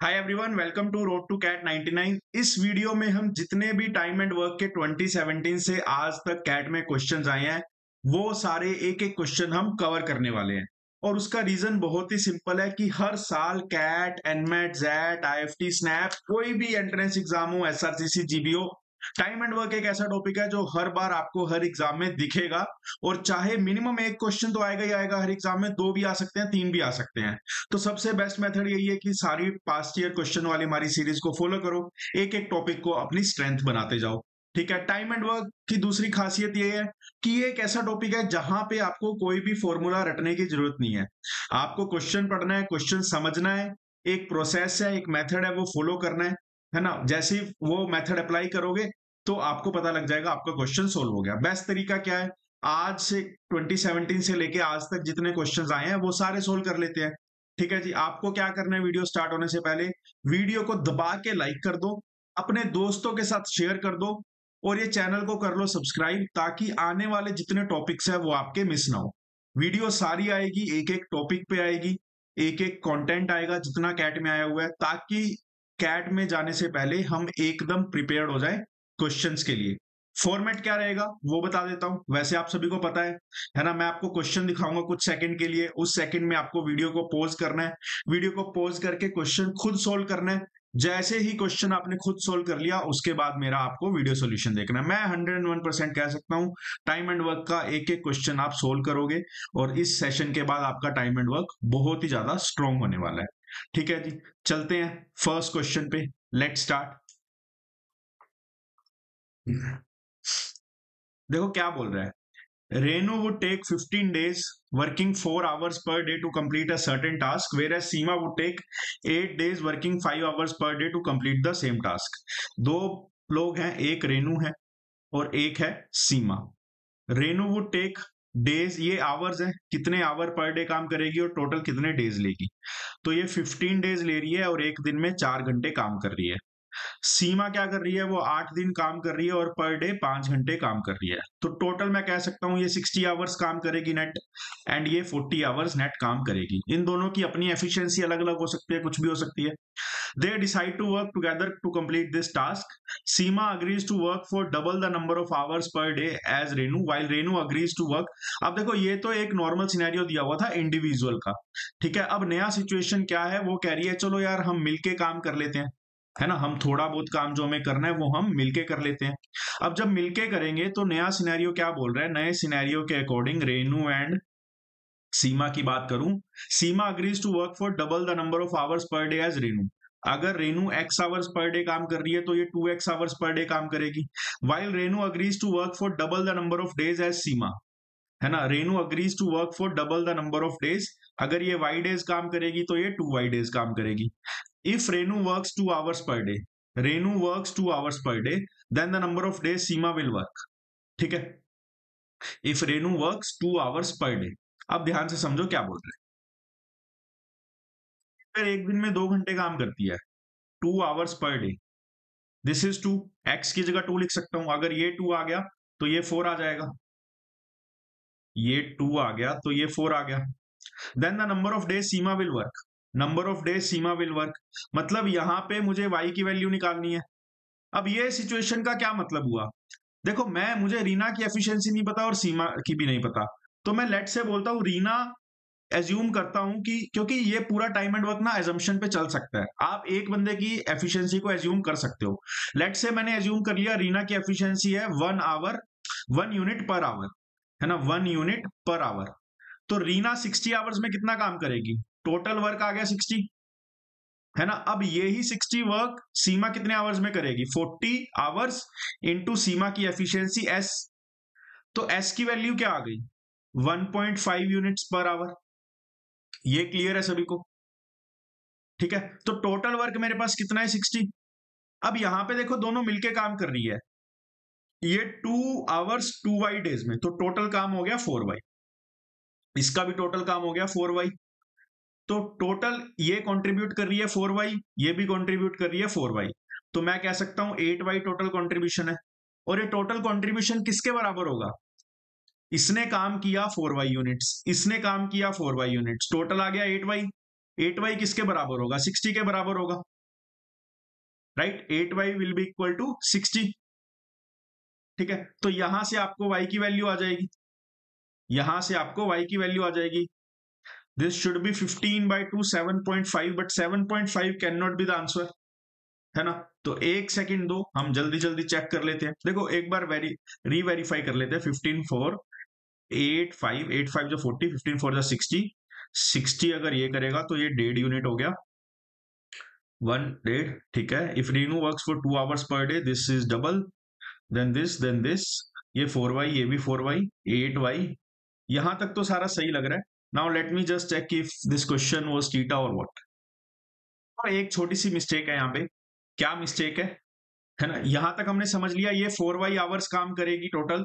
Hi everyone, welcome to road to CAT 99। इस video में हम जितने भी टाइम एंड वर्क के 2017 से आज तक कैट में क्वेश्चंस आए हैं वो सारे एक एक क्वेश्चन हम कवर करने वाले हैं। और उसका रीजन बहुत ही सिंपल है कि हर साल CAT, NMAT, XAT, IIFT, SNAP, कोई भी एंट्रेंस एग्जाम हो, SRCC, GBO, time and work एक ऐसा टॉपिक है जो हर बार आपको हर एग्जाम में दिखेगा। और चाहे मिनिमम एक क्वेश्चन तो आएगा ही आएगा हर एग्जाम में, दो भी आ सकते हैं, तीन भी आ सकते हैं। तो सबसे बेस्ट मेथड यही है कि सारी पास्ट ईयर क्वेश्चन वाली हमारी सीरीज को फॉलो करो, एक एक टॉपिक को अपनी स्ट्रेंथ बनाते जाओ। ठीक है। टाइम एंड वर्क की दूसरी खासियत ये है कि ये एक ऐसा टॉपिक है जहां पे आपको कोई भी फॉर्मूला रटने की जरूरत नहीं है। आपको क्वेश्चन पढ़ना है, क्वेश्चन समझना है, एक प्रोसेस है, एक मेथड है, वो फॉलो करना है ना। जैसे ही वो मेथड अप्लाई करोगे तो आपको पता लग जाएगा आपका क्वेश्चन सोल्व हो गया। बेस्ट तरीका क्या है, आज से 2017 से लेके आज तक जितने क्वेश्चंस आए हैं वो सारे सोल्व कर लेते हैं। ठीक है जी। आपको क्या करना है, वीडियो स्टार्ट होने से पहले वीडियो को दबा के लाइक कर दो, अपने दोस्तों के साथ शेयर कर दो, और ये चैनल को कर लो सब्सक्राइब, ताकि आने वाले जितने टॉपिक्स है वो आपके मिस ना हो। वीडियो सारी आएगी, एक एक टॉपिक पे आएगी, एक एक कंटेंट आएगा जितना कैट में आया हुआ है, ताकि कैट में जाने से पहले हम एकदम प्रिपेयर्ड हो जाए क्वेश्चंस के लिए। फॉर्मेट क्या रहेगा वो बता देता हूं, वैसे आप सभी को पता है ना। मैं आपको क्वेश्चन दिखाऊंगा कुछ सेकंड के लिए, उस सेकंड में आपको वीडियो को पॉज करना है, वीडियो को पॉज करके क्वेश्चन खुद सोल्व करना है। जैसे ही क्वेश्चन आपने खुद सोल्व कर लिया उसके बाद मेरा आपको वीडियो सॉल्यूशन देखना है। मैं 101% कह सकता हूं टाइम एंड वर्क का एक एक क्वेश्चन आप सोल्व करोगे, और इस सेशन के बाद आपका टाइम एंड वर्क बहुत ही ज्यादा स्ट्रॉन्ग होने वाला है। ठीक है जी, चलते हैं फर्स्ट क्वेश्चन पे। Let start. देखो क्या बोल रहा है, Renu would take 15 days working 4 hours per day to complete a certain task, whereas Seema would take 8 days working 5 hours per day to complete the same task. दो लोग हैं, एक रेनू है और एक है सीमा। रेनू वुड टेक डेज, ये आवर्स है, कितने आवर पर डे काम करेगी और टोटल कितने डेज लेगी। तो ये 15 डेज ले रही है और एक दिन में 4 घंटे काम कर रही है। सीमा क्या कर रही है, वो 8 दिन काम कर रही है और पर डे 5 घंटे काम कर रही है। तो टोटल मैं कह सकता हूं ये 60 आवर्स काम करेगी नेट, एंड ये 40 आवर्स नेट काम करेगी। इन दोनों की अपनी एफिशिएंसी अलग अलग हो सकती है, कुछ भी हो सकती है। They decide to work together to complete this task. Seema agrees to work for double the number of hours per day as Renu, while Renu agrees to work. अब देखो ये तो एक नॉर्मल सिनेरियो दिया हुआ था इंडिविजुअल का। ठीक है। अब नया सिचुएशन क्या है, वो कह रही है चलो यार हम मिलके काम कर लेते हैं, है ना। हम थोड़ा बहुत काम जो हमें करना है वो हम मिलके कर लेते हैं। अब जब मिलके करेंगे तो नया सिनेरियो क्या बोल रहा है, नए सिनेरियो के अकॉर्डिंग रेनू एंड सीमा की बात करूं, Seema agrees to work for double the number of hours per day as Renu. अगर Renu x hours per day काम कर रही है तो ये 2x आवर्स पर डे काम करेगी। While Renu agrees to work for double the number of days as Seema, है ना। Renu agrees to work for double the number of days, अगर ये वाई डेज काम करेगी तो ये 2y डेज काम करेगी। If Renu works 2 hours per day, Renu works 2 hours per day, then the number of days Seema will work. ठीक है। If Renu works 2 hours per day, अब ध्यान से समझो क्या बोल रहे हैं। अगर एक दिन में 2 घंटे काम करती है, 2 hours per day, this is 2, x की जगह 2 लिख सकता हूं। अगर ये 2 आ गया तो ये 4 आ जाएगा, ये 2 आ गया तो ये 4 आ गया। Then the number of days Seema will work, number of days Seema will work, मतलब यहां पे मुझे y की वैल्यू निकालनी है। अब ये सिचुएशन का क्या मतलब हुआ, देखो मुझे रीना की एफिशिएंसी नहीं पता और सीमा की भी नहीं पता, तो मैं लेट से बोलता हूं रीना, एज्यूम करता हूं कि, क्योंकि ये पूरा टाइम एंड वर्क ना एजम्पशन पे चल सकता है, आप एक बंदे की एफिशिएंसी को एज्यूम कर सकते हो। लेट से मैंने एज्यूम कर लिया रीना की एफिशिएंसी है 1 आवर, 1 यूनिट पर आवर, है ना, 1 यूनिट पर आवर। तो रीना 60 आवर्स में कितना काम करेगी, टोटल वर्क आ गया 60, है ना। अब यही 60 वर्क सीमा कितने आवर्स में करेगी, 40 आवर्स इंटू सीमा की एफिशिएंसी एस। तो एस की वैल्यू क्या आ गई, 1.5 यूनिट्स पर आवर। ये क्लियर है सभी को, ठीक है। तो टोटल वर्क मेरे पास कितना है, 60। अब यहां पे देखो दोनों मिलके काम कर रही है, ये 2 आवर्स 2y डेज में, तो टोटल काम हो गया 4y, इसका भी टोटल काम हो गया 4y। तो टोटल ये कंट्रीब्यूट कर रही है 4y, ये भी कंट्रीब्यूट कर रही है 4y, तो मैं कह सकता हूं 8y टोटल कंट्रीब्यूशन है। और ये टोटल कंट्रीब्यूशन किसके बराबर होगा, इसने काम किया 4y यूनिट्स, इसने काम किया 4y यूनिट्स, टोटल आ गया 8y। 8y किसके बराबर होगा, 60 के बराबर होगा। Right, 8y will be equal to 60। ठीक है, तो यहां से आपको y की वैल्यू आ जाएगी, यहां से आपको y की वैल्यू आ जाएगी। This should B 15/2 7.5, but 7.5 can not B the answer, है ना। तो एक सेकंड दो, हम जल्दी जल्दी चेक कर लेते हैं। देखो एक बार रीवेरीफाई कर लेते हैं। 15 4 8 5 8 5 जो 40, 15 4 जो 60, 60 अगर ये करेगा तो ये 1.5 यूनिट हो गया, 1.5। ठीक है, if Reenu works for 2 hours per day, this is double, then this, ये 4y, ये भी 4y, 8y। यहां तक तो सारा सही लग रहा है। Now let me just check if this question was theta और व्हाट। और एक छोटी सी मिस्टेक है यहाँ पे। क्या मिस्टेक है ना, यहां तक हमने समझ लिया, ये 4y आवर्स काम करेगी टोटल,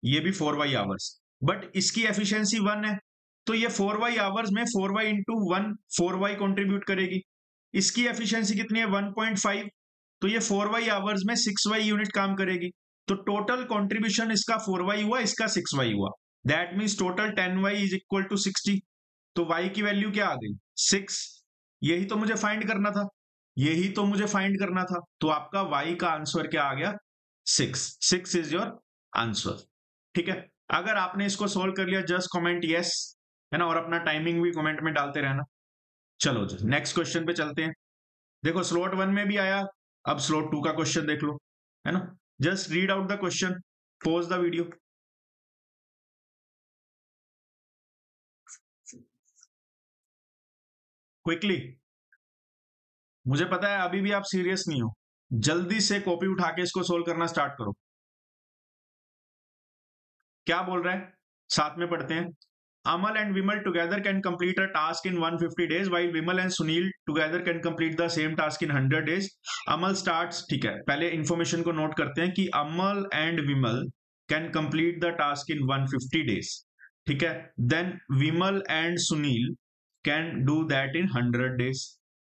ये भी 4y आवर्स, बट इसकी एफिशिएंसी 1 है, तो ये 4y आवर्स में 4y इंटू 1 4y कॉन्ट्रीब्यूट करेगी। इसकी एफिशिएंसी कितनी है, 1.5, तो ये 4y आवर्स में 6y यूनिट काम करेगी। तो टोटल कॉन्ट्रीब्यूशन इसका 4y हुआ, इसका 6y हुआ, that means total 10y is equal to 60। तो y की वैल्यू क्या आ गई, 6। यही तो मुझे फाइंड करना था, यही तो मुझे फाइंड करना था। तो आपका y का आंसर क्या आ गया, 6। 6 इज योर आंसर। ठीक है, अगर आपने इसको सोल्व कर लिया जस्ट कमेंट यस, है ना, और अपना टाइमिंग भी कमेंट में डालते रहना। चलो जी नेक्स्ट क्वेश्चन पे चलते हैं। देखो स्लॉट 1 में भी आया, अब स्लॉट 2 का क्वेश्चन देख लो, है ना। Just read out the question, pause the video. Quickly, मुझे पता है अभी भी आप सीरियस नहीं हो, जल्दी से कॉपी उठा के इसको सोल्व करना स्टार्ट करो। क्या बोल रहा है, साथ में पढ़ते हैं। Amal and Vimal together can complete a task in 150 days, while Vimal and Sunil together can complete the same task in 100 days. Amal starts, ठीक है, पहले इंफॉर्मेशन को नोट करते हैं कि Amal and Vimal can complete the task in 150 days. ठीक है, then Vimal and Sunil can do that in 100 days.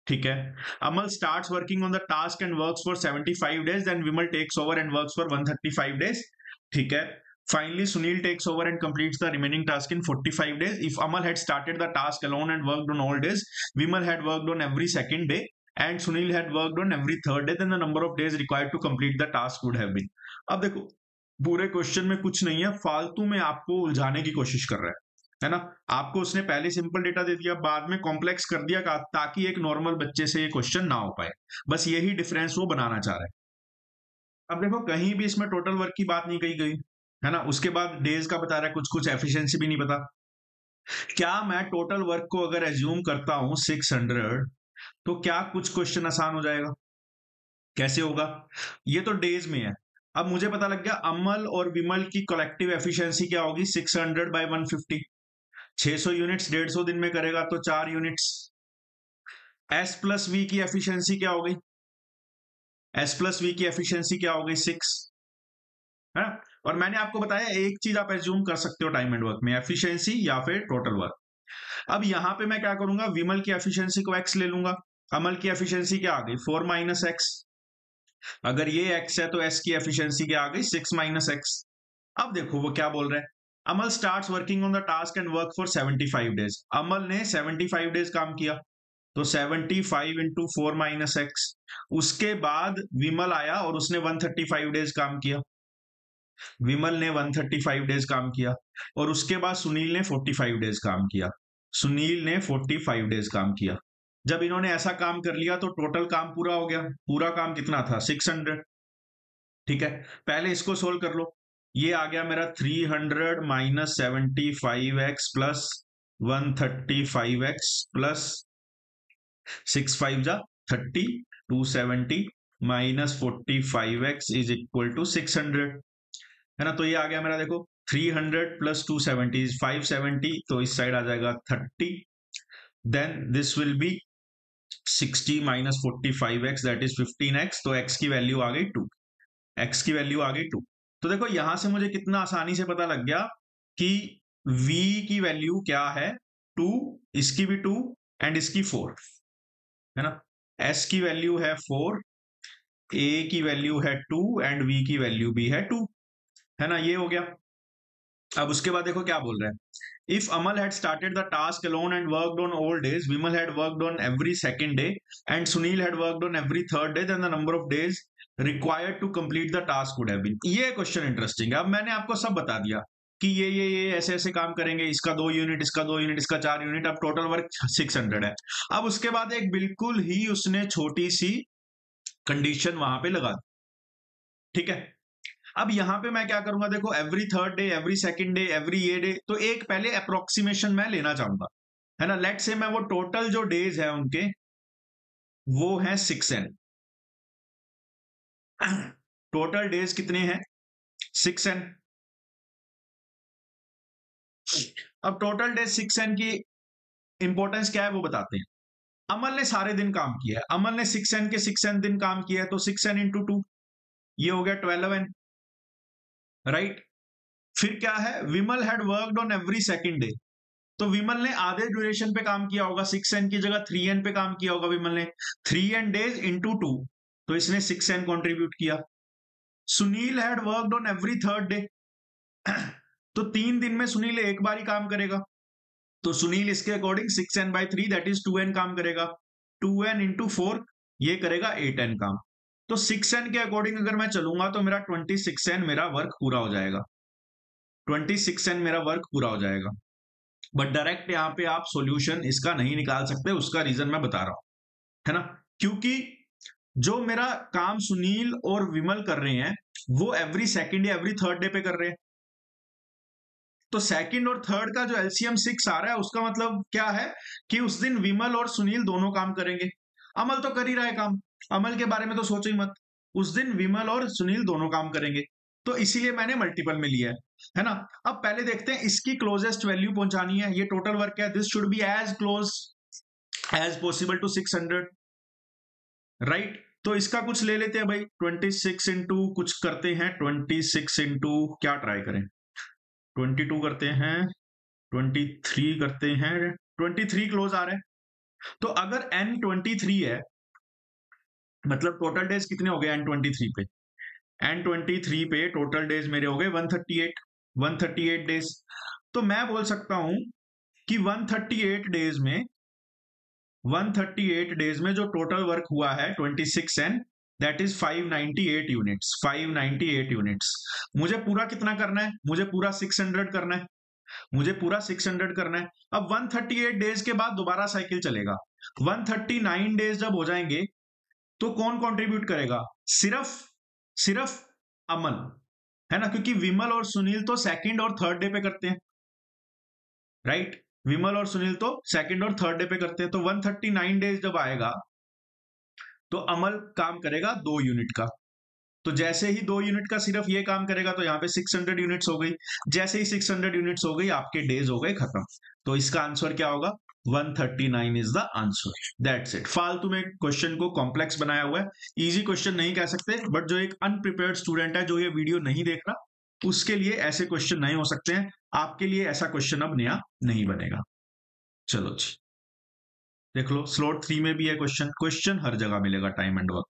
ठीक है, Amal starts working on the task and works for 75 days, then Vimal takes over and works for 135 days. ठीक है, finally Sunil takes over and completes the remaining task in 45 days. If Amal had started the task alone and worked on all days, Vimal had worked on every second day and Sunil had worked on every third day, then the number of days required to complete the task would have been. अब देखो पूरे question में कुछ नहीं है, फालतू में आपको उलझाने की कोशिश कर रहा है ना। आपको उसने पहले सिंपल डेटा दे दिया, बाद में कॉम्प्लेक्स कर दिया ताकि एक नॉर्मल बच्चे से ये क्वेश्चन ना हो पाए, बस यही डिफरेंस वो बनाना चाह रहा है। अब देखो कहीं भी इसमें टोटल वर्क की बात नहीं कही गई, है ना। उसके बाद डेज का बता रहा है, कुछ कुछ एफिशिएंसी भी नहीं पता। क्या मैं टोटल वर्क को अगर एज्यूम करता हूं 600, तो क्या कुछ क्वेश्चन आसान हो जाएगा, कैसे होगा। ये तो डेज में है। अब मुझे पता लग गया अमल और विमल की कलेक्टिव एफिशिएंसी क्या होगी, 600/150, 600 यूनिट्स 150 दिन में करेगा तो 4 यूनिट्स। एस प्लस वी की एफिशिएंसी क्या हो गई, एस प्लस वी की एफिशिएंसी क्या हो गई, 6, है ना। और मैंने आपको बताया एक चीज आप एज्यूम कर सकते हो टाइम एंड वर्क में, एफिशिएंसी या फिर टोटल वर्क। अब यहां पे मैं क्या करूंगा, विमल की एफिशिएंसी को x ले लूंगा, अमल की एफिशिएंसी क्या आ गई, 4 - x। अगर ये x है तो s की एफिशिएंसी क्या आ गई, 6 - x। अब देखो वो क्या बोल रहे हैं, Amal starts working on the task and work for 75 days. Amal ने 75 डेज काम किया, तो 75 इंटू 4 - x। उसके बाद विमल आया और उसने 135 डेज काम किया, विमल ने 135 डेज काम किया, और उसके बाद सुनील ने 45 डेज काम किया, सुनील ने 45 डेज काम किया। जब इन्होंने ऐसा काम कर लिया तो टोटल काम पूरा हो गया। पूरा काम कितना था, 600। ठीक है, पहले इसको सोल्व कर लो। ये आ गया मेरा 300 - 75x प्लस 135x प्लस 6 5 जा 30, 270 - 45x इज इक्वल टू 600, है ना। तो ये आ गया मेरा, देखो 300 प्लस 270 570, तो इस साइड आ जाएगा 30, then this will be 60 - 45x that is 15x। तो x की वैल्यू आ गई 2, x की वैल्यू आ गई 2। तो देखो यहां से मुझे कितना आसानी से पता लग गया कि v की वैल्यू क्या है, 2, इसकी भी 2 एंड इसकी 4, है ना। s की वैल्यू है 4, a की वैल्यू है 2 एंड v की वैल्यू भी है 2, है ना। ये हो गया। अब उसके बाद देखो क्या बोल रहा है, if Amal had started the task alone and worked on all days, Vimal had worked on every second day and Sunil had worked on every third day, then the number of days required to complete the task would have been. ये क्वेश्चन interesting है। अब मैंने आपको सब बता दिया कि ये ऐसे ऐसे काम करेंगे, इसका 2 यूनिट, इसका 2 यूनिट, इसका 4 यूनिट। अब टोटल वर्क 600 है। अब उसके बाद एक बिल्कुल ही उसने छोटी सी कंडीशन वहां पे लगा दी, ठीक है। अब यहां पे मैं क्या करूंगा, देखो every third day, every second day, every ये डे, तो एक पहले अप्रोक्सीमेशन मैं लेना चाहूंगा, है ना। लेट से मैं वो टोटल जो डेज है उनके वो है 6n। टोटल डेज कितने हैं, 6n। अब टोटल डेज 6n की इंपॉर्टेंस क्या है वो बताते हैं। अमल ने सारे दिन काम किया है, अमल ने 6n के 6n दिन काम किया है, तो 6n इंटू 2, ये हो गया 12n, राइट। फिर क्या है, Vimal had worked on every second day, तो विमल ने आधे ड्यूरेशन पे काम किया होगा, 6n की जगह 3n पे काम किया होगा विमल ने, 3n डेज इंटू 2, तो इसने 6n कॉन्ट्रीब्यूट किया। Sunil had worked on every third day, तो 3 दिन में सुनील एक बार ही काम करेगा, तो सुनील इसके according 6n/3 that is 2n काम करेगा, 2n इंटू 4 ये करेगा 8n काम। तो 6n के अकॉर्डिंग अगर मैं चलूंगा तो मेरा 26n मेरा वर्क पूरा हो जाएगा, 26n मेरा वर्क पूरा हो जाएगा। बट डायरेक्ट यहाँ पे आप सॉल्यूशन इसका नहीं निकाल सकते, उसका रीजन मैं बता रहा हूं, है ना। क्योंकि जो मेरा काम सुनील और विमल कर रहे हैं वो एवरी सेकंड या एवरी थर्ड डे पे कर रहे हैं, तो सेकंड और थर्ड का जो एलसीएम 6 आ रहा है उसका मतलब क्या है कि उस दिन विमल और सुनील दोनों काम करेंगे। अमल तो कर ही रहा है काम, अमल के बारे में तो सोचो ही मत, उस दिन विमल और सुनील दोनों काम करेंगे, तो इसीलिए मैंने मल्टीपल में लिया है ना। अब पहले देखते हैं इसकी क्लोजेस्ट वैल्यू पहुंचानी है, ये टोटल वर्क है, this should be as close as possible to 600, right. तो इसका कुछ ले लेते हैं भाई, 26 इंटू कुछ करते हैं, 26 इंटू क्या ट्राई करें, 22 करते हैं, 23 करते हैं, 23 क्लोज आ रहे हैं। तो अगर n 23 है, मतलब टोटल डेज कितने हो गए n 23 पे, n 23 पे टोटल डेज मेरे हो गए 138 डेज। तो मैं बोल सकता हूं कि 138 डेज में जो टोटल वर्क हुआ है 26n, that is 598 units, 598 units. मुझे पूरा कितना करना है, मुझे पूरा 600 करना है, मुझे पूरा 600 करना है। अब 138 डेज के बाद दोबारा साइकिल चलेगा, 139 डेज जब हो जाएंगे तो कौन कंट्रीब्यूट करेगा, सिर्फ सिर्फ अमन, है ना, क्योंकि विमल और सुनील तो सेकंड और थर्ड डे पे करते हैं, राइट। विमल और सुनील तो सेकंड और थर्ड डे पे करते हैं, तो 139 डेज जब आएगा तो अमल काम करेगा 2 यूनिट का, तो जैसे ही 2 यूनिट का सिर्फ ये काम करेगा तो यहाँ पे 600 यूनिट्स हो गई, जैसे ही 600 यूनिट्स हो गई आपके डेज हो गए खत्म। तो इसका आंसर क्या होगा, 139 is the answer, that's it. फालतू में क्वेश्चन को कॉम्प्लेक्स बनाया हुआ है, इजी क्वेश्चन नहीं कह सकते, बट जो एक अनप्रिपेयर्ड स्टूडेंट है जो ये वीडियो नहीं देख रहा उसके लिए ऐसे क्वेश्चन नहीं हो सकते हैं, आपके लिए ऐसा क्वेश्चन अब नया नहीं बनेगा। चलो जी देख लो, स्लॉट 3 में भी है क्वेश्चन, क्वेश्चन हर जगह मिलेगा टाइम एंड वर्क।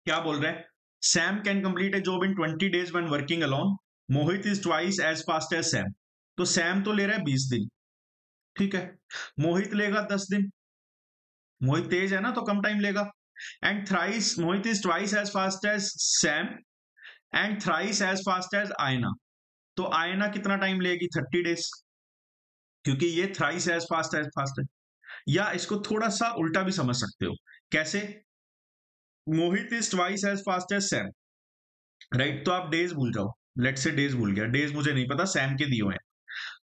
क्या बोल रहे हैं, Sam can complete a job in 20 days when working alone, Mohit is twice as fast as Sam. तो सैम तो ले रहा है 20 दिन, ठीक है, मोहित लेगा 10 दिन, मोहित तेज है ना तो कम टाइम लेगा। And thrice, Mohit is twice as fast as Sam and thrice as fast as Ayana, तो आयना कितना टाइम लेगी, 30 डेज, क्योंकि ये थ्राइस एज फास्ट है। या इसको थोड़ा सा उल्टा भी समझ सकते हो, कैसे, Mohit is twice as fast as Sam, right. तो आप डेज भूल जाओ, लेट से डेज भूल गया, डेज मुझे नहीं पता, सैम के दिए हुए हैं,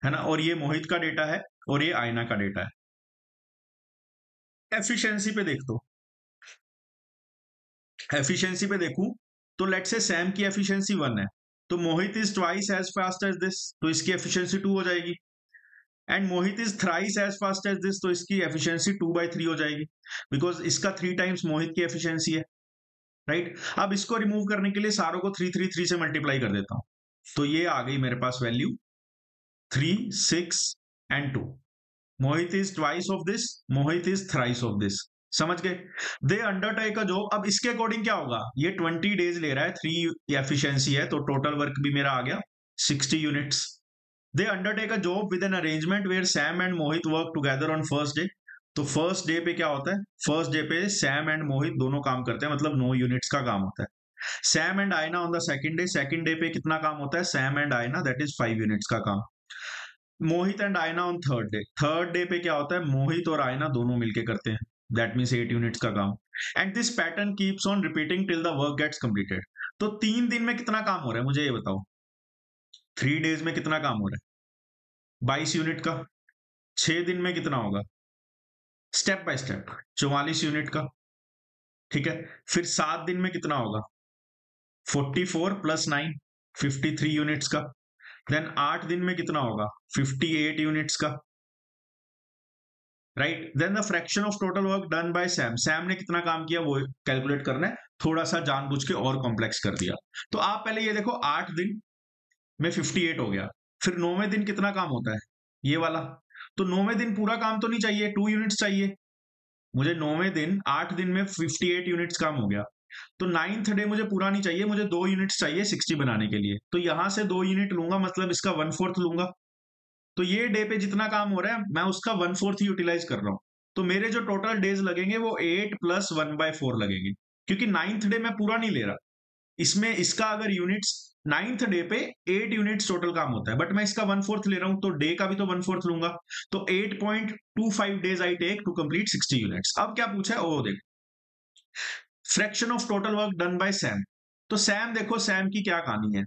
है ना, और ये मोहित का डेटा है और ये आयना का डेटा है। एफिशिएंसी पे देख दो, एफिशिएंसी पे देखूं तो लेट से सैम की एफिशिएंसी 1 है, तो Mohit is twice as fast as this, तो इसकी एफिशिएंसी 2 हो जाएगी। And Mohit is thrice as fast as this, तो इसकी एफिशिएंसी 2/3 हो जाएगी, बिकॉज इसका 3 टाइम्स मोहित की एफिशिएंसी है, राइट। अब इसको रिमूव करने के लिए सारों को 3 3 3 से मल्टीप्लाई कर देता हूं, तो ये आ गई मेरे पास value 3 6 and 2, Mohit is twice of this, Mohit is thrice of this. समझ गए? They undertake a job. अब इसके अकॉर्डिंग क्या होगा, ये 20 डेज ले रहा है, 3 एफिशिएंसी है, तो टोटल वर्क भी मेरा आ गया 60 units. They undertake a job with an arrangement where Sam and Mohit work together on first day. तो फर्स्ट डे पे क्या होता है, फर्स्ट डे पे सैम एंड मोहित दोनों काम करते हैं, मतलब 9 यूनिट्स का काम होता है। सैम एंड आयना ऑन द सेकंड डे पे कितना काम होता है, सैम एंड आयना दैट इज 5 यूनिट्स का काम। मोहित एंड आयना ऑन थर्ड डे पे क्या होता है, मोहित और आयना दोनों मिलके करते हैं, दैट मीन्स 8 यूनिट्स का काम। And this pattern keeps on repeating till the work gets completed. तो 3 दिन में कितना काम हो रहा है मुझे ये बताओ, 3 डेज में कितना काम हो रहा है, 22 यूनिट का। 6 दिन में कितना होगा, स्टेप बाय स्टेप 44 यूनिट का। ठीक है, फिर 7 दिन में कितना होगा, 44 प्लस 9 53 यूनिट्स का। देन 8 दिन में कितना होगा, 58 यूनिट्स का। Right, then the fraction of total work done by Sam, Sam ने कितना काम किया वो कैलकुलेट करना है, थोड़ा सा जानबूझ के और कॉम्प्लेक्स कर दिया। तो आप पहले ये देखो 8 दिन में 58 हो गया, फिर 9वें दिन कितना काम होता है, ये वाला। तो 9वें दिन पूरा काम तो नहीं चाहिए, 2 यूनिट्स चाहिए मुझे 9वें दिन। 8 दिन में 58 यूनिट्स काम हो गया, तो 9th डे मुझे पूरा नहीं चाहिए, मुझे 2 यूनिट्स चाहिए 60 बनाने के लिए। तो यहां से 2 यूनिट लूंगा, मतलब इसका 1/4 लूंगा। तो ये डे पे जितना काम हो रहा है मैं उसका 1/4 ही यूटिलाइज कर रहा हूं। तो मेरे जो टोटल डेज लगेंगे वो 8 प्लस 1/4 लगेंगे, क्योंकि 9th डे मैं पूरा नहीं ले रहा। इसमें इसका अगर यूनिट्स 9th डे पे 8 यूनिट्स टोटल काम होता है, बट मैं इसका 1/4 ले रहा हूं, तो डे का भी तो 1/4 लूंगा। तो 8.25 days I take to complete 60 units. अब क्या पूछा है वो देख, fraction of total work done by Sam. तो सैम देखो, सैम की क्या कहानी है,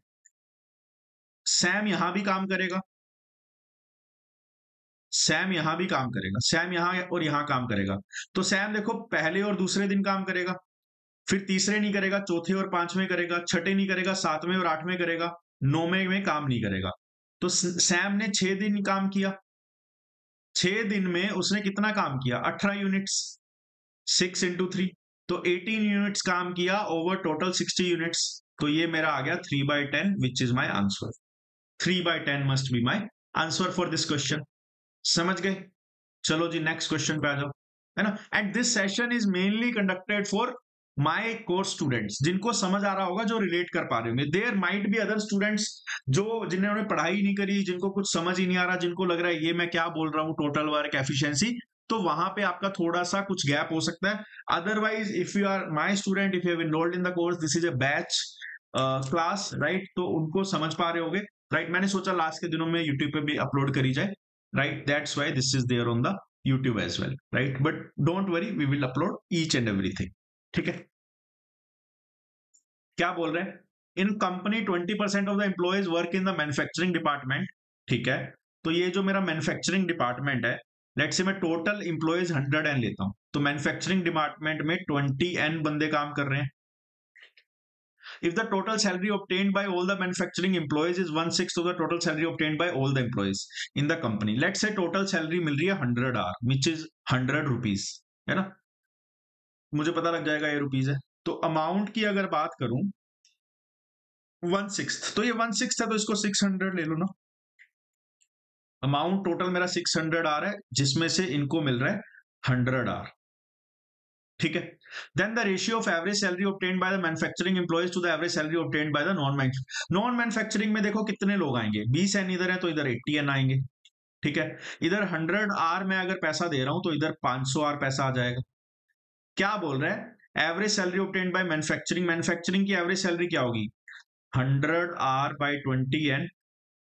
सैम यहां भी काम करेगा, सैम यहां भी काम करेगा, सैम यहां और यहां काम करेगा। तो सैम देखो पहले और दूसरे दिन काम करेगा, फिर तीसरे नहीं करेगा, चौथे और पांचवें करेगा, छठे नहीं करेगा, सातवें और आठवें करेगा, 9वें में काम नहीं करेगा। तो सैम ने 6 दिन काम किया, 6 दिन में उसने कितना काम किया, 18 यूनिट्स, 6 इंटू 3, तो 18 यूनिट्स काम किया ओवर टोटल 60 यूनिट्स। तो ये मेरा आ गया 3/10 which is my answer. 3/10 must be my answer for this question. समझ गए? चलो जी नेक्स्ट क्वेश्चन पे आ जाओ, है ना। And this session is mainly conducted for my course students, जिनको समझ आ रहा होगा, जो रिलेट कर पा रहे होंगे। There might be other students जो जिन्होंने पढ़ाई नहीं करी, जिनको कुछ समझ ही नहीं आ रहा, जिनको लग रहा है ये मैं क्या बोल रहा हूँ टोटल वर्क एफिशिएंसी, तो वहां पे आपका थोड़ा सा कुछ गैप हो सकता है। Otherwise if you are my student, if you have enrolled in the course, this is a batch class, right, तो उनको समझ पा रहे होगे। राइट, मैंने सोचा लास्ट के दिनों में यूट्यूब पे भी अपलोड करी जाए, right, that's why this is there on the YouTube as well, right, but don't worry, we will upload each and everything। ठीक है, क्या बोल रहे हैं, in company 20% of the employees work in the manufacturing department. ठीक है, तो ये जो मेरा मैन्युफैक्चरिंग डिपार्टमेंट है, लेट्स से मैं टोटल एम्प्लॉयज 100 एन लेता हूं, तो मैन्युफैक्चरिंग डिपार्टमेंट में 20 एन बंदे काम कर रहे हैं। If the total salary obtained by all the manufacturing employees is 1/6 of the total salary obtained by all the employees in the company, let's say total salary मिल रही है 100 आर, which is 100 रुपीज, है ना, मुझे पता लग जाएगा ये rupees है। तो अमाउंट की अगर बात करूं 1/6, तो ये 1/6 है, तो इसको 600 ले लो ना। अमाउंट टोटल मेरा 600 आर है, जिसमें से इनको मिल रहा है 100 आर। ठीक है, then the ratio of average salary obtained by the manufacturing employees to the average salary obtained by the non manufacturing में देखो कितने लोग आएंगे, 20 एन इधर है, तो इधर 80 एन आएंगे। ठीक है, इधर 100 आर में अगर पैसा दे रहा हूं, तो इधर 500 आर पैसा आ जाएगा। क्या बोल रहा है, average salary obtained bye manufacturing, manufacturing की एवरेज सैलरी क्या होगी, 100 आर बाय 20 एन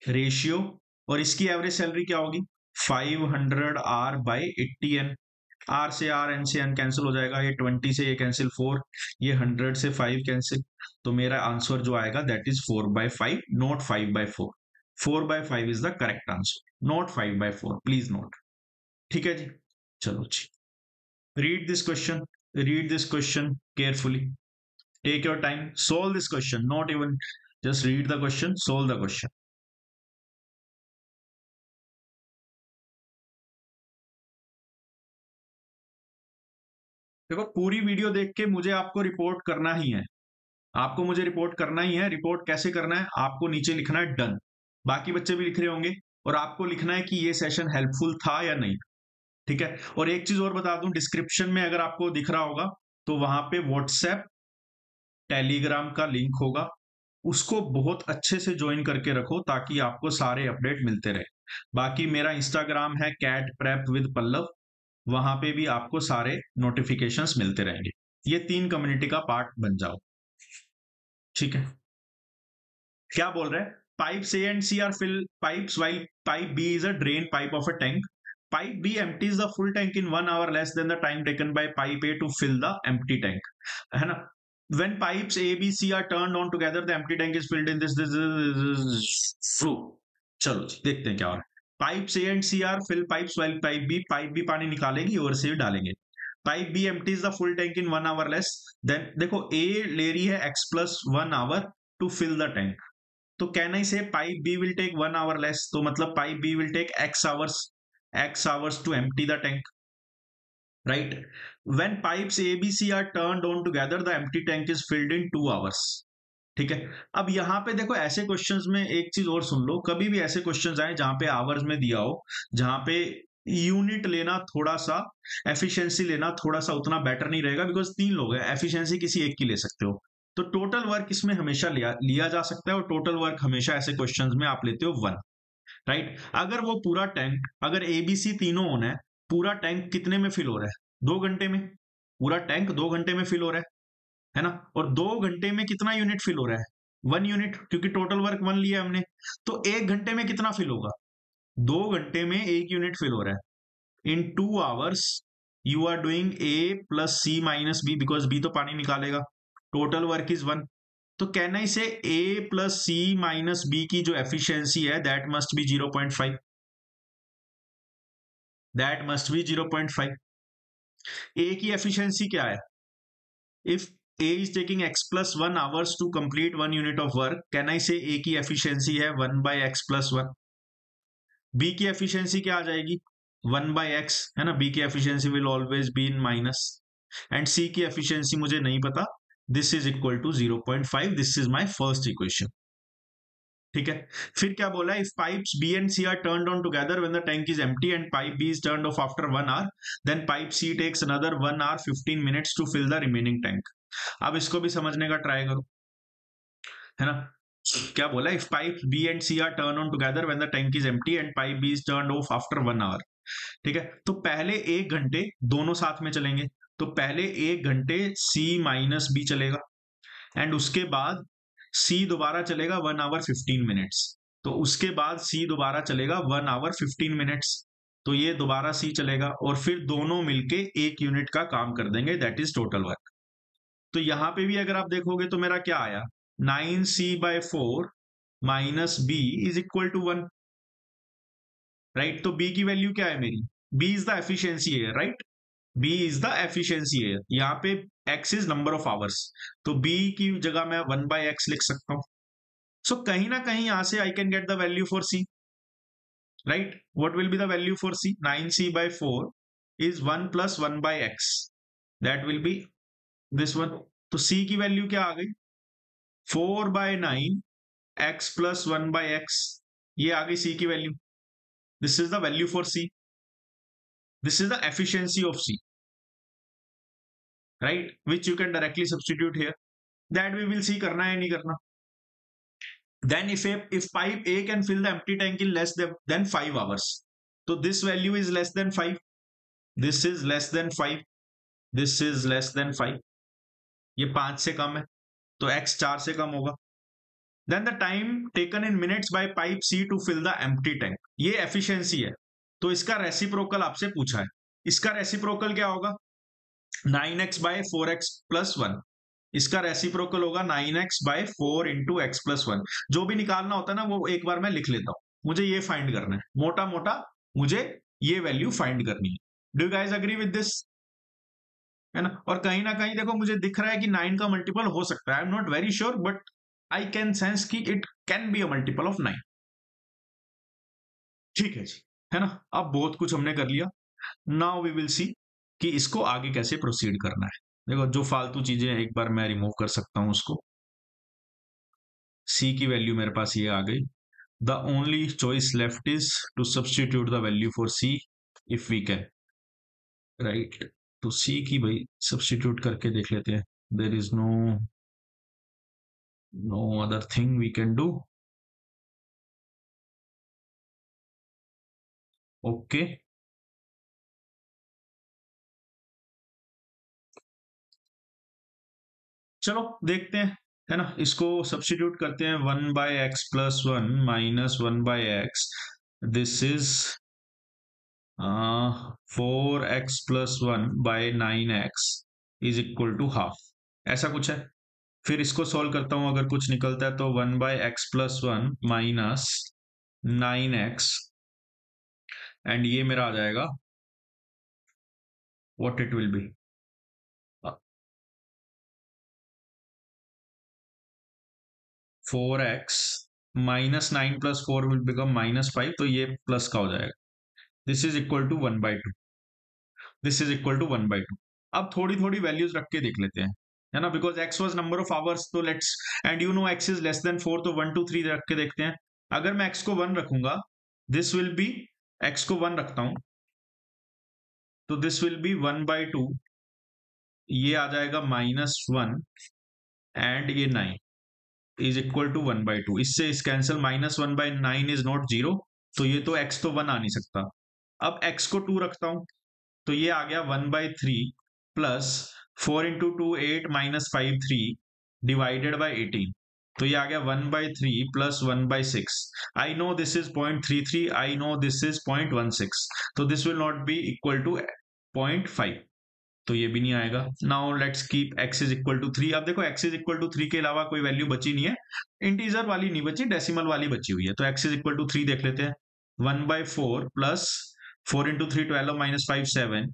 रेशियो, और इसकी एवरेज सैलरी क्या होगी, 500 आर बाय 80 एन। आर से आर, एन से एन कैंसिल हो जाएगा, ये 20 से ये कैंसिल 4, ये 100 से 5 कैंसिल, तो मेरा आंसर जो आएगा that is 4/5, not 5/4। 4/5 is the correct answer, not 5/4, please note. ठीक है जी, चलो जी, read this question carefully, take your time, solve this question, not even just read the question, solve the question. देखो पूरी वीडियो देख के मुझे आपको रिपोर्ट करना ही है, आपको मुझे रिपोर्ट करना ही है। रिपोर्ट कैसे करना है, आपको नीचे लिखना है डन, बाकी बच्चे भी लिख रहे होंगे, और आपको लिखना है कि ये सेशन हेल्पफुल था या नहीं। ठीक है। और एक चीज और बता दूं, डिस्क्रिप्शन में अगर आपको दिख रहा होगा तो वहां पे व्हाट्सएप टेलीग्राम का लिंक होगा, उसको बहुत अच्छे से ज्वाइन करके रखो ताकि आपको सारे अपडेट मिलते रहे। बाकी मेरा इंस्टाग्राम है कैट प्रेप विद पल्लव, वहां पे भी आपको सारे नोटिफिकेशंस मिलते रहेंगे। ये 3 कम्युनिटी का पार्ट बन जाओ, ठीक है। क्या बोल रहे हैं, pipes A and C are fill pipes while pipe B is a drain pipe of a tank, pipe B empties the full tank in 1 hour less than the time taken by pipe A to fill the empty tank, है ना। when pipes A B C are turned on together the empty tank is filled in this flow। चलो जी देखते हैं क्या हो रहा है। Pipes A and C are fill pipes while pipe B पानी निकालेगी और से डालेंगे। Pipe B empties the full tank in 1 hour less than देखो ए ले रही है x plus 1 hour to fill the tank, तो can I say pipe B will take 1 hour less, तो मतलब pipe B will take x hours to empty the tank, right? When pipes A B C are turned on together the empty tank is filled in 2 hours। ठीक है। अब यहां पे देखो ऐसे questions में एक चीज और सुन लो, कभी भी ऐसे क्वेश्चंस आए जहां पे आवर्स में दिया हो, जहां पे यूनिट लेना थोड़ा सा, एफिशिएंसी लेना थोड़ा सा उतना बेटर नहीं रहेगा, बिकॉज 3 लोग हैं, एफिशिएंसी किसी एक की ले सकते हो, तो टोटल वर्क इसमें हमेशा लिया जा सकता है, और टोटल वर्क हमेशा ऐसे क्वेश्चंस में आप लेते हो 1, राइट। अगर वो पूरा टैंक, अगर एबीसी तीनों ऑन है, पूरा टैंक कितने में फिल हो रहा है, 2 घंटे में, पूरा टैंक 2 घंटे में फिल हो रहा है ना। और 2 घंटे में कितना यूनिट फिल हो रहा है, 1 यूनिट, क्योंकि टोटल वर्क 1 लिया हमने। तो 1 घंटे में कितना फिल होगा, 2 घंटे में 1 यूनिट फिल हो रहा है। In 2 hours you are doing A plus C minus B, because B तो पानी निकालेगा, टोटल वर्क इज 1। तो कहना ही से a plus C minus B की जो एफिशिएंसी है that must be 0.5, that must be 0.5। a की एफिशिएंसी क्या है, if a is taking x plus 1 hours to complete 1 unit of work, can I say a की एफिशिएंसी है 1 by x plus 1। b की efficiency क्या आ जाएगी 1 by x, है ना, b की efficiency will always be in minus, and c की efficiency मुझे नहीं पता, this is equal to 0.5, this is my first equation. ठीक है। फिर क्या बोला, if pipes B and C are turned on together when the tank is empty and pipe B is turned off after 1 hour, then pipe C takes another 1 hour 15 minutes to fill the remaining tank. अब इसको भी समझने का try करो, है ना। क्या बोला, if pipe B and C are turn on together when the tank is empty and pipe B is turned off after 1 hour। ठीक है। तो पहले 1 घंटे दोनों साथ में चलेंगे, तो पहले 1 घंटे सी माइनस बी चलेगा, एंड उसके बाद सी दोबारा चलेगा 1 hour 15 minutes, तो उसके बाद सी दोबारा चलेगा 1 hour 15 minutes, तो ये दोबारा सी चलेगा, और फिर दोनों मिलके 1 यूनिट का काम कर देंगे, दैट इज टोटल वर्क। तो यहां पे भी अगर आप देखोगे तो मेरा क्या आया, 9c/4 minus B is equal to 1, right. तो बी की वैल्यू क्या है मेरी, बी इज द एफिशिएंसी है, right, B is the efficiency है, यहाँ पे x is number of hours, तो b की जगह मैं 1 by x लिख सकता हूं। सो कहीं ना कहीं यहां से I can get the value for c, right. What will be the value for c, 9c/4 is 1 plus 1 by x, that will be this one. तो c की वैल्यू क्या आ गई, 4/9 x plus 1 by x, ये आ गई c की value, this is the value for c, this is the efficiency of c, right, which you can directly substitute here, that we will see करना है नहीं करना। then if pipe A can fill the empty tank in less than 5 hours, so this value is less than 5, this is less than 5, this is less than 5, ये 5 से कम है, तो x 4 से कम होगा। then the time taken in minutes by pipe C to fill the empty tank, ये efficiency है, तो इसका रेसिप्रोकल आपसे पूछा है, इसका रेसिप्रोकल क्या होगा, 9x/4x plus 1, इसका रेसिप्रोकल होगा 9x/4 into x plus 1। जो भी निकालना होता है ना वो एक बार मैं लिख लेता हूं, मुझे ये फाइंड करना है, मोटा मोटा मुझे ये वैल्यू फाइंड करनी है। Do you guys agree with this, है ना। और कहीं ना कहीं देखो मुझे दिख रहा है कि 9 का मल्टीपल हो सकता है, I am not very sure, but I can sense कि it can be a multiple of 9। ठीक है जी, है ना। अब बहुत कुछ हमने कर लिया, नाउ वी विल सी कि इसको आगे कैसे प्रोसीड करना है। देखो जो फालतू चीजें एक बार मैं रिमूव कर सकता हूं उसको, c की वैल्यू मेरे पास ये आ गई, the only choice left is to substitute the value for c if we can. Right, तो सी की भाई सब्स्टिट्यूट करके देख लेते हैं. There is no other thing we can do. Okay, चलो देखते हैं, है ना. इसको सब्स्टिट्यूट करते हैं. 1/x+1 -1/x, this is 4x+1/9x is equal to half, ऐसा कुछ है. फिर इसको सॉल्व करता हूं, अगर कुछ निकलता है तो 1/x+1 -9x, एंड ये मेरा आ जाएगा, what it will be, 4x -9 + 4 will become -5, तो ये प्लस का हो जाएगा. This is equal to 1/2. This is equal to 1/2. अब थोड़ी थोड़ी वैल्यूज रख के देख लेते हैं, है ना, because x was number of hours, तो let's, and you know x is less than 4, तो 1 2 3 रख के देखते हैं. अगर मैं x को 1 रखूंगा, दिस विल बी, x को 1 रखता हूं, तो दिस विल बी 1/2, ये आ जाएगा -1, एंड ये 9 इज इक्वल टू 1/2. इससे इस कैंसिल, -1/9 इज नॉट जीरो, तो ये तो x तो 1 आ नहीं सकता. अब x को 2 रखता हूं, तो ये आ गया 1/3 प्लस 4 × 2 8 -5 3 डिवाइडेड बाई 18, तो ये आ गया 1/3 plus 1/6. I know this is 0.33, I know this is 0.16, तो this will not be equal to 0.5, तो ये भी नहीं आएगा. Now let's keep x is equal to 3. अब देखो x इज इक्वल टू 3 के अलावा कोई वैल्यू बची नहीं है, इंटीजर वाली नहीं बची, डेसिमल वाली बची हुई है, तो x इज इक्वल टू 3 देख लेते हैं. 1/4 प्लस 4 × 3 12 -5 7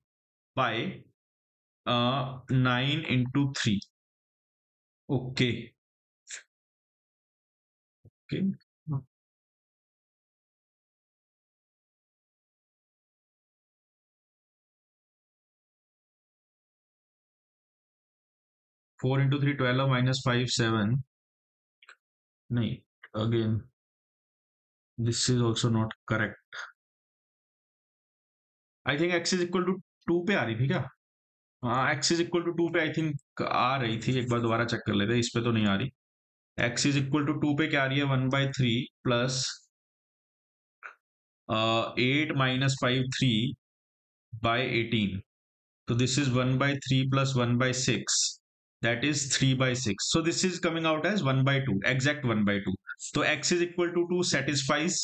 बाय 9 × 3. ओके, ओके, 4 × 3 12 -5 7, नहीं, again this is also not correct. I think x is equal to 2 पे आ रही थी क्या. हाँ, x इज इक्वल टू 2 पे आई थिंक आ रही थी, एक बार दोबारा चेक कर लेते हैं, इस पे तो नहीं आ रही. x इज इक्वल टू 2 पे क्या आ रही है, 1/3 plus 8 -5 3/18, so this is 1/3 plus 1/6, that is 3/6, so this is coming out as 1/2, exact 1/2. तो x is equal to 2 satisfies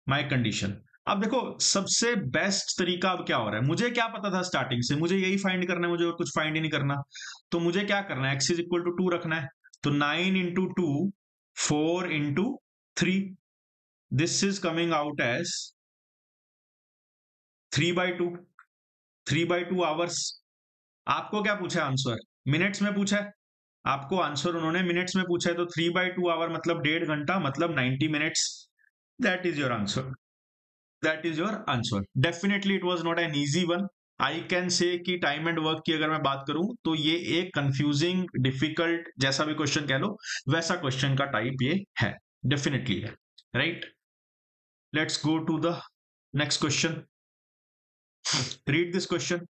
my condition. अब देखो, सबसे बेस्ट तरीका अब क्या हो रहा है, मुझे क्या पता था स्टार्टिंग से, मुझे यही फाइंड करना है, मुझे और कुछ फाइंड ही नहीं करना. तो मुझे क्या करना है, x is equal to 2 रखना है, तो 9 × 2 4 × 3, this is coming out as 3/2, 3/2 hours. आपको क्या पूछा है आंसर, मिनट्स में पूछा है आपको, आंसर उन्होंने मिनट्स में पूछा है, तो 3/2 आवर मतलब 1.5 घंटा, मतलब 90 minutes. That is your answer, that is your answer. Definitely it was not an easy one. I can से कि टाइम एंड वर्क की अगर मैं बात करूं, तो ये एक कंफ्यूजिंग, डिफिकल्ट, जैसा भी क्वेश्चन कह लो, वैसा क्वेश्चन का टाइप ये है, डेफिनेटली है. Right, let's go to the next question. Read this question.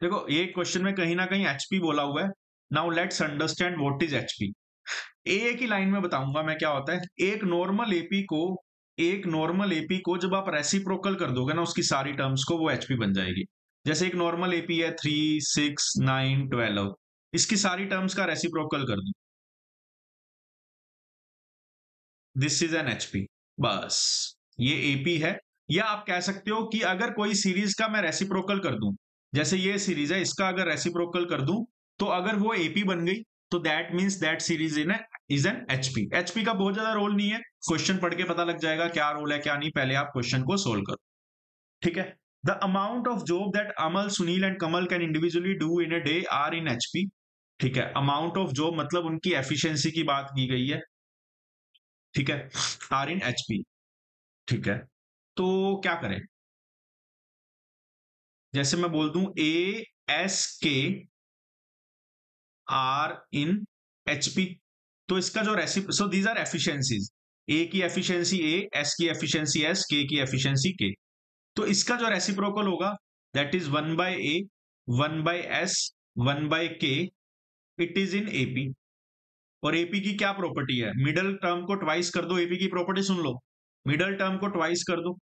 देखो, ये क्वेश्चन में कहीं ना कहीं एचपी बोला हुआ है. Now let's understand what is HP. एक ही लाइन में बताऊंगा मैं क्या होता है. एक नॉर्मल एपी को जब आप रेसिप्रोकल कर दोगे ना उसकी सारी टर्म्स को, वो एचपी बन जाएगी. जैसे एक नॉर्मल एपी है 3 6 9 12, इसकी सारी टर्म्स का रेसिप्रोकल कर दो, दिस इज एन एचपी. बस, ये एपी है. या आप कह सकते हो कि अगर कोई सीरीज का मैं रेसिप्रोकल कर दूं, जैसे ये सीरीज है, इसका अगर रेसिप्रोकल कर दूं, तो अगर वो एपी बन गई, तो that means that series is an HP. HP का बहुत ज्यादा रोल नहीं है, क्वेश्चन पढ़ के पता लग जाएगा क्या रोल है क्या नहीं, पहले आप क्वेश्चन को सोल्व करो. ठीक है. The amount of job that Amal, Sunil and Kamal can individually do in a day are in HP. ठीक है, अमाउंट ऑफ जॉब मतलब उनकी एफिशिएंसी की बात की गई है. ठीक है, आर इन एचपी. ठीक है, तो क्या करें, जैसे मैं बोल दूं ASK आर इन एचपी, तो इसका जो रेसिप, so these are efficiencies. A की एफिशिएंसी ए, एस की एफिशिएंसी एस, के की एफिशिएंसी के। तो इसका जो रेसिप्रोकल होगा that is 1 by A, 1 by S, 1 by K, it is in AP. और एपी की क्या प्रॉपर्टी है, मिडल टर्म को ट्वाइस कर दो, एपी की प्रॉपर्टी सुन लो, मिडल टर्म को ट्वाइस कर दो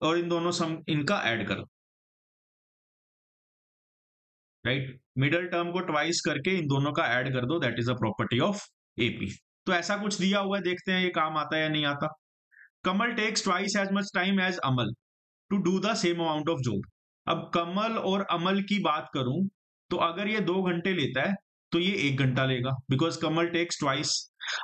और इन दोनों सम इनका ऐड कर दो, राइट। मिडल टर्म को ट्वाइस करके इन दोनों का ऐड कर दो, that is a property of AP. तो ऐसा कुछ दिया हुआ है, देखते हैं ये काम आता है या नहीं आता। Kamal takes twice as much time as Amal to do the same amount of job. अब कमल और अमल की बात करूं तो अगर ये 2 घंटे लेता है तो ये 1 घंटा लेगा, बिकॉज कमल टेक्स ट्वाइस।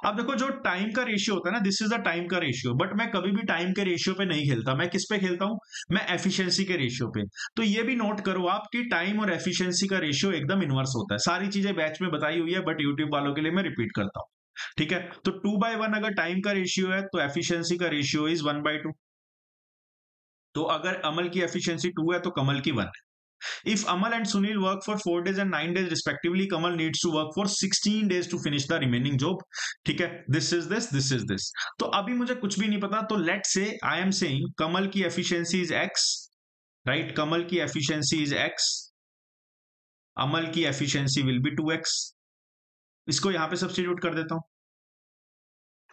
अब देखो जो टाइम का रेशियो होता है ना, दिस इज द टाइम का रेशियो, बट मैं कभी भी टाइम के रेशियो पे नहीं खेलता, मैं किस पे खेलता हूं, मैं एफिशिएंसी के रेशियो पे। तो ये भी नोट करो आप कि टाइम और एफिशिएंसी का रेशियो एकदम इनवर्स होता है। सारी चीजें बैच में बताई हुई है, बट यूट्यूब वालों के लिए मैं रिपीट करता हूं, ठीक है। तो 2/1 अगर टाइम का रेशियो है तो एफिशिएंसी का रेशियो इज 1/2। तो अगर अमल की एफिशिएंसी 2 है तो कमल की 1 है। If Amal and Sunil work for 4 days and 9 days respectively, Kamal needs to work for 16 days to finish the remaining job. ठीक है, this is this, this is this. तो अभी मुझे कुछ भी नहीं पता, तो let's say I am saying कमल की efficiency is x, right? कमल की efficiency is x, अमल की efficiency will be 2x. इसको यहां पे सब्स्टिट्यूट कर देता हूं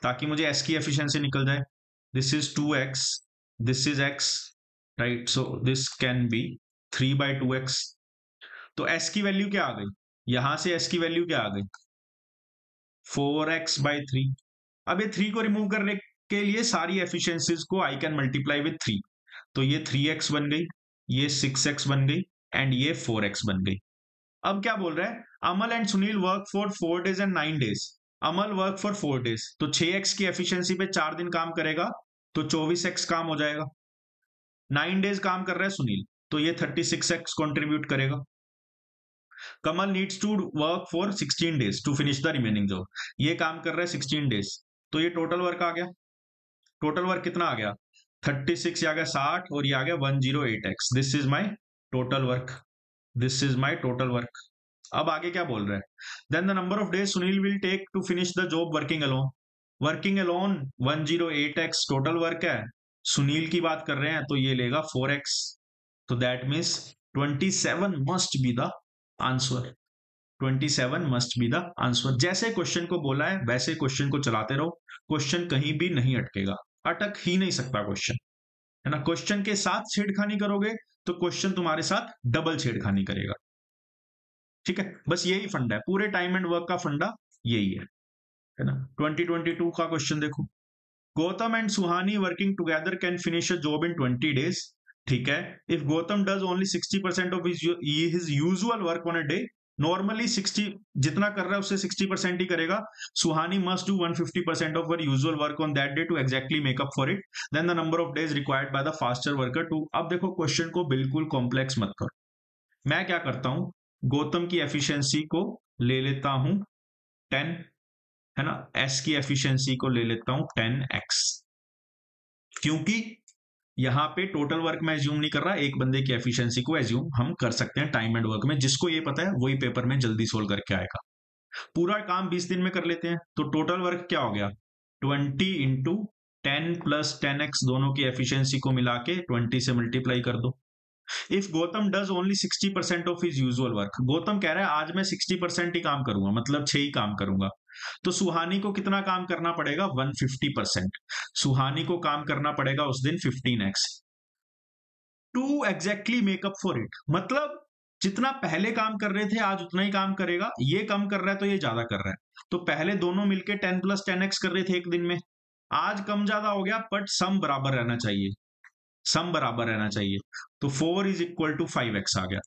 ताकि मुझे s की efficiency निकल जाए. This is 2x, this is x, right? So this can be 3/2x. तो s की वैल्यू क्या आ गई, यहां से s की वैल्यू क्या आ गई 4x/3। अब ये 3 को रिमूव करने के लिए सारी एफिशिएंसीज को आई कैन मल्टीप्लाई विथ 3, तो ये 3x बन गई, ये 6x बन गई एंड ये 4x बन गई। अब क्या बोल रहा है, Amal and Sunil work for 4 days and 9 days. Amal work for 4 days, तो 6x की एफिशिएंसी पे 4 दिन काम करेगा तो 24x काम हो जाएगा। 9 डेज काम कर रहा है सुनील, तो ये 36x कंट्रीब्यूट करेगा। Kamal needs to work for 16 days to finish the remaining job, ये काम कर रहा है 16 डेज, तो ये टोटल वर्क आ गया। टोटल वर्क कितना आ गया 36, आ गया 60 और ये आ गया 108x। This is my total work, this is my total work. अब आगे क्या बोल रहा है, then the number of days Sunil will take to finish the job working alone. Working alone 108x total work है, सुनील की बात कर रहे हैं तो ये लेगा 4x, तो that means 27 must be the answer. 27 must be the answer. जैसे क्वेश्चन को बोला है वैसे क्वेश्चन को चलाते रहो, क्वेश्चन कहीं भी नहीं अटकेगा, अटक ही नहीं सकता क्वेश्चन, है ना। क्वेश्चन के साथ छेड़खानी करोगे तो क्वेश्चन तुम्हारे साथ डबल छेड़खानी करेगा, ठीक है। बस यही फंडा है, पूरे टाइम एंड वर्क का फंडा यही है ना। 2022 का क्वेश्चन देखो, Gautam and Suhani working together can finish a job in 20 days. ठीक है, if Gautam does only 60% of his usual work on a day, normally 60 जितना कर रहा है उससे 60% ही करेगा, Suhani must do 150% of her usual work on that day to exactly make up for it, then the number of days required by the faster worker to. अब देखो question को बिल्कुल कॉम्प्लेक्स मत करो, मैं क्या करता हूं, गौतम की एफिशिएंसी को ले लेता हूं 10, है ना, एस की एफिशिएंसी को ले लेता हूं 10x, क्योंकि यहां पे टोटल वर्क में एज्यूम नहीं कर रहा, एक बंदे की एफिशिएंसी को एज्यूम हम कर सकते हैं टाइम एंड वर्क में। जिसको ये पता है वही पेपर में जल्दी सोल्व करके आएगा। पूरा काम 20 दिन में कर लेते हैं, तो टोटल वर्क क्या हो गया 20 इंटू 10 प्लस 10x, दोनों की एफिशिएंसी को मिला के 20 से मल्टीप्लाई कर दो। If Gautam does only 60% of his usual work, Gautam कह रहा है आज मैं 60% ही काम करूंगा, मतलब 6 ही काम करूंगा, तो सुहानी को कितना काम करना पड़ेगा 150%। सुहानी को काम करना पड़ेगा उस दिन 15x to exactly make up for it, मतलब जितना पहले काम कर रहे थे आज उतना ही काम करेगा। ये कम कर रहा है तो ये ज्यादा कर रहा है, तो पहले दोनों मिलके 10 + 10x कर रहे थे एक दिन में, आज कम ज्यादा हो गया बट सम बराबर रहना चाहिए, सम बराबर रहना चाहिए। तो 4 = 5x आ गया,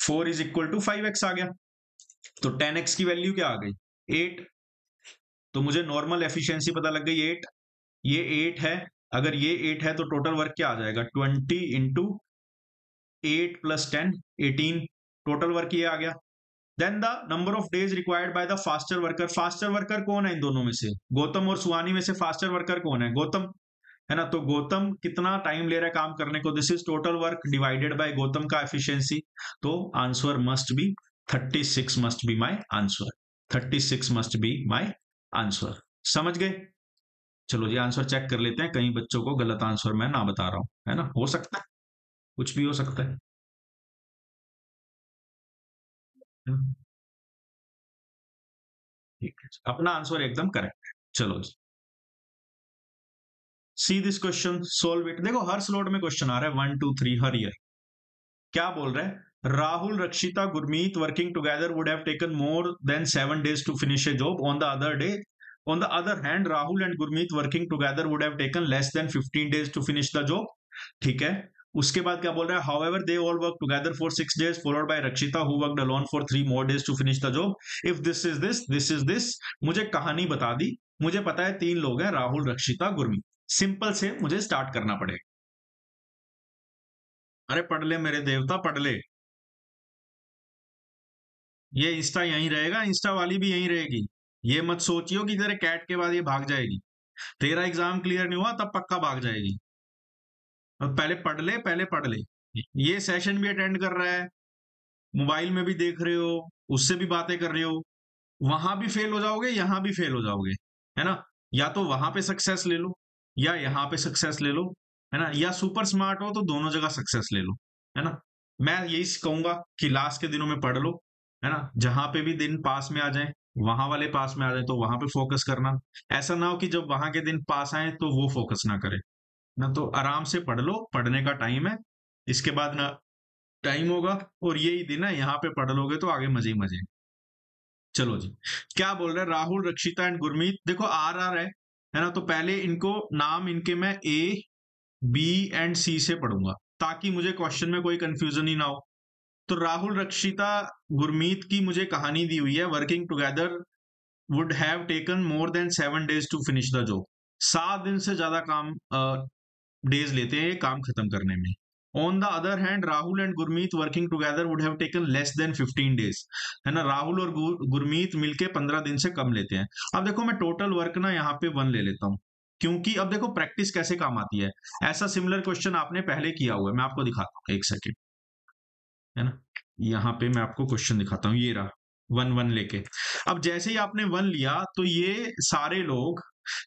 4 = 5x आ गया, तो 10x की वैल्यू क्या आ गई 8, तो मुझे नॉर्मल एफिशिएंसी पता लग गई 8, ये 8 है, अगर ये 8 है तो टोटल वर्क क्या आ जाएगा 20 इंटू 8 + 10 18, टोटल वर्क ये आ गया। Then the number of days required by the faster worker, faster worker कौन है इन दोनों में से, गौतम और सुहानी में से फास्टर वर्कर कौन है, गौतम, है ना। तो गौतम कितना टाइम ले रहा है काम करने को, this is total work divided by Gautam का एफिशिएंसी, तो answer must be 36 must be my answer, 36 must be my answer. समझ गए? चलो जी आंसर चेक कर लेते हैं, कहीं बच्चों को गलत आंसर मैं ना बता रहा हूं, है ना, हो सकता है, कुछ भी हो सकता है। हम्म, ठीक है, अपना आंसर एकदम करेक्ट है। चलो जी, see this question, solve it. देखो हर स्लॉट में क्वेश्चन आ रहा है, 1 2 3 हर ईयर। क्या बोल रहे हैं? Rahul, Rakshita, Gurmeet working together would have taken more than 7 days to finish a job on the other day. On the other hand Rahul and Gurmeet working together would have taken less than 15 days to finish the job. ठीक है। उसके बाद क्या बोल रहा है? However they all work together for 6 days followed by Rakshita who worked alone for 3 more days to finish the job. If this is this, मुझे कहानी बता दी। मुझे पता है 3 लोग हैं, राहुल, रक्षिता, गुरमीत। सिंपल से मुझे स्टार्ट करना पड़ेगा। अरे पढ़ ले मेरे देवता, पढ़ ले। ये इंस्टा यहीं रहेगा, इंस्टा वाली भी यहीं रहेगी। ये मत सोचियो कि तेरे कैट के बाद ये भाग जाएगी। तेरा एग्जाम क्लियर नहीं हुआ तब पक्का भाग जाएगी। अब पहले पढ़ ले, पहले पढ़ ले। ये सेशन भी अटेंड कर रहा है, मोबाइल में भी देख रहे हो, उससे भी बातें कर रहे हो। वहां भी फेल हो जाओगे, यहां भी फेल हो जाओगे, है ना। या तो वहां पे सक्सेस ले लो, या यहाँ पे सक्सेस ले लो, है ना। या सुपर स्मार्ट हो तो दोनों जगह सक्सेस ले लो, है ना। मैं यही कहूंगा कि लास्ट के दिनों में पढ़ लो, है ना। जहां पे भी दिन पास में आ जाए, वहां वाले पास में आ जाए तो वहां पे फोकस करना। ऐसा ना हो कि जब वहां के दिन पास आए तो वो फोकस ना करे ना। तो आराम से पढ़ लो, पढ़ने का टाइम है। इसके बाद ना टाइम होगा, और यही दिन है, यहाँ पे पढ़ लोगे तो आगे मजे ही मजे। चलो जी, क्या बोल रहे हैं? राहुल, रक्षिता एंड गुरमीत, देखो आर आर है ना। तो पहले इनको नाम इनके मैं ए बी एंड सी से पढ़ूंगा, ताकि मुझे क्वेश्चन में कोई कंफ्यूजन ही ना हो। तो राहुल, रक्षिता, गुरमीत की मुझे कहानी दी हुई है, working together would have taken more than 7 days to finish the job. 7 दिन से ज्यादा काम डेज लेते हैं ये काम खत्म करने में। On the other hand Rahul and Gurmeet working together would have taken less than 15 days, है ना। राहुल और गुरमीत मिलके 15 दिन से कम लेते हैं। अब देखो मैं टोटल वर्क ना यहाँ पे 1 ले लेता हूँ, क्योंकि अब देखो प्रैक्टिस कैसे काम आती है। ऐसा सिमिलर क्वेश्चन आपने पहले किया हुआ है, मैं आपको दिखाता हूँ, एक सेकेंड, है ना। यहाँ पे मैं आपको क्वेश्चन दिखाता हूँ, ये रहा 1 1 लेके। अब जैसे ही आपने 1 लिया तो ये सारे लोग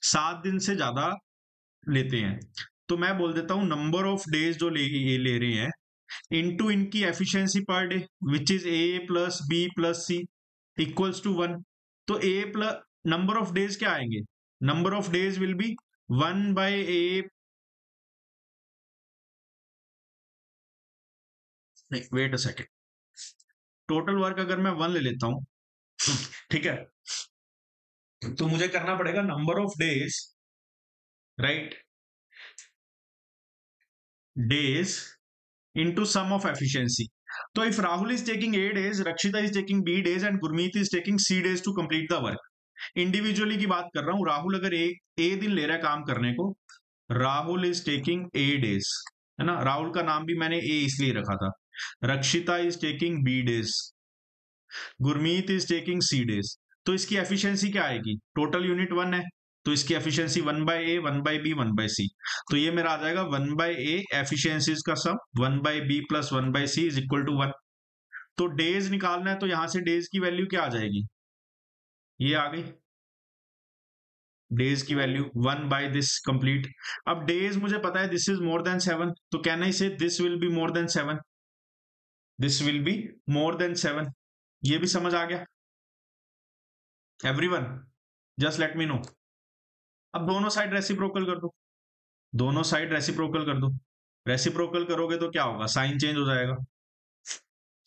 7 दिन से ज्यादा लेते हैं। तो मैं बोल देता हूं नंबर ऑफ डेज जो ये ले रहे हैं इनटू इनकी efficiency per day, which is A plus B plus C equals to 1। तो A plus number of days क्या आएंगे? Number of days will be 1/a। नहीं, wait a second. Total work अगर मैं 1 ले लेता हूं, ठीक है, तो मुझे करना पड़ेगा number of days, right, days into sum of efficiency. So if Rahul is taking A days, Rakshita is taking B days and Gurmeet is taking C days to complete the work. Individually की बात कर रहा हूं। राहुल अगर ए दिन ले रहा है काम करने को, Rahul is taking a days, है ना। राहुल का नाम भी मैंने ए इसलिए रखा था। Rakshita is taking B days, Gurmeet is taking C days. तो इसकी एफिशिएंसी क्या आएगी? टोटल यूनिट 1 है, तो इसकी एफिशिएंसी 1/a 1/b 1/c। तो ये मेरा आ जाएगा 1/a एफिशिएंसीज का sum 1/b plus 1/c is equal to 1। तो डेज निकालना है, तो यहां से डेज की वैल्यू क्या आ जाएगी? ये आ गई डेज की वैल्यू 1/दिस कंप्लीट। अब डेज मुझे पता है दिस इज मोर देन 7, तो can I say this will be more than 7, this will be more than 7। ये भी समझ आ गया everyone? Just let me know. अब दोनों साइड रेसिप्रोकल कर दो, दोनों साइड रेसिप्रोकल कर दो। रेसिप्रोकल करोगे तो क्या होगा? साइन चेंज हो जाएगा,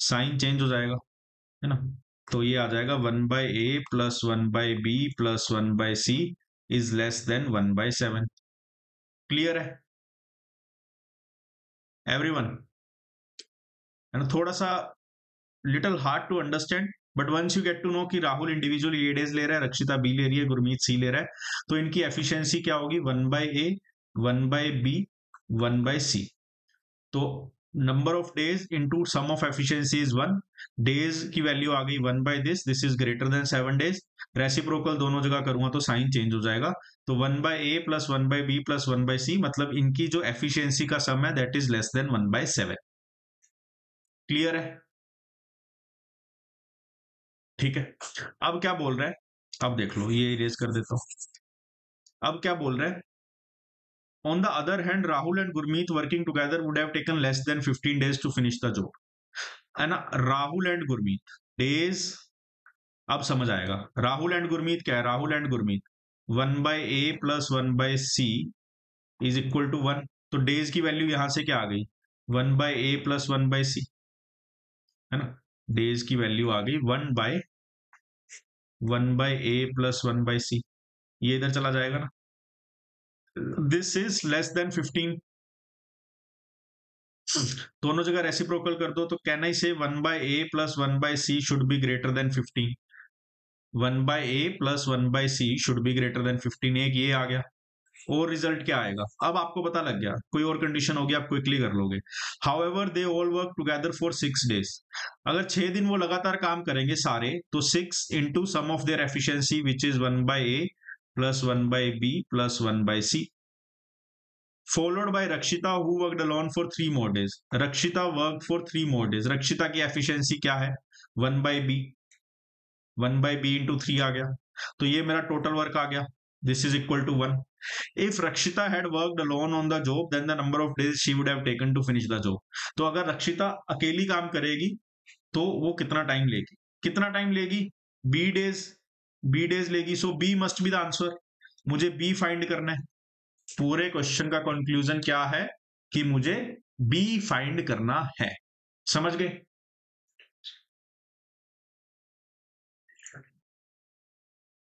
साइन चेंज हो जाएगा, है ना। तो ये आ जाएगा 1/a plus 1/b plus 1/c is less than 1/7। Clear है एवरीवन? है ना। थोड़ा सा little hard to understand, but once you get to know कि राहुल इंडिविजुअली ए डेज ले रहा है, रक्षिता बी ले रही है, गुरमीत सी ले रहा है, तो इनकी एफिशिएंसी क्या होगी? 1/a 1/b 1/c। तो number of days into sum of efficiency is 1। Days की वैल्यू आ गई 1/दिस, this is greater than 7 days। Reciprocal दोनों जगह करूंगा तो साइन चेंज हो जाएगा। तो 1/a plus 1/b plus 1/c, मतलब इनकी जो एफिशिएंसी का सम है that is less than 1/7। Clear है? ठीक है। अब क्या बोल रहा है? अब देख लो, ये इरेज कर देता हूं। अब क्या बोल रहे हैं, on the other hand Rahul and Gurmeet working together would have taken less than 15 days to finish the job, है ना। राहुल एंड गुरमीत डेज, अब समझ आएगा। राहुल एंड गुरमीत क्या है, Rahul and Gurmeet 1/a+1/c is equal to 1, तो डेज की वैल्यू यहां से क्या आ गई, 1/a+1/c, है ना। डेज की वैल्यू आ गई 1/a+1/c, ये इधर चला जाएगा ना। दिस इज लेस देन 15, दोनों जगह रेसिप्रोकल कर दो, तो कैन आई से 1/a+1/c should be greater than 15, 1/a+1/c should be greater than 15, एक ये आ गया। और रिजल्ट क्या आएगा, अब आपको पता लग गया, कोई और कंडीशन होगी आप क्विकली कर लोगे। However they all work together for 6 days, अगर 6 दिन वो लगातार काम करेंगे सारे, तो 6 into sum of their efficiency which is 1/a+1/b+1/c, followed by Rakshita who worked alone for 3 more days. Rakshita worked for 3 more days. Rakshita की एफिशिएंसी क्या है, 1/b, 1/b इंटू 3 आ गया, तो ये मेरा टोटल वर्क आ गया, this is equal to 1। If Rakshita had worked alone on the job, then the number of days she would have taken to finish the job. तो अगर रक्षिता अकेली काम करेगी तो वो कितना टाइम लेगी, कितना टाइम लेगी, बी डेज लेगी, so B must be the answer, मुझे बी फाइंड करना है। पूरे क्वेश्चन का कंक्लूजन क्या है कि मुझे बी फाइंड करना है, समझ गए,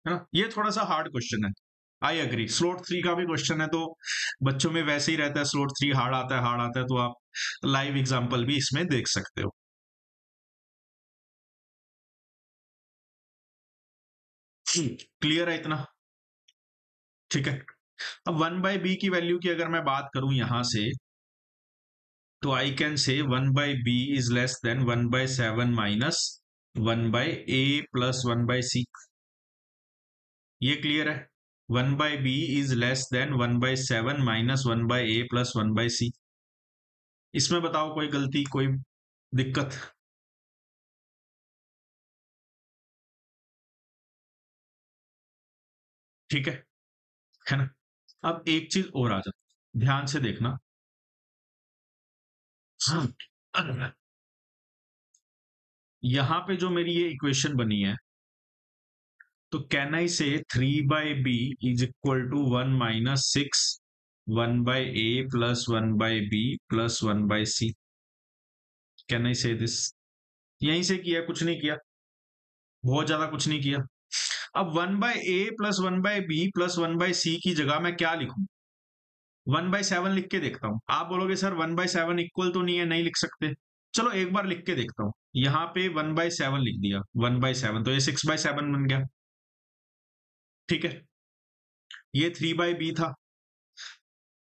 है ना। ये थोड़ा सा हार्ड क्वेश्चन है, आई एग्री। स्लोट 3 का भी क्वेश्चन है, तो बच्चों में वैसे ही रहता है, स्लोट 3 हार्ड आता है, हार्ड आता है, तो आप लाइव एग्जांपल भी इसमें देख सकते हो। क्लियर है इतना, ठीक है। अब 1/b की वैल्यू की अगर मैं बात करूं यहां से, तो आई कैन से 1/b is less than 1/7 minus 1/a+1/c, ये क्लियर है। 1/b is less than 1/7 minus 1/a+1/c, इसमें बताओ कोई गलती, कोई दिक्कत, ठीक है ना। अब एक चीज और आ जाती, ध्यान से देखना, यहां पे जो मेरी ये इक्वेशन बनी है, तो can I say 3/b is equal to 1 - 6 1/a+1/b+1/c, can I say this, यहीं से किया, कुछ नहीं किया, बहुत ज्यादा कुछ नहीं किया। अब 1/a+1/b+1/c की जगह मैं क्या लिखूं, 1/7 लिख के देखता हूं। आप बोलोगे सर 1/7 इक्वल तो नहीं है, नहीं लिख सकते, चलो एक बार लिख के देखता हूं। यहां पे 1/7 लिख दिया, 1/7, तो ये 6/7 बन गया, ठीक है। ये 3/b था,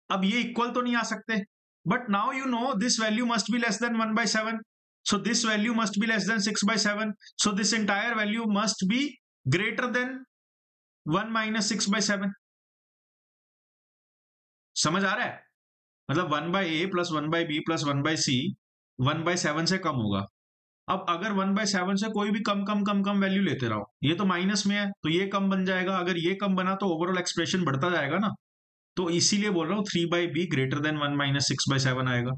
अब ये इक्वल तो नहीं आ सकते, but now you know this value must be less than 1/7, so this value must be less than 6/7, so this entire value must be greater than 1 - 6/7, समझ आ रहा है, मतलब 1/a+1/b+1/c 1/7 से कम होगा। अब अगर 1/7 से कोई भी कम कम कम कम वैल्यू लेते रहो, ये तो माइनस में है, तो ये कम बन जाएगा, अगर ये कम बना तो ओवरऑल एक्सप्रेशन बढ़ता जाएगा ना, तो इसीलिए बोल रहा हूं 3/b ग्रेटर देन 1 - 6/7 आएगा,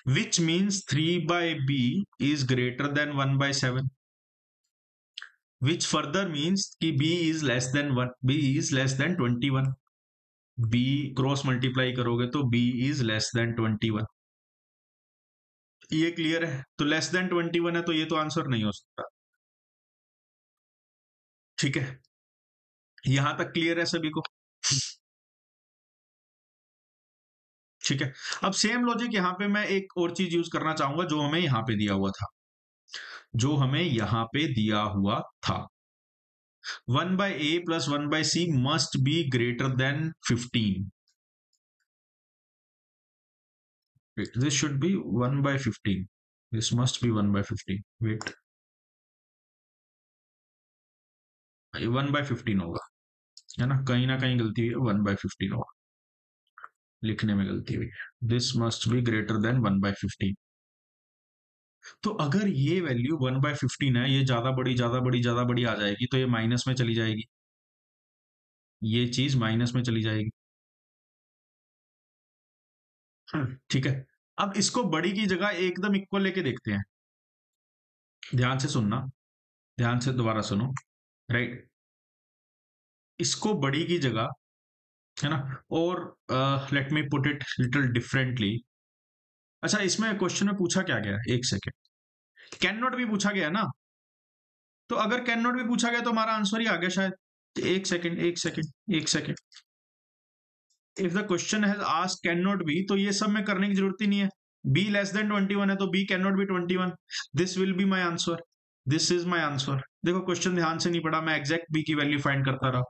which means 3/b is greater than 1/7, which further means कि b is less than 1, b is less than 21, b cross multiply करोगे तो b is less than 21, ये क्लियर है। तो लेस देन 21 है, तो ये तो आंसर नहीं हो सकता, ठीक है, यहां तक क्लियर है सभी को, ठीक है। अब सेम लॉजिक यहां पे मैं एक और चीज यूज करना चाहूंगा, जो हमें यहां पे दिया हुआ था, जो हमें यहां पे दिया हुआ था, 1/a+1/c must be greater than 15, wait, this should be 1/15, this must be 1/15, wait, 1/15 होगा, है ना कहीं गलती हुई है, 1/15 होगा, लिखने में गलती हुई है, this must be greater than 1/15, तो अगर ये वैल्यू 1/15 है, ये ज्यादा बड़ी ज्यादा बड़ी ज्यादा बड़ी आ जाएगी, तो ये माइनस में चली जाएगी, ये चीज माइनस में चली जाएगी। ठीक है, अब इसको बड़ी की जगह एकदम इक्वल लेके देखते हैं। ध्यान से सुनना, ध्यान से दोबारा सुनो, राइट। इसको बड़ी की जगह, है ना, और let me put it little differently. अच्छा, इसमें क्वेश्चन में पूछा क्या गया, एक सेकेंड, कैन नॉट भी पूछा गया ना, तो अगर कैन नॉट भी पूछा गया तो हमारा आंसर ही आ गया शायद। एक सेकेंड, एक सेकेंड, एक second. If the question has asked can not B, तो ये सब में करने की जरूरत ही नहीं है। बी लेस देन 21 है तो B can not be 21, this will be my answer, this is my answer. देखो क्वेश्चन ध्यान से नहीं पढ़ा, मैं एग्जैक्ट बी की वैल्यू फाइंड करता रहा।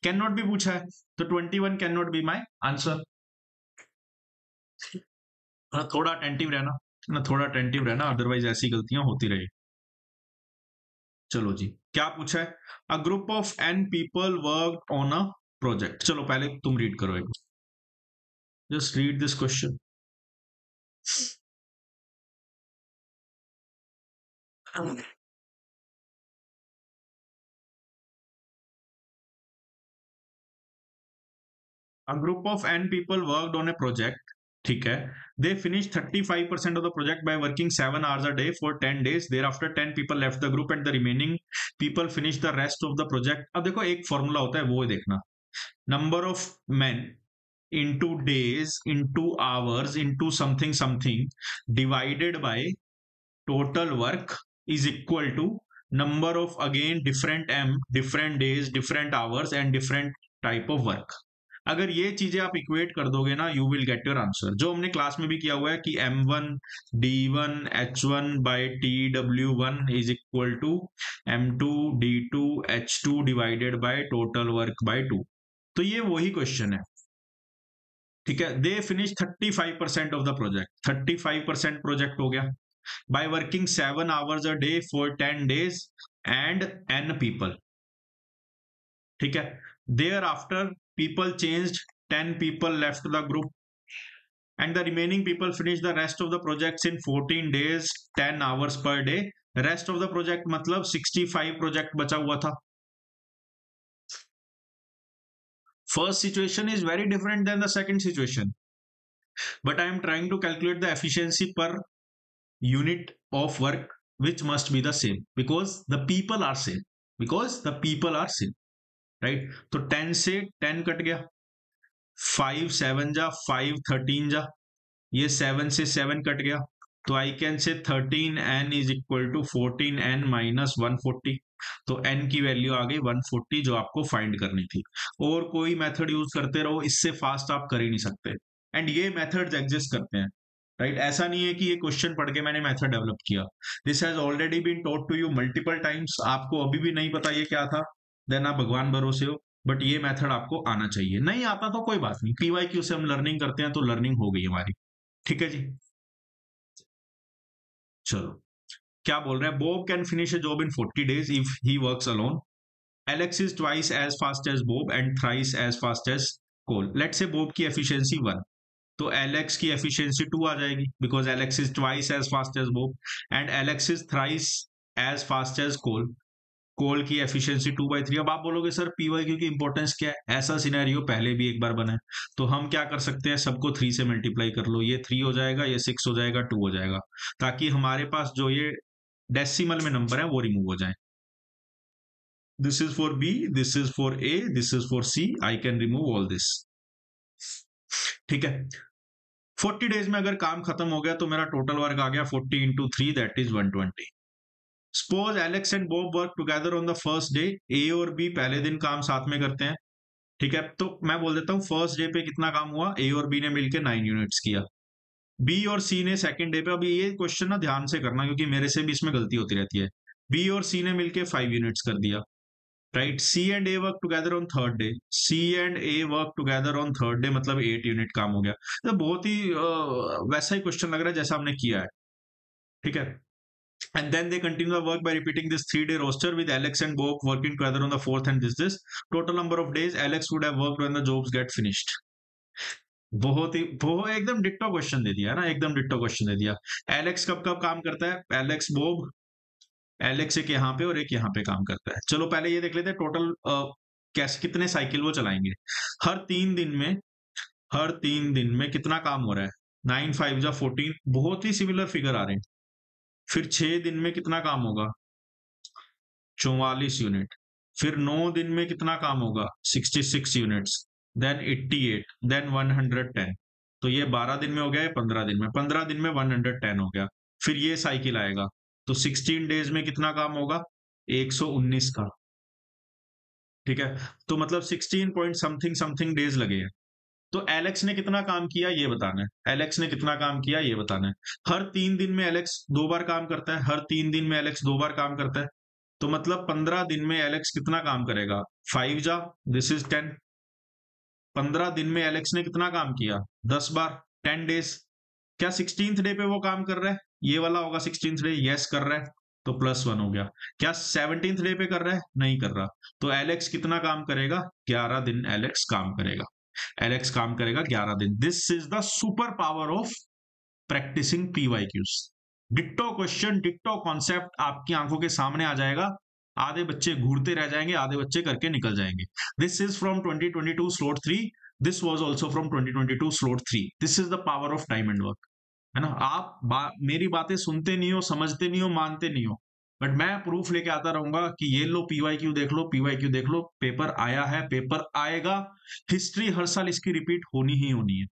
कैन नॉट बी पूछा है तो 21 can not be my answer. थोड़ा अटेंटिव रहना ना, थोड़ा अटेंटिव रहना, अदरवाइज ऐसी गलतियां होती रही। चलो जी, क्या पूछा है, a group of N people work on a project. चलो पहले तुम रीड करो एक, just read this question. A group of n people worked on a project, ठीक है, they finished 35% of the project by working 7 hours a day for 10 days. Thereafter 10 people left the group and the remaining people finished the rest of the project. अब देखो एक formula होता है, वो देखना, number of men into days into hours into something something divided by total work is equal to number of again different m different days different hours and different type of work. अगर ये चीजें आप equate कर दोगे ना, you will get your answer, जो हमने class में भी किया हुआ है कि m1 d1 h1 by tw1 is equal to m2 d2 h2 divided by total work by 2। तो ये वही क्वेश्चन है, ठीक है। They finish 35% of the project, 35% project हो गया by working 7 hours a day for 10 days and n people, ठीक है। Thereafter people changed, 10 people left the group and the remaining people finished the rest of the projects in 14 days 10 hours per day। rest of the project मतलब 65 project बचा हुआ था। First situation is very different than the second situation, but I am trying to calculate the efficiency per unit of work which must be the same because the people are same, because the people are same, right. तो 10 से 10 cut गया, 5 7 जा 5 13 जा, ये 7 से 7 cut गया, तो आई can से 13n is equal to 14n minus 140। तो n की वैल्यू आ गई 140 जो आपको फाइंड करनी थी। और कोई मेथड यूज करते रहो, इससे फास्ट आप कर ही नहीं सकते, एंड ये मेथड्स एग्जिस्ट करते हैं, राइट। ऐसा नहीं है कि ये क्वेश्चन पढ़ के मैंने मेथड डेवलप किया, this has already been taught to you multiple times. आपको अभी भी नहीं पता ये क्या था, देन आप भगवान भरोसे हो, बट ये मेथड आपको आना चाहिए। नहीं आता तो कोई बात नहीं, पीवाईक्यू से हम लर्निंग करते हैं तो लर्निंग हो गई हमारी, ठीक है जी। चलो, क्या बोल रहे हैं, Bob can finish a job in 40 days if he works alone. Alex is twice as fast as Bob and thrice as fast as Cole. Let say Bob की एफिशिएंसी 1, तो एलेक्स की एफिशिएंसी 2 आ जाएगी because Alex is twice as fast as Bob and Alex is thrice as fast as Cole. Cole की efficiency 2/3। अब आप बोलोगे sir PYQ की इंपॉर्टेंस क्या है, ऐसा सिनेरियो पहले भी एक बार बना है, तो हम क्या कर सकते हैं, सबको 3 से मल्टीप्लाई कर लो, ये 3 हो जाएगा, ये 6 हो जाएगा, 2 हो जाएगा, ताकि हमारे पास जो ये डेसिमल में नंबर है वो रिमूव हो जाए। This is for B, this is for A, this is for C, I can remove all this, ठीक है। 40 डेज में अगर काम खत्म हो गया तो मेरा टोटल वर्क आ गया 40 into 3 that is 120। Suppose Alex and Bob work together on the first day, A और बी पहले दिन काम साथ में करते हैं, ठीक है। तो मैं बोल देता हूं फर्स्ट डे पे कितना काम हुआ, ए और बी ने मिलकर 9 यूनिट्स किया, बी और सी ने सेकंड डे पे, अभी ये क्वेश्चन ना ध्यान से करना क्योंकि मेरे से भी इसमें गलती होती रहती है, बी और सी ने मिलकर 5 यूनिट्स कर दिया, right. C and A work together on third day, C and A work together on third day, मतलब 8 यूनिट काम हो गया। तो बहुत ही वैसा ही क्वेश्चन लग रहा है जैसा हमने किया है, ठीक है। And then they continue the work by repeating this 3-day roster with Alex and Bob working together on the fourth and this total number of days Alex would have worked when the jobs get finished। बहुत ही बहुत एकदम ditto question दे दिया ना, एकदम ditto question दे दिया। Alex कब कब काम करता है, एलेक्स बोब, एलेक्स एक यहाँ पे और एक यहाँ पे काम करता है। चलो पहले ये देख लेते हैं टोटल कैसे कितने साइकिल वो चलाएंगे। हर 3 दिन में, हर 3 दिन में कितना काम हो रहा है, 9 5 जा 14, बहुत ही सिमिलर फिगर आ रहे हैं। फिर 6 दिन में कितना काम होगा, 44 यूनिट। फिर 9 दिन में कितना काम होगा, 66 यूनिट्स। Then 88, then 110। तो ये 12 दिन में हो गया, ये 15 दिन में, 15 दिन में 110 हो गया। फिर ये साइकिल आएगा, तो 16 डेज में कितना काम होगा, 119 का। ठीक है, तो मतलब 16 पॉइंट समथिंग समथिंग डेज लगे हैं। तो एलेक्स ने कितना काम किया ये बताना है, एलेक्स ने कितना काम किया ये बताना है। हर 3 दिन में एलेक्स 2 बार काम करता है, हर 3 दिन में एलेक्स 2 बार काम करता है। तो मतलब 15 दिन में एलेक्स कितना काम करेगा, 5 जा, दिस इज 10। 15 दिन में एलेक्स ने कितना काम किया, 10 बार, 10 डेज। क्या 16th डे पे वो काम कर रहा है, ये वाला होगा 16th डे, यस कर रहा है, तो +1 हो गया। क्या 17th डे पे कर रहा है, नहीं कर रहा। तो एलेक्स कितना काम करेगा, 11 दिन एलेक्स काम करेगा, एलेक्स काम करेगा 11 दिन। This is the super power of practising PYQs। Ditto question, ditto concept आपकी आंखों के सामने आ जाएगा। आधे बच्चे घूरते रह जाएंगे, आधे बच्चे करके निकल जाएंगे। This is from 2022 slot 3, this was also from 2022 slot 3। This is the power of time and work, है ना। आप मेरी बातें सुनते नहीं हो, समझते नहीं हो, मानते नहीं हो, बट मैं प्रूफ लेके आता रहूंगा कि ये लो PYQ देख लो, PYQ देख लो, पेपर आया है, पेपर आएगा। हिस्ट्री हर साल इसकी रिपीट होनी ही होनी है।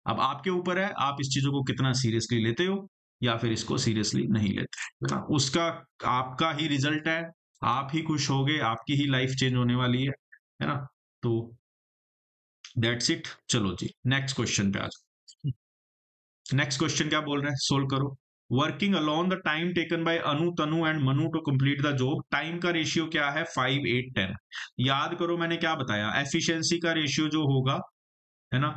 अब आपके ऊपर है, आप इस चीजों को कितना सीरियसली लेते हो या फिर इसको सीरियसली नहीं लेते, है ना। उसका आपका ही रिजल्ट है, आप ही खुश होगे, आपकी ही लाइफ चेंज होने वाली है ना। तो दैट्स इट। चलो जी नेक्स्ट क्वेश्चन पे आ जाओ। नेक्स्ट क्वेश्चन क्या बोल रहे हैं, सोल्व करो। Working alone the time taken by Anu, Tanu and Manu to complete the job, time का रेशियो क्या है, 5 8 10। याद करो मैंने क्या बताया, एफिशिएंसी का रेशियो जो होगा, है ना,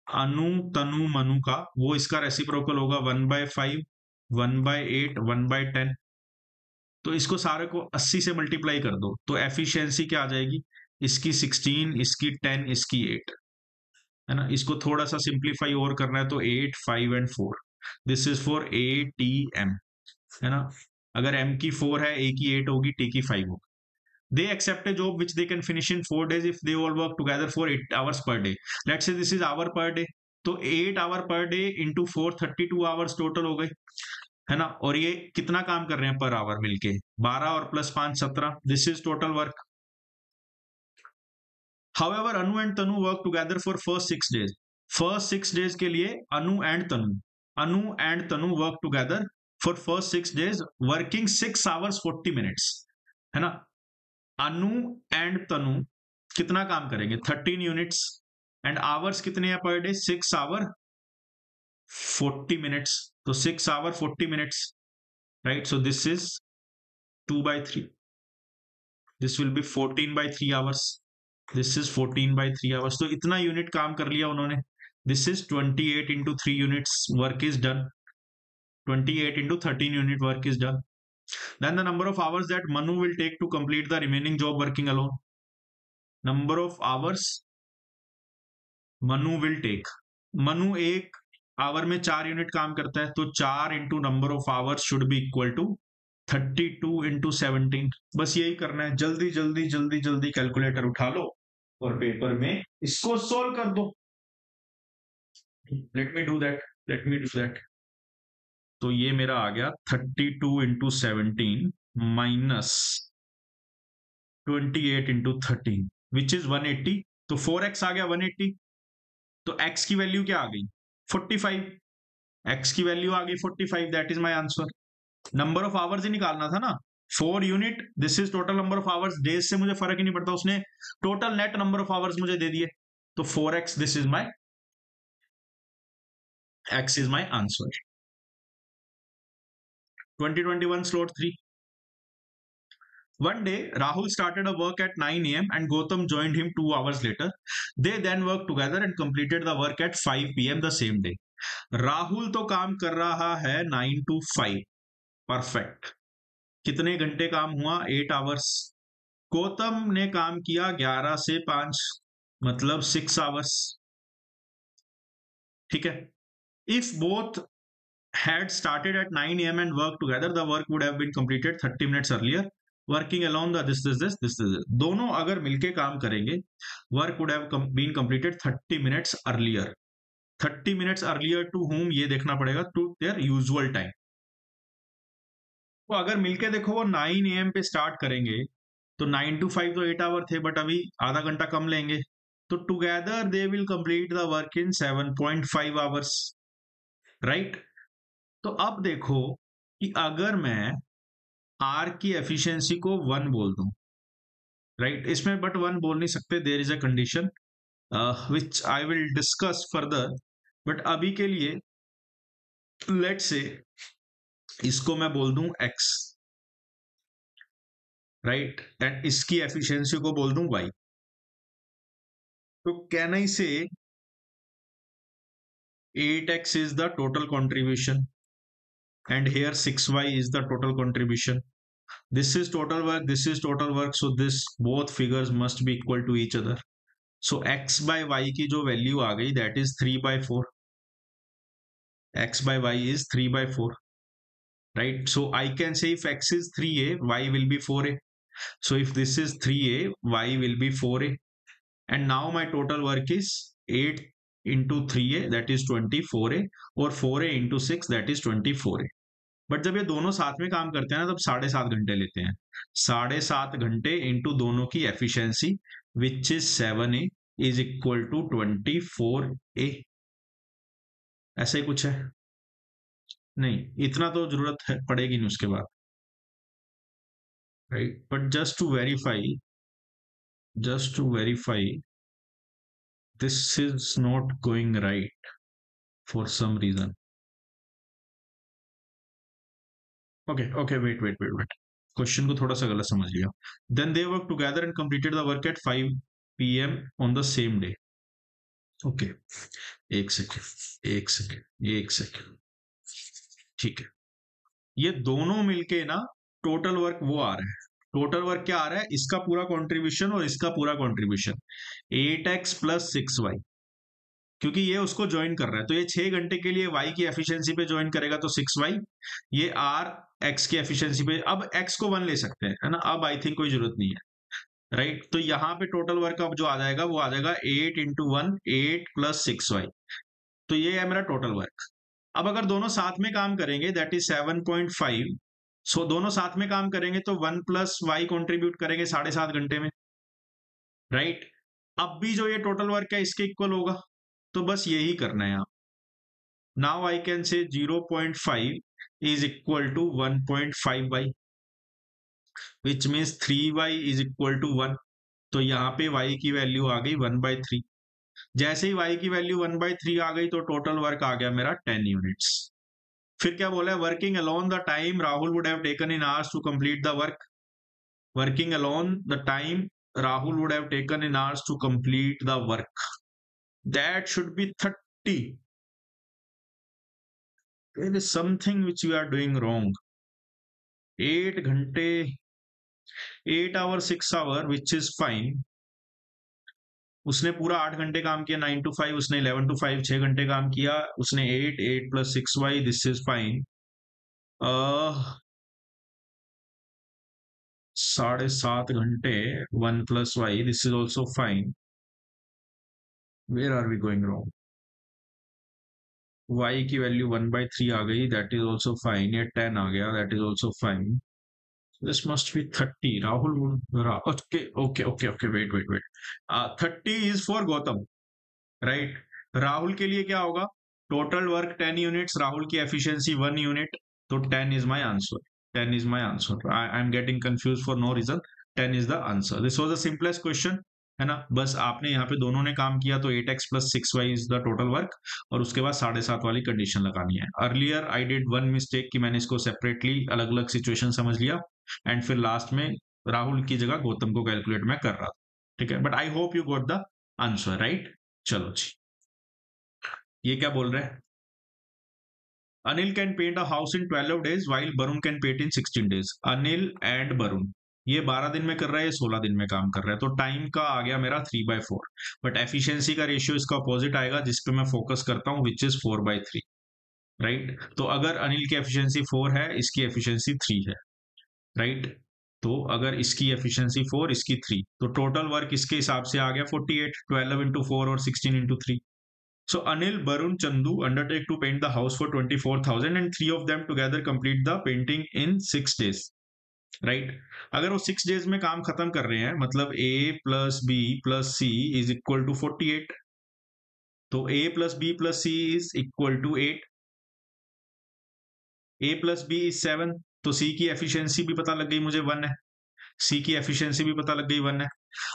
अनु तनु मनु का, वो इसका रेसिप्रोकल होगा 1/5, 1/8, 1/10। तो इसको सारे को 80 से मल्टीप्लाई कर दो, तो एफिशिएंसी क्या आ जाएगी, इसकी 16, इसकी 10, इसकी 8, है ना। इसको थोड़ा सा सिंप्लीफाई और करना है, तो 8 5 and 4, this is for ATM, है ना। अगर M की 4 है, A की 8 होगी, T की 5 होगी। They accept a job which they can finish in 4 days if they all work together for 8 hours per day. Let's say this is hour per day, तो 8 hour per day into 4, 32 hours total हो गए, है ना। और ये कितना काम कर रहे हैं पर आवर मिलके, 12 और +5 17, this is total work. However, Anu and Tanu work together for first 6 days. First 6 days के लिए Anu and Tanu work together for first 6 days, working 6 hours 40 minutes, है ना। अनु एंड तनु कितना काम करेंगे, 13 यूनिट्स, एंड आवर्स कितने हैं पर डे, 6 आवर 40 मिनट्स, तो 6 hour 40 minutes, right. So this is 2/3, this will be 14/3 hours, this is 14/3 hours. तो इतना यूनिट काम कर लिया उन्होंने। This is 28 into 3 units work is done, 28 into 13 unit work is done. Then the number of hours that Manu will take to complete the remaining job working alone. Number of hours Manu will take. Manu एक hour में 4 unit काम करता है, तो 4 into number of hours should be equal to 32 into 17। बस यही करना है, जल्दी जल्दी जल्दी जल्दी कैलकुलेटर उठा लो और पेपर में इसको सोल्व कर दो। Let me do that, let me do that. तो ये मेरा आ गया 32 into 17 minus 28 into 13 which is 180। तो 4x आ गया 180, तो x की वैल्यू क्या आ गई, 45। x की वैल्यू आ गई 45, that is my answer. Number of hours ही निकालना था ना, 4 unit, this is total number of hours, days से मुझे फर्क ही नहीं पड़ता, उसने total net number of hours मुझे दे दिए, तो 4x, this is my x is my answer. 2021 slot 3। One day, Rahul started a work at 9 a.m. and Gautam joined him 2 hours later. They then worked together and completed the work at 5 p.m. the same day. Rahul तो काम कर रहा है 9 to 5, perfect. कितने घंटे काम हुआ, 8 hours. Gautam ने काम किया 11 से 5, मतलब 6 आवर्स, ठीक है। If both had started at 9 a.m. and worked together, the work would have been completed 30 minutes earlier. Working alone the this दोनों अगर मिलके काम करेंगे, work would have been completed 30 minutes earlier. 30 minutes earlier to home, ये देखना पड़ेगा, to their usual time. तो अगर मिलके देखो वो 9 AM पे स्टार्ट करेंगे तो 9 to 5 तो 8 आवर थे, बट अभी आधा घंटा कम लेंगे, तो together they will complete the work in 7.5 hours, right. तो अब देखो कि अगर मैं आर की एफिशिएंसी को 1 बोल दूं, राइट, इसमें बट 1 बोल नहीं सकते, there is a condition which I will discuss further, but अभी के लिए लेट से इसको मैं बोल दूं x, राइट, एंड इसकी एफिशिएंसी को बोल दूं y। तो कैन आई से 8x is the total contribution and here 6y is the total contribution. This is total work, this is total work, so this both figures must be equal to each other. So x by y की जो value आ गई that is 3/4. X by y is 3/4, right? So I can say if x is 3a, y will be 4a. So if this is 3a, y will be 4a. And now my total work is 8 into 3a, that is 24a, और 4a into 6, that is 24a. But जब ये दोनों साथ में काम करते हैं ना, तब 7.5 घंटे लेते हैं। 7.5 घंटे इंटू दोनों की efficiency which is 7a is equal to 24a। ऐसा ही कुछ है, नहीं इतना तो जरूरत है पड़ेगी नहीं उसके बाद, right. But just to verify this is not going right for some reason. Okay wait, question को थोड़ा सा गलत समझ लिया। Then they work together and completed the work at 5 PM on the same day. Okay, एक second, ठीक है। ये दोनों मिलके ना टोटल वर्क वो आ रहा है, टोटल वर्क क्या आ रहा है, इसका पूरा कंट्रीब्यूशन और इसका पूरा कंट्रीब्यूशन 8x + 6y, क्योंकि ये उसको ज्वाइन कर रहा है, तो ये 6 घंटे के लिए y की एफिशिएंसी पे ज्वाइन करेगा तो 6y, ये r x की एफिशिएंसी पे, अब x को 1 ले सकते हैं, है ना, अब आई थिंक कोई जरूरत नहीं है, राइट। तो यहाँ पे टोटल वर्क अब जो आ जाएगा वो आ जाएगा 8 × 1, 8 + 6y, तो ये है मेरा टोटल वर्क। अब अगर दोनों साथ में काम करेंगे दैट इज 7.5, सो दोनों साथ में काम करेंगे तो 1 + y कंट्रीब्यूट करेंगे 7.5 घंटे में, राइट। अब भी जो ये टोटल वर्क है इसके इक्वल होगा, तो बस यही करना है आप। Now I can say 0.5 is equal to 1.5y, which means 3y is equal to 1। तो यहाँ पे y की वैल्यू आ गई 1/3। जैसे ही y की वैल्यू 1/3 आ गई तो टोटल वर्क आ गया मेरा 10 यूनिट्स। फिर क्या बोला है, working alone the time Rahul would have taken in hours to complete the work. Working alone the time Rahul would have taken in hours to complete the work, that should be 30। There is something which you are doing wrong. 8 घंटे, 8 hour 6 hour which is fine। उसने पूरा 8 घंटे काम किया 9 to 5, उसने 11 to 5 6 घंटे काम किया, उसने 8 + 6y, दिस इज फाइन। 7.5 घंटे 1 + y, this is also fine. Where are we going wrong, y की वैल्यू 1/3 आ गई, दैट इज ऑल्सो फाइन। ये 10 आ गया, that is also fine. This must be 30. Rahul, okay. Wait. 30 is for Gautam, right? Rahul के लिए क्या होगा, टोटल वर्क 10 यूनिट्स, राहुल की एफिशिएंसी 1 यूनिट, तो 10 is my answer. 10 is my answer. I am getting confused for no reason. 10 is the answer. This was the simplest question, है ना। बस आपने यहाँ पे दोनों ने काम किया तो 8x + 6y is the total work, और उसके बाद 7.5 वाली कंडीशन लगानी है। Earlier I did one mistake कि मैंने इसको सेपरेटली अलग अलग सिचुएशन समझ लिया, एंड फिर लास्ट में राहुल की जगह गौतम को कैलकुलेट में कर रहा था, ठीक है। But I hope you got the answer, right. चलो जी, ये क्या बोल रहे हैं, Anil can paint a house in 12 days while Varun can paint in 16 days। Anil and Varun ये 12 दिन में कर रहा है, ये 16 दिन में काम कर रहा है, तो टाइम का आ गया मेरा 3/4, बट एफिशिएंसी का रेशियो इसका अपोजिट आएगा जिसपे मैं फोकस करता हूं, विच इज 4/3, राइट। तो अगर अनिल की एफिशिएंसी 4 है, इसकी एफिशिएंसी 3 है, राइट। तो अगर इसकी एफिशिएंसी 4, इसकी 3, तो टोटल वर्क इसके हिसाब से आ गया 48, 12 इंटू 4 और 16 into 3. So Anil, Barun, Chandu undertake to paint the house for 24,000 and three of them together complete the painting in 6 days. Right? अगर वो 6 days में काम खत्म कर रहे हैं, मतलब A plus B plus C is equal to 48. तो A plus B plus C is equal to 8. A plus B is 7. तो C की एफिशिएंसी भी पता लग गई मुझे 1 है. C की एफिशिएंसी भी पता लग गई 1 है.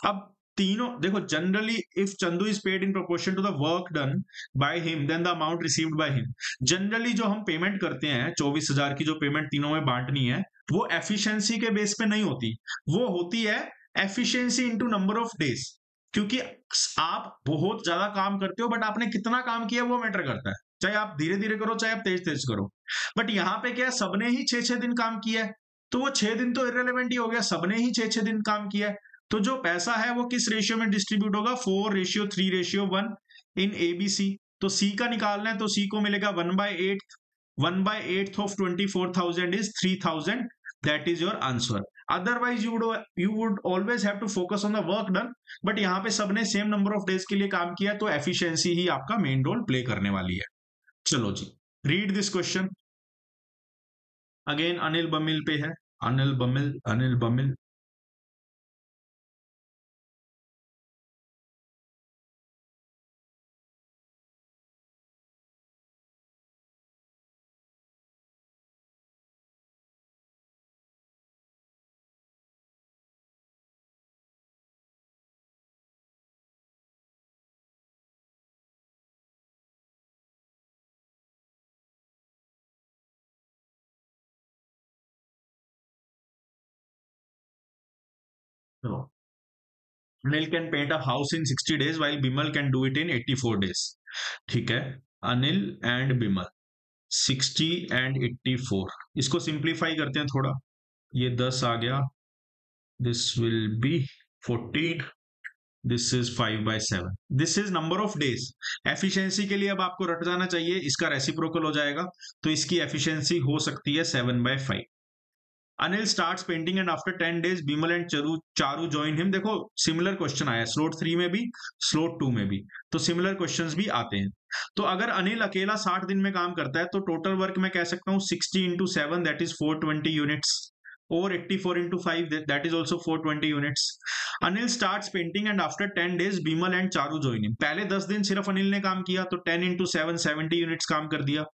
अब तीनों देखो, generally if Chandu is paid in proportion to the work done by him then the amount received by him. Generally जो हम पेमेंट करते हैं 24,000 की जो पेमेंट तीनों में बांटनी है, वो एफिशिएंसी के बेस पे नहीं होती, वो होती है efficiency into number of days. क्योंकि आप बहुत ज्यादा काम करते हो, बट आपने कितना काम किया वो मैटर करता है. चाहे आप धीरे धीरे करो, चाहे आप तेज तेज करो. बट यहां पे क्या है, सबने ही 6-6 दिन काम किया है, तो वो 6 दिन तो इररिलेवेंट ही हो गया. सबने ही 6-6 दिन काम किया है, तो जो पैसा है वो किस रेशियो में डिस्ट्रीब्यूट होगा? 4:3:1 इन ABC. तो C का निकालना है, तो C को मिलेगा 1/8. 1/8 of 24,000 is 3,000. That is your answer. Otherwise you would always have to focus on the work done, but यहां पे सबने सेम नंबर ऑफ डेज के लिए काम किया, तो एफिशिएंसी ही आपका मेन रोल प्ले करने वाली है. चलो जी, read this question again. Anil Bimal पे है. अनिल बमिल, अनिल बमिल. चलो, Anil can paint a house in 60 days while Bimal can do it in 84 days. ठीक है, अनिल एंड बिमल 60 एंड 84. इसको सिंप्लीफाई करते हैं थोड़ा. ये 10 आ गया, this will B 14, this is 5/7. This is number of days. Efficiency के लिए अब आपको रट जाना चाहिए, इसका रेसिप्रोकल हो जाएगा, तो इसकी एफिशिएंसी हो सकती है 7/5. Anil starts painting and after 10 days Bimal and Charu join him. देखो, सिमिलर क्वेश्चन आया स्लोट 3 में भी, स्लोट 2 में भी, तो सिमिलर क्वेश्चंस भी आते हैं. तो अगर अनिल अकेला 60 दिन में काम करता है, तो टोटल वर्क मैं कह सकता हूं 60 इंटू 7 दैट इज 420 यूनिट्स, और 84 into 5 that is also 420 units. Anil starts painting and after 10 days Bimal and Charu join him. पहले 10 दिन सिर्फ अनिल ने काम किया, तो 10 इंटू 7 70 यूनिट्स काम कर दिया.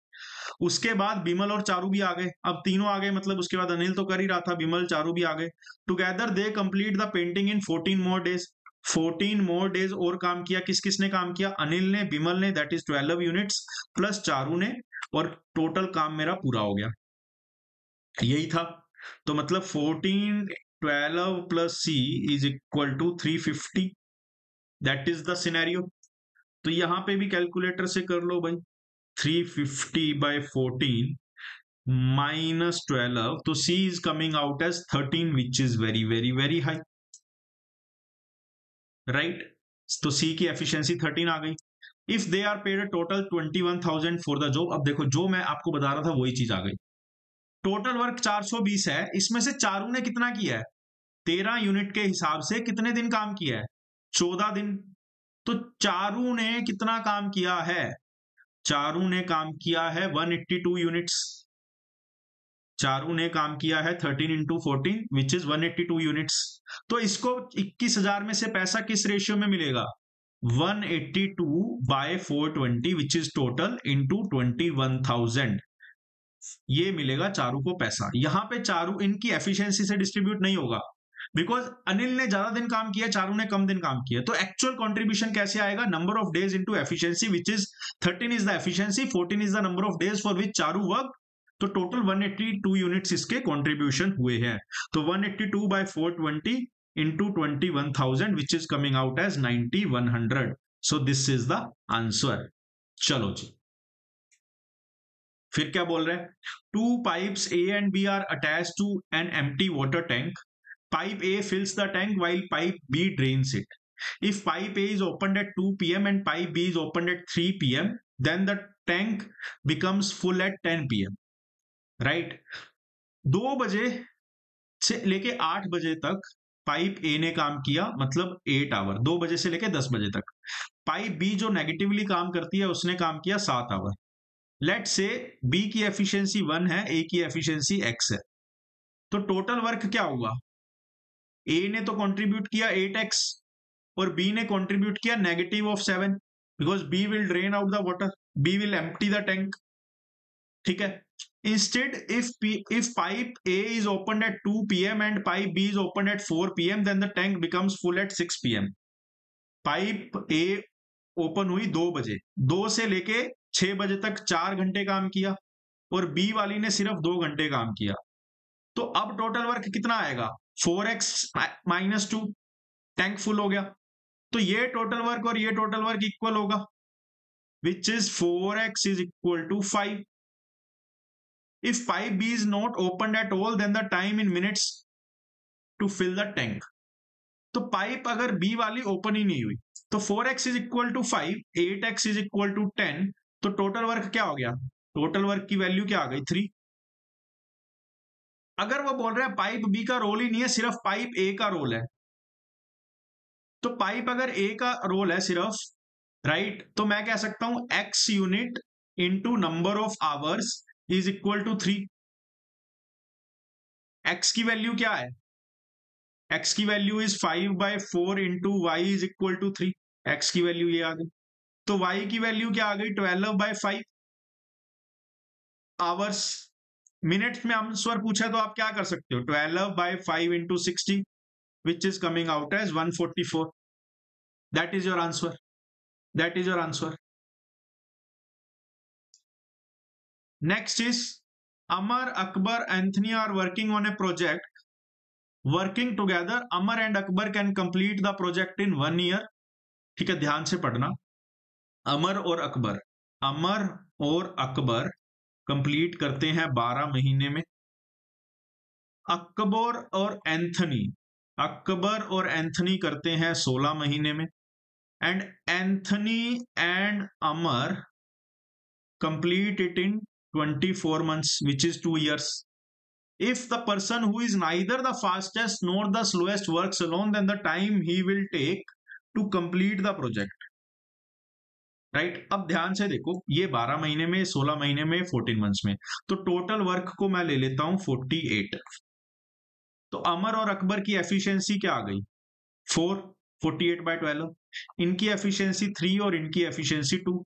उसके बाद बिमल और चारू भी आ गए. अब तीनों आ गए, मतलब उसके बाद अनिल तो कर ही रहा था, बिमल चारू भी आ गए. Together they complete the painting in 14 more days. 14 more days और काम किया. किस किसने काम किया? अनिल ने, बिमल ने, that is 12 units, plus Charu ने, और टोटल काम मेरा पूरा हो गया. यही था. तो मतलब 14 12 plus C is equal to 350. That is the scenario. तो यहां पे भी कैलकुलेटर से कर लो भाई. 350/14 minus 12, तो C is coming out as 13, which is very very very high, right? तो C की एफिशिएंसी 13 आ गई. If they are paid total 21,000 for the job. अब देखो, जो मैं आपको बता रहा था वही चीज आ गई. टोटल वर्क 420 है, इसमें से चारू ने कितना किया है? 13 यूनिट के हिसाब से कितने दिन काम किया है? 14 दिन. तो चारू ने कितना काम किया है? चारू ने काम किया है 182 यूनिट्स. चारू ने काम किया है 13 इंटू 14 विच इज 182 यूनिट्स. तो इसको 21,000 में से पैसा किस रेशियो में मिलेगा? 182/420 विच इज टोटल इंटू 21,000. ये मिलेगा चारू को पैसा. यहां पे चारू इनकी एफिशिएंसी से डिस्ट्रीब्यूट नहीं होगा, बिकॉज अनिल ने ज्यादा दिन काम किया, चारू ने कम दिन काम किया. तो एक्चुअल कंट्रीब्यूशन कैसे आएगा? Number of days into efficiency, which is 13 is the efficiency, 14 is the number of days for which Charu work. तो टोटल 182 यूनिट्स इसके कंट्रीब्यूशन हुए हैं. तो 182/420 into 21,000 which is coming out as 90,100. So this is the answer. चलो जी, फिर क्या बोल रहे हैं? 2 pipes A and B are attached to an empty water tank. Pipe A fills the tank while pipe B drains it. If pipe A is opened at 2 p.m. and pipe B is opened at 3 p.m., then the tank becomes full at 10 p.m. Right? 2 बजे से लेके 8 बजे तक pipe ए ने काम किया, मतलब 8 our, 2 बजे से लेके 10 बजे तक। पाइप बी जो नेगेटिवली काम करती है उसने काम किया 7 आवर। लेट से बी की एफिशिएंसी 1 है, ए की एफिशिएंसी x है। तो टोटल वर्क क्या हुआ? ए ने तो कंट्रीब्यूट किया 8x और बी ने कंट्रीब्यूट किया -7, because B will drain out the water, B will empty the tank. ठीक है। Instead, if pipe A is opened at 2 p.m. and pipe B is opened at 4 p.m., then the tank becomes full at 6 p.m. Pipe A open हुई 2 बजे, 2 से लेके 6 बजे तक 4 घंटे काम किया और बी वाली ने सिर्फ 2 घंटे काम किया। तो अब टोटल वर्क कितना आएगा? 4x - 2, टैंक फुल हो गया। तो ये टोटल वर्क और ये टोटल वर्क इक्वल होगा, which is 4x is equal to 5। If pipe B is not opened at all, then the time in minutes to fill the tank. तो pipe अगर B वाली ओपन ही नहीं हुई तो 4x is equal to 5, 8x is equal to 10, तो total work क्या हो गया? टोटल वर्क की वैल्यू क्या आ गई? 3। अगर वो बोल रहा है पाइप बी का रोल ही नहीं है, सिर्फ पाइप ए का रोल है, तो पाइप अगर ए का रोल है सिर्फ, राइट, तो मैं कह सकता हूं x unit into number of hours is equal to 3। x की वैल्यू क्या है? x की value is 5/4 into y is equal to 3। x की वैल्यू ये आ गई। तो y की वैल्यू क्या आ गई? 12/5 आवर्स। मिनट्स में आंसर पूछा तो आप क्या कर सकते हो? 12/5 into 60, which is coming out as 144। That is your answer. That is your answer. Next is Amar, Akbar, Anthony are working on a project. Working together, Amar and Akbar can complete the project in 1 year. ठीक है, ध्यान से पढ़ना। अमर और अकबर, अमर और Akbar complete करते हैं 12 महीने में। अकबर और एंथनी, अकबर और एंथनी करते हैं 16 महीने में। And Anthony and Amar complete it in 24 months, which is 2 years. If the person who is neither the fastest nor the slowest works alone, then the time he will take to complete the project. Right, अब ध्यान से देखो, ये 12 महीने में, 16 महीने में, 14 months में, तो टोटल वर्क को मैं ले लेता हूं 48। तो अमर और अकबर की एफिशिएंसी क्या आ गई? 4, 48/12। इनकी एफिशिएंसी 3 और इनकी एफिशिएंसी 2।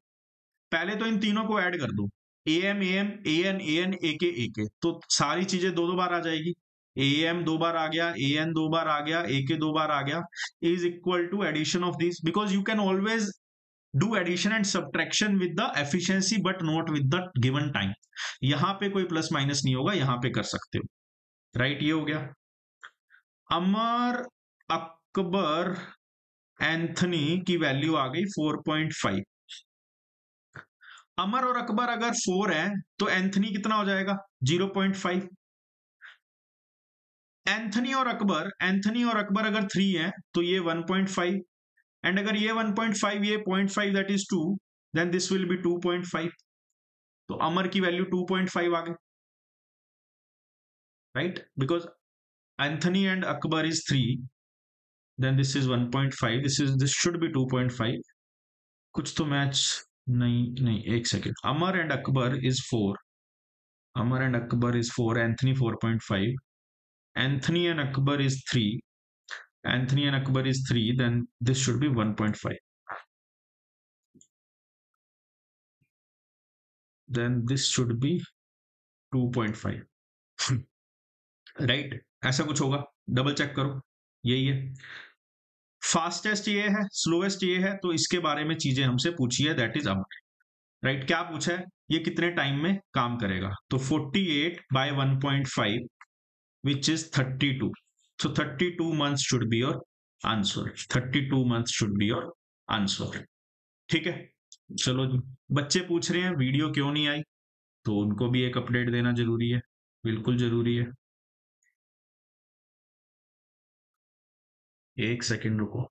पहले तो इन तीनों को ऐड कर दो, AM AM AN AN AK AK, तो सारी चीजें 2 बार आ जाएगी। AM 2 बार आ गया, AN 2 बार आ गया, AK 2 बार आ गया, is equal to addition of this, because you can always do addition and subtraction with the efficiency but not with the given time। यहां पे कोई प्लस माइनस नहीं होगा, यहां पे कर सकते हो। राइट, ये हो गया। अमर, अकबर, एंथनी की वैल्यू आ गई 4.5। अमर और अकबर अगर 4 है तो एंथनी कितना हो जाएगा? 0.5। एंथनी और अकबर अगर 3 है तो ये 1.5, एंड अगर ये 1.5, ये 0.5, that is 2, then this will be 2.5। तो अमर की वैल्यू 2.5 आ गई, right, because Anthony and Akbar is 3, then this is 1.5, this should be 2.5। कुछ तो मैच नहीं, एक second. Amar and Akbar is 4, Amar and Akbar is 4, Anthony 4.5, Anthony and Akbar is 3, Anthony and Akbar is 3, then this should be 1.5, then this should be 2.5। Right, ऐसा कुछ होगा, double check करो, यही है। फास्टेस्ट ये है, स्लोएस्ट ये है, तो इसके बारे में चीजें हमसे पूछी है, दैट इज अमर। राइट, क्या पूछा है? ये कितने टाइम में काम करेगा? तो 48/1.5 which is 32। so 32 months should be your answer। 32 months should be your answer। ठीक है, चलो जी। बच्चे पूछ रहे हैं वीडियो क्यों नहीं आई, तो उनको भी एक अपडेट देना जरूरी है, बिल्कुल जरूरी है। एक सेकंड रुको।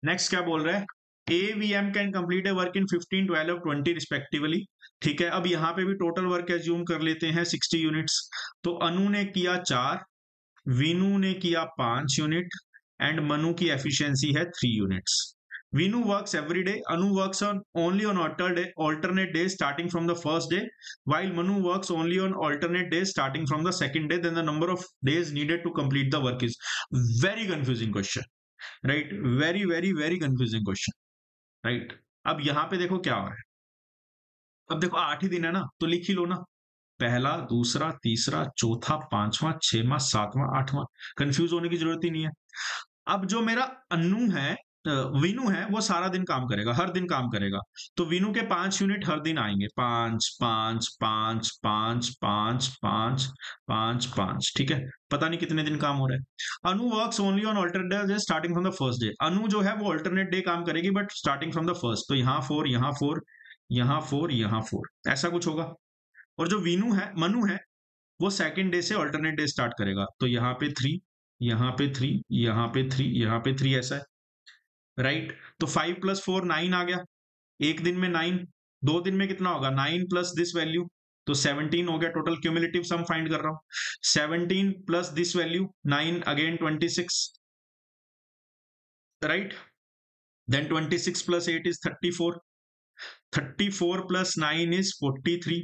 नेक्स्ट क्या बोल रहा है? AVM can complete A work in 15, 12, 20 respectively. ठीक है, अब यहाँ पे भी टोटल वर्क एज्यूम कर लेते हैं 60 यूनिट्स। तो अनु ने किया 4, वीनू ने किया 5 यूनिट एंड मनु की एफिशिएंसी है 3 units. Vinu works every day. Anu works on only on alternate days starting from the first day, while Manu works only on alternate days starting from the second day. Then the number of days needed to complete the work is very confusing question, right? Very very very confusing question, right? अब यहाँ पे देखो क्या हो रहा है। अब देखो 8 ही दिन है ना, तो लिख ही लो ना, पहला, दूसरा, तीसरा, चौथा, पांचवा, छठवां, सातवां, आठवां। कंफ्यूज होने की जरूरत ही नहीं है। अब जो मेरा अन्नू है, वीनू है, वो सारा दिन काम करेगा, हर दिन काम करेगा। तो वीनू के 5 यूनिट हर दिन आएंगे, 5 5 5 5 5 5 5 5। ठीक है, पता नहीं कितने दिन काम हो रहा है। Anu works only on alternate day starting from the first day. Anu जो है वो ऑल्टरनेट डे काम करेगी but starting from the first. तो यहाँ 4, यहाँ 4, यहाँ 4, यहाँ 4, ऐसा कुछ होगा। और जो वीनू है, मनु है, वो सेकंड डे से ऑल्टरनेट डे स्टार्ट करेगा। तो यहाँ पे 3, यहाँ पे 3, यहाँ पे 3, यहाँ पे 3, ऐसा है, राइट। तो 5 + 4 9 आ गया, एक दिन में 9, 2 दिन में कितना होगा, 9 + दिस वैल्यू, तो 17 हो गया। टोटल क्यूमुलेटिव सम फाइंड कर रहा हूं, 17 + this value 9 again 26, right. Then 26 + 8 is 34, 34 + 9 is 43,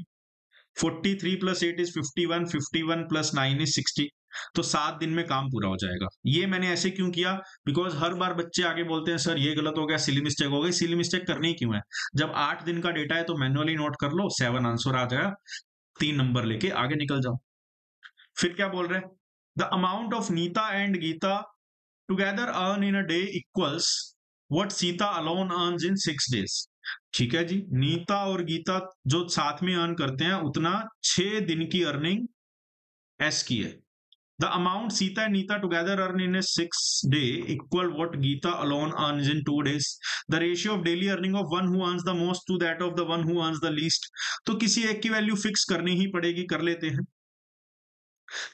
43 + 8 is 51, 51 + 9 is 60। तो 7 दिन में काम पूरा हो जाएगा। ये मैंने ऐसे क्यों किया, बिकॉज हर बार बच्चे आगे बोलते हैं सर ये गलत हो गया, सिली मिस्टेक हो गई। सिली मिस्टेक करनी क्यों है, जब 8 दिन का डेटा है तो मैनुअली नोट कर लो, 7 आंसर आ जाएगा, 3 नंबर लेके आगे निकल जाओ। फिर क्या बोल रहे हैं, the amount of Nita and Gita together earn in a day equals what Sita alone earns in 6 days. ठीक है जी, नीता और गीता जो साथ में अर्न करते हैं उतना 6 दिन की अर्निंग एस की है। The amount Sita and Nita together earn in a 6-day equal what Geeta alone earns in 2 days. The ratio of daily earning of one who earns the most to that of the one who earns the least. तो किसी एक की value fix करनी ही पड़ेगी, कर लेते हैं।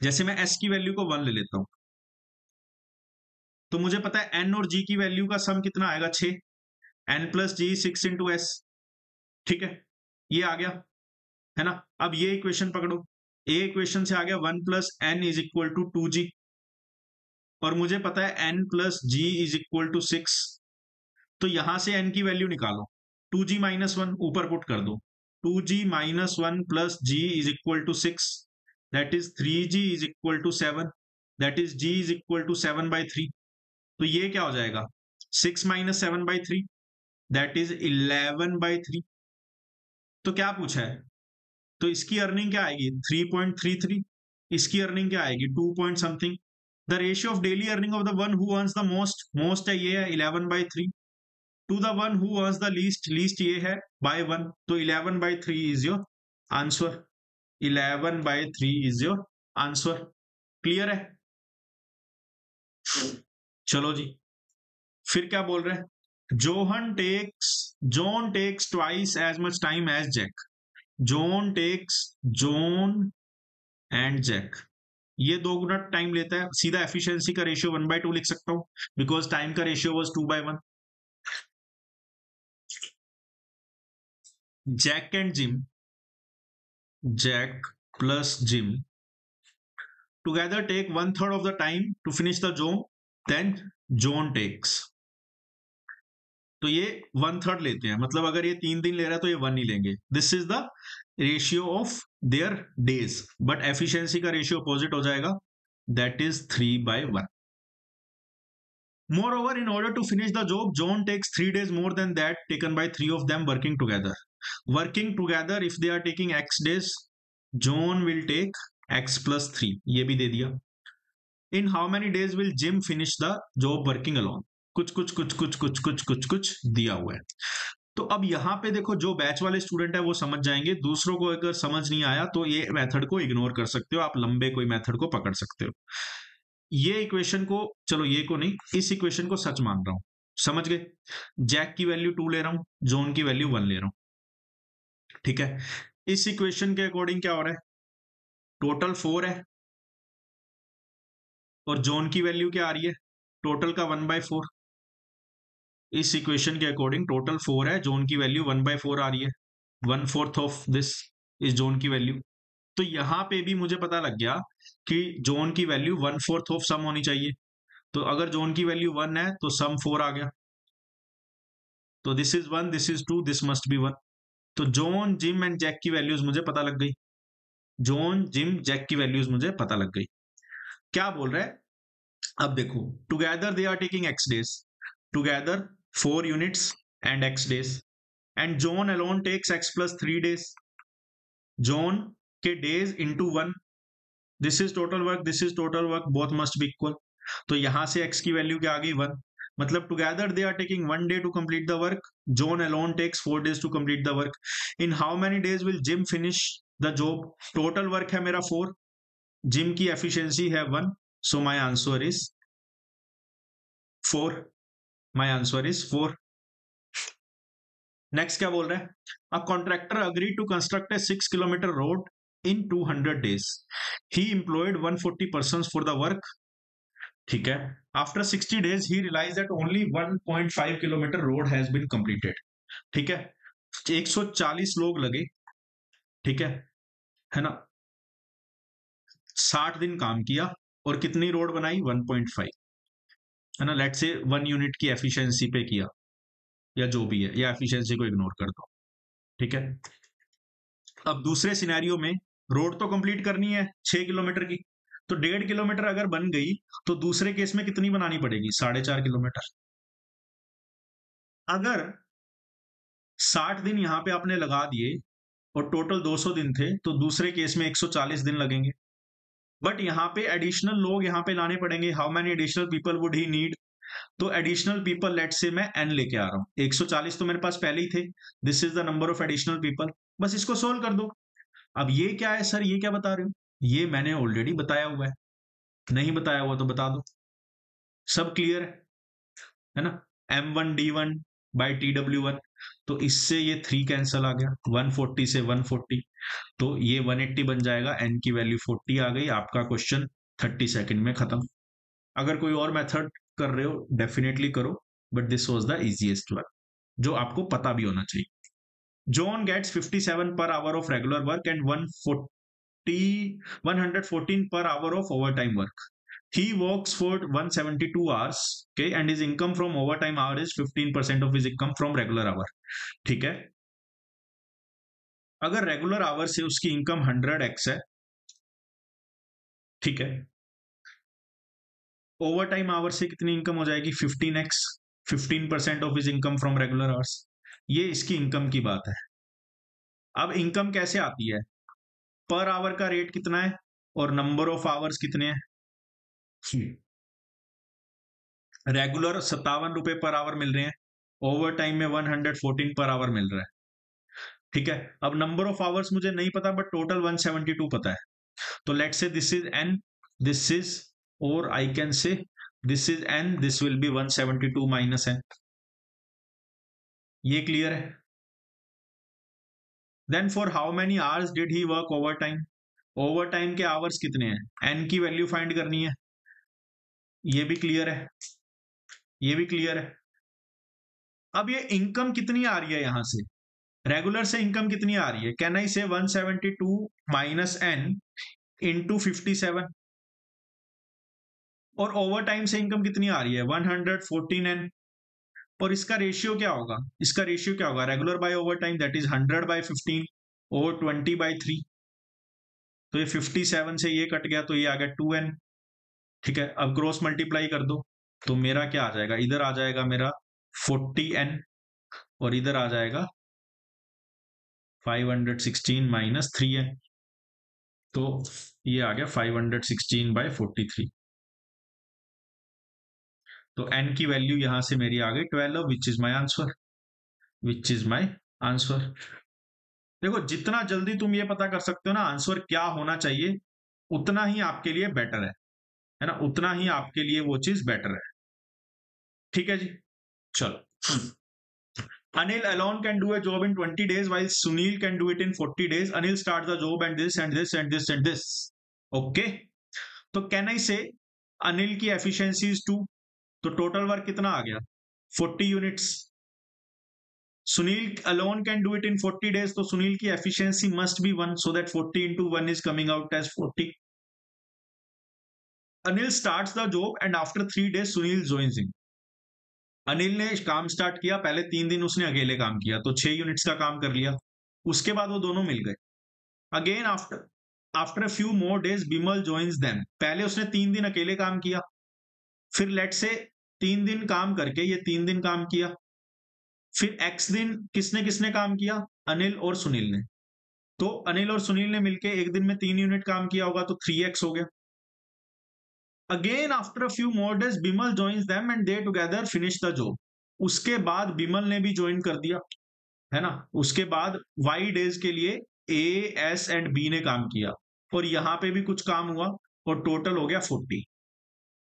जैसे मैं S की वैल्यू को 1 ले लेता हूं, तो मुझे पता है N और G की वैल्यू का सम कितना आएगा, 6, N + G 6 × S। ठीक है, ये आ गया है ना। अब ये इक्वेशन पकड़ो, ए इक्वेशन से आ गया 1 + N = 2G, और मुझे पता है N + G = 6। तो यहां से N की वैल्यू निकालो, 2G - 1 ऊपर पुट कर दो, 2G - 1 + G = 6, that is 3G = 7, that is G = 7/3। तो ये क्या हो जाएगा, 6 - 7/3, दैट इज 11/3। तो क्या पूछा है, तो इसकी अर्निंग क्या आएगी, 3.33, इसकी अर्निंग क्या आएगी, 2 point something. The ratio of daily earning of the one who earns the most है, ये है 11/3, to the one who earns the least ये है by 1। तो 11/3 is your answer, 11/3 is your answer. Clear है, चलो जी। फिर क्या बोल रहे हैं, John takes twice as much time as Jack. John takes John and Jack, ये 2 गुना टाइम लेता है। सीधा एफिशिएंसी का रेशियो 1/2 लिख सकता हूं, बिकॉज टाइम का ratio was 2/1। Jack and Jim, Jack plus Jim together take 1/3 of the time to finish the job, then John takes। तो ये 1/3 लेते हैं, मतलब अगर ये 3 दिन ले रहा है तो ये 1 ही लेंगे। This is the ratio of their days, but efficiency का रेशियो अपोजिट हो जाएगा, that is 3/1। Moreover, in order to finish the job, John takes 3 days more than that taken by 3 of them working together. Working together, if they are taking X days, John will take X + 3, ये भी दे दिया। In how many days will Jim finish the job working alone? कुछ दिया हुआ है। तो अब यहाँ पे देखो, जो बैच वाले स्टूडेंट है वो समझ जाएंगे, दूसरों को अगर समझ नहीं आया तो ये मेथड को इग्नोर कर सकते हो, आप लंबे कोई मेथड को पकड़ सकते हो। ये इक्वेशन को, चलो ये को नहीं, इस इक्वेशन को सच मान रहा हूं, समझ गए। जैक की वैल्यू 2 ले रहा हूं, जोन की वैल्यू 1 ले रहा हूं। ठीक है, इस इक्वेशन के अकॉर्डिंग क्या हो रहा है, टोटल 4 है और जोन की वैल्यू क्या आ रही है, टोटल का 1/4। इस इक्वेशन के अकॉर्डिंग टोटल 4 है, जोन की वैल्यू 1/4 आ रही है, 1/4 ऑफ दिस इज जोन की वैल्यू। तो यहां पे भी मुझे पता लग गया कि जोन की वैल्यू 1/4 ऑफ सम होनी चाहिए। तो अगर जोन की वैल्यू 1 है तो सम 4 आ गया, तो this is 1, this is 2, this must be 1। तो जोन, जिम एंड जैक की वैल्यूज मुझे पता लग गई, जोन, जिम, जैक की वैल्यूज मुझे पता लग गई। क्या बोल रहा है अब देखो, together they are taking x days, together 4 units and x days, and John alone takes x plus 3 days, John के days into 1, this is total work, this is total work, both must be equal. तो यहां से x की value क्या आ गई 1, मतलब together they are taking 1 day to complete the work, John alone takes 4 days to complete the work. In how many days will Jim finish the job? Total work है मेरा 4, Jim की efficiency है 1, so my answer is 4, my answer is 4। Next क्या बोल रहा है, a contractor agree to construct a 6 kilometre road in 200 days, he employed 140 persons for the work, ठीक है। After 60 days he realize that only 1.5 kilometre road has been completed, ठीक है। 140 लोग लगे, ठीक है ना, 60 दिन काम किया और कितनी रोड बनाई 1.5, है ना। लेट से 1 यूनिट की एफिशिएंसी पे किया, या जो भी है, या एफिशिएंसी को इग्नोर कर दो, ठीक है। अब दूसरे सिनेरियो में रोड तो कंप्लीट करनी है 6 किलोमीटर की, तो 1.5 किलोमीटर अगर बन गई तो दूसरे केस में कितनी बनानी पड़ेगी 4.5 किलोमीटर। अगर 60 दिन यहां पे आपने लगा दिए और टोटल 200 दिन थे, तो दूसरे केस में 140 दिन लगेंगे, बट यहाँ पे एडिशनल लोग यहाँ पे लाने पड़ेंगे। How many additional people would he need? तो एडिशनल पीपल लेट से मैं n लेके आ रहा हूं, 140 तो मेरे पास पहले ही थे, this is the number of additional people, बस इसको सोल्व कर दो। अब ये क्या है सर, ये क्या बता रहे हो? ये मैंने ऑलरेडी बताया हुआ है, नहीं बताया हुआ तो बता दो। सब क्लियर है ना, m1d1/tw1, तो इससे ये 3 कैंसल आ गया, 140 से 140, तो ये 180 बन जाएगा, n की वैल्यू 40 आ गई, आपका क्वेश्चन 30 सेकंड में खत्म। अगर कोई और मेथड कर रहे हो डेफिनेटली करो, but this was the easiest one, जो आपको पता भी होना चाहिए। John gets 57 per hour of regular work and 114 per hour of overtime work. He works for 172 hours, okay, and his income from overtime hour is 15% of his income from regular hour, ठीक है। अगर regular our से उसकी income 100x है, ठीक है, over time our से कितनी इनकम हो जाएगी 15x, 15% of his income from regular hours, ये इसकी इनकम की बात है। अब इनकम कैसे आती है, पर आवर का रेट कितना है और नंबर ऑफ आवर्स कितने हैं। रेगुलर 57 रुपए पर आवर मिल रहे हैं, ओवर टाइम में 114 पर आवर मिल रहा है, ठीक है। अब नंबर ऑफ आवर्स मुझे नहीं पता, बट टोटल 172 पता है, तो let say this is n, this is, और I can say this is n, this will be 172 minus n, ये क्लियर है। Then for how many hours did he work overtime, overtime के hours कितने हैं, n की value find करनी है, ये भी क्लियर है, ये भी क्लियर है। अब ये इनकम कितनी आ रही है यहां से, रेगुलर से इनकम कितनी आ रही है, कैन आई से 172 माइनस n इंटू 57, और ओवर टाइम से इनकम कितनी आ रही है 114n, और इसका रेशियो क्या होगा, इसका रेशियो क्या होगा, regular by over time, that is 100/15 और 20/3, तो ये 57 से ये कट गया, तो ये आ गया 2n, ठीक है। अब क्रॉस मल्टीप्लाई कर दो, तो मेरा क्या आ जाएगा, इधर आ जाएगा मेरा 40n और इधर आ जाएगा 516 माइनस 3n, तो ये आ गया 516/43, तो n की वैल्यू यहां से मेरी आ गई 12, which is my answer, which is my answer. देखो जितना जल्दी तुम ये पता कर सकते हो ना आंसर क्या होना चाहिए, उतना ही आपके लिए बेटर है ना, उतना ही आपके लिए वो चीज बेटर है, ठीक है जी। चलो, Anil alone can do a job in 20 days while Sunil can do it in 40 days. Anil starts the job and this and this and this and this. Okay. तो कैन आई से अनिल की efficiency is 2, तो total work कितना आ गया 40 units. Sunil alone can do it in 40 days, तो सुनील की efficiency must be 1, so that 40 into 1 is coming out as 40. Anil starts the job and after 3 days Sunil joins him. Anil ने काम start किया, पहले 3 दिन उसने अकेले काम किया, तो 6 यूनिट्स का काम कर लिया। उसके बाद वो दोनों मिल गए। Again after after few more days Bimal joins them. पहले उसने 3 दिन अकेले काम किया, फिर लेट से 3 दिन काम करके ये 3 दिन काम किया, फिर एक्स दिन किसने किसने काम किया, अनिल और सुनील ने। तो अनिल और सुनील ने मिलके एक दिन में 3 यूनिट काम किया होगा, तो 3x हो गया। Again after a few more days Bimal joins them and they together finish the job. उसके बाद बिमल ने भी ज्वाइन कर दिया, है ना। उसके बाद y डेज के लिए ए एस एंड बी ने काम किया, और यहां पे भी कुछ काम हुआ, और टोटल हो गया 40।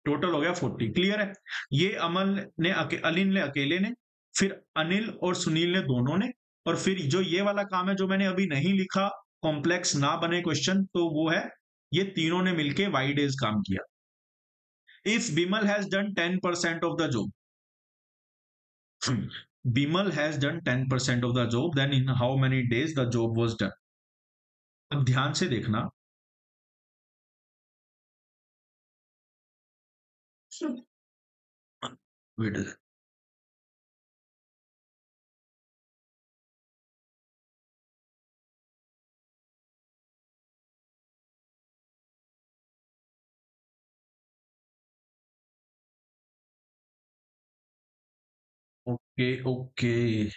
टोटल हो गया 40। क्लियर है। ये अनिल ने अकेले ने, फिर अनिल और सुनील ने दोनों ने, और फिर जो ये वाला काम है जो मैंने अभी नहीं लिखा, कॉम्प्लेक्स ना बने क्वेश्चन, तो वो है ये तीनों ने मिलके वाई डेज काम किया। If Bimal has done 10% of the job, Bimal has done 10% of the job, then in how many days the job was done. अब ध्यान से देखना, wait, okay okay,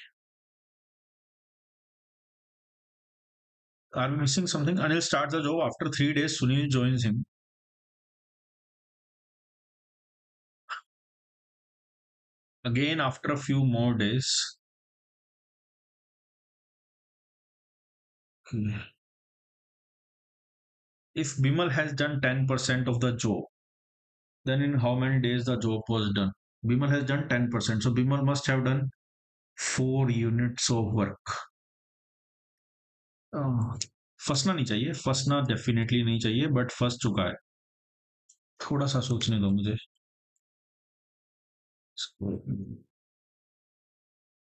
I'm missing something. Anil starts the job after 3 days. Sunil joins him. Again, after a few more days. Okay. If Bimal has done 10% of the job, then in how many days the job was done? Bimal has done 10%. So Bimal must have done 4 units of work. फंसना नहीं चाहिए, फंसना definitely नहीं चाहिए, but फंस चुका है। थोड़ा सा सोचने दो मुझे।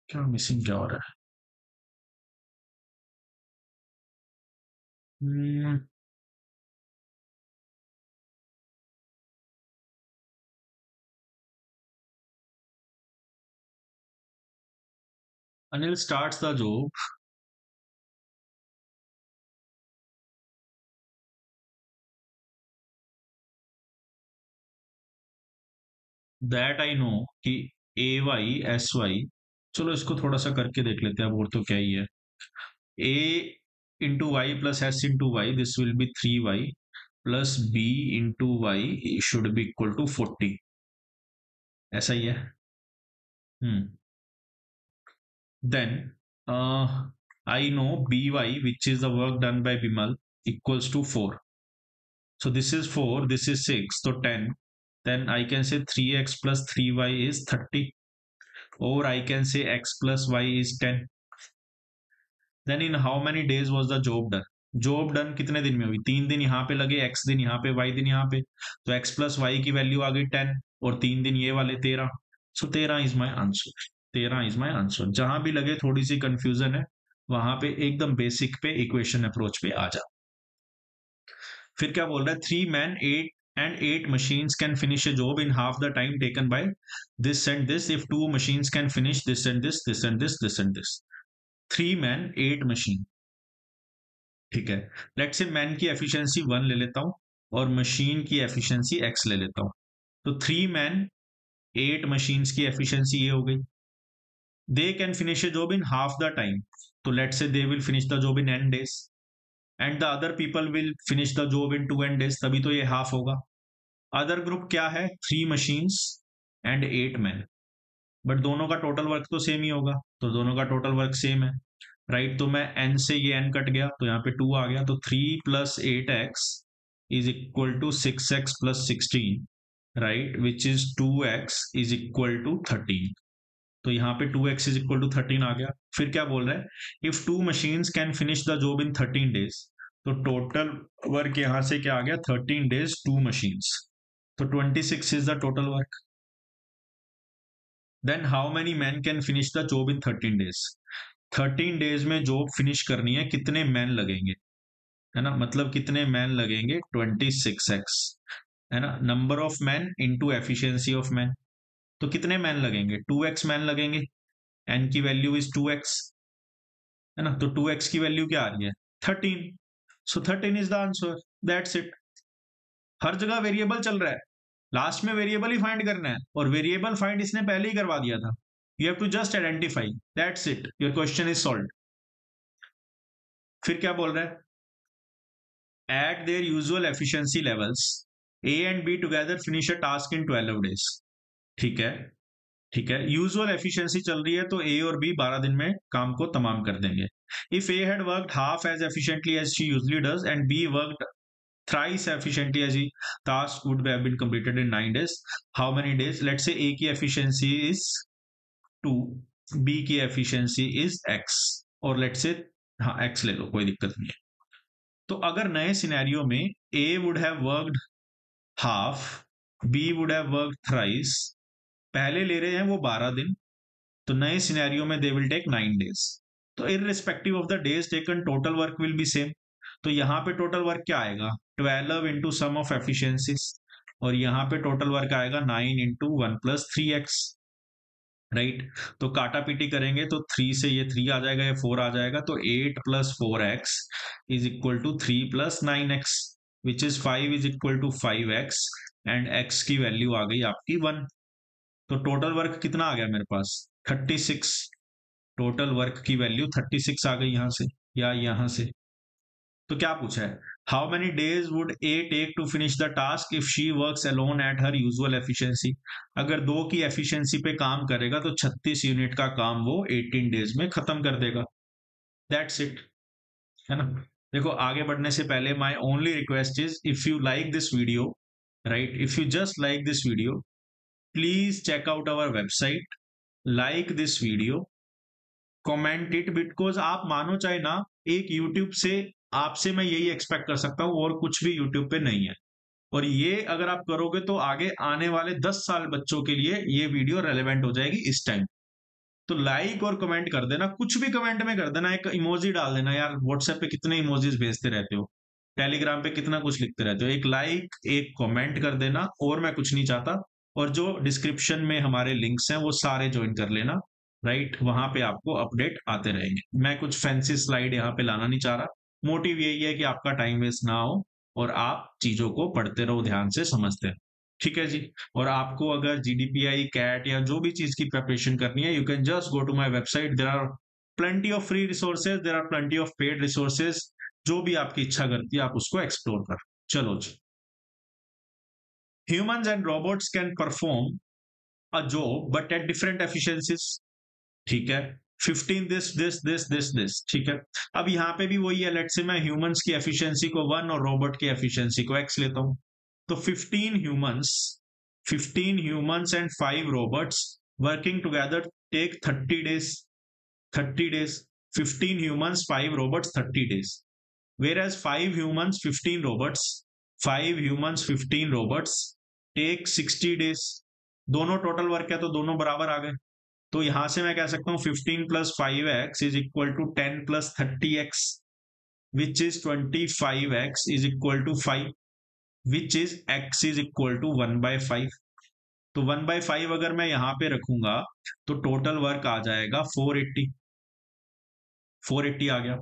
क्या मिसिंग क्या हो रहा है? Anil starts the job. That I know कि ए वाई एस वाई, चलो इसको थोड़ा सा करके देख लेते हैं, अब और तो क्या ही है। A into y plus S into y, this will be 3y plus B into y should be equal to 40। ऐसा ही है। Then I know B y which is the work done by Bimal equals to 4। So this is 4, this is 6, so 10. Then I can say 3x plus 3y is 30. Or I can say x plus y is 10. Then in how many days was the job done? Job done कितने दिन में हुई? 3 दिन यहाँ पे लगे, x दिन यहाँ पे, y दिन यहाँ पे, तो x प्लस y की वैल्यू आ गई 10, और 3 दिन ये वाले 13। So 13 is my answer. 13 is my answer. जहां भी लगे थोड़ी सी कंफ्यूजन है, वहां पे एकदम बेसिक पे इक्वेशन अप्रोच पे आ जा। फिर क्या बोल रहा है? 3 men 8 machines can finish a job in half the time taken by this and this if 2 machines can finish this and this, this and this, this and this. 3 men 8 machine, ठीक है। Let's say man की efficiency 1 ले लेता हूं, और machine की efficiency x ले लेता हूं। तो 3 men 8 machines की एफिशिएंसी ये हो गई। They can finish a job in half the time, तो let's say they will finish the job in n days, and the other people will finish the job in 2n days, तभी तो ये half होगा। Other group क्या है? 3 machines and 8 men, but दोनों का total work तो सेम ही होगा, तो दोनों का टोटल वर्क सेम है, राइट। तो मैं n से ये n कट गया, तो यहाँ पे 2 आ गया, तो 3 + 8x is equal to 6x + 16, right, which is 2x is equal to 13। तो यहाँ पे 2x इज इक्वल टू 13 आ गया। फिर क्या बोल रहा है? If 2 machines can finish the job in 13 days, तो टोटल वर्क यहां से क्या आ गया? 13 days 2 machines, तो 26 is the total work. Then how many man can finish the job in 13 days. 13 days में जॉब फिनिश करनी है, कितने मैन लगेंगे, है ना, मतलब कितने मैन लगेंगे, 26x, है ना, number of man into efficiency of man, तो कितने मैन लगेंगे, 2x मैन लगेंगे, एन की वैल्यू इज 2x, है ना, तो 2x की वैल्यू क्या आ रही है, 13, so 13 is the answer, that's it. हर जगह वेरिएबल चल रहा है, लास्ट में वेरिएबल ही फाइंड करना है, और वेरिएबल फाइंड इसने पहले ही करवा दिया था, you have to just identify, that's it, your question is solved. फिर क्या बोल रहा है, at their usual efficiency levels, A and B together finish a task in 12 days। ठीक है, ठीक है, यूजुअल एफिशिएंसी चल रही है तो ए और बी 12 दिन में काम को तमाम कर देंगे। If A had worked half as efficiently as she usually does and B worked thrice efficiently as he task would have been completed in 9 days, how many days, let's say A की efficiency is 2, B की efficiency is x, और let's say हाँ x ले लो, कोई दिक्कत नहीं है। तो अगर नए सिनेरियो में A would have worked half, B would have worked thrice, पहले ले रहे हैं वो 12 दिन, तो नए सिनेरियो में दे विल टेक 9 डेज, तो irrespective of the days taken total work will be same. तो यहाँ पे टोटल वर्क क्या आएगा, 12 इंटू सम ऑफ एफिशिएंसीज, और यहाँ पे टोटल वर्क आएगा 9 इंटू 1 प्लस 3x, राइट। तो काटा पीटी करेंगे तो 3 से ये 3 आ जाएगा, ये 4 आ जाएगा, तो 8 plus 4x is equal to 3 plus 9x, which is 5 is equal to 5x, and x की वैल्यू आ गई आपकी 1। तो टोटल वर्क कितना आ गया मेरे पास, 36, टोटल वर्क की वैल्यू 36 आ गई यहां से या यहां से। तो क्या पूछा है, how many days would A take to finish the task if she works alone at her usual efficiency. अगर 2 की एफिशिएंसी पे काम करेगा तो 36 यूनिट का काम वो 18 डेज में खत्म कर देगा, दैट्स इट, है ना। देखो आगे बढ़ने से पहले my only request is, if you like this video, right, if you just like this video, please check out our website, like this video, comment it, because आप मानो चाहे ना, एक यूट्यूब से आपसे मैं यही एक्सपेक्ट कर सकता हूं, और कुछ भी यूट्यूब पे नहीं है, और ये अगर आप करोगे तो आगे आने वाले 10 साल बच्चों के लिए ये वीडियो रेलेवेंट हो जाएगी इस टाइम। तो लाइक और कमेंट कर देना, कुछ भी कमेंट में कर देना, एक इमोजी डाल देना, यार व्हाट्सएप पे कितने इमोजीज भेजते रहते हो, टेलीग्राम पे कितना कुछ लिखते रहते हो, एक लाइक एक कमेंट कर देना, और मैं कुछ नहीं चाहता। और जो डिस्क्रिप्शन में हमारे लिंक्स हैं वो सारे ज्वाइन कर लेना, राइट, वहां पे आपको अपडेट आते रहेंगे। मैं कुछ फैंसी स्लाइड यहाँ पे लाना नहीं चाह रहा, मोटिव यही है कि आपका टाइम वेस्ट ना हो और आप चीजों को पढ़ते रहो, ध्यान से समझते रहो, ठीक है जी। और आपको अगर जीडीपीआई कैट या जो भी चीज की प्रिपरेशन करनी है, you can just go to my website, there are plenty of free resources, there are plenty of paid resources, जो भी आपकी इच्छा करती है आप उसको एक्सप्लोर कर। चलो जी, humans and robots can perform a job but at different efficiencies, ठीक है, 15 दिस, ठीक है। अब यहाँ पे भी वही है, लेट्स से मैं ह्यूमंस की एफिशिएंसी को 1 और रोबोट की एफिशिएंसी को x लेता हूं, तो 15 humans and 5 robots working together take 30 days, 30 days, 15 humans 5 robots 30 days, whereas 5 humans 15 robots, 5 humans 15 robots take 60 days। दोनों टोटल वर्क है तो दोनों बराबर आ गए, तो यहां से मैं कह सकता हूं 15 plus 5x is equal to 10 plus 30x, which is 25x is equal to 5, which is x is equal to 1/5। तो 1/5 अगर मैं यहां पे रखूंगा तो टोटल वर्क आ जाएगा 480, 480 आ गया।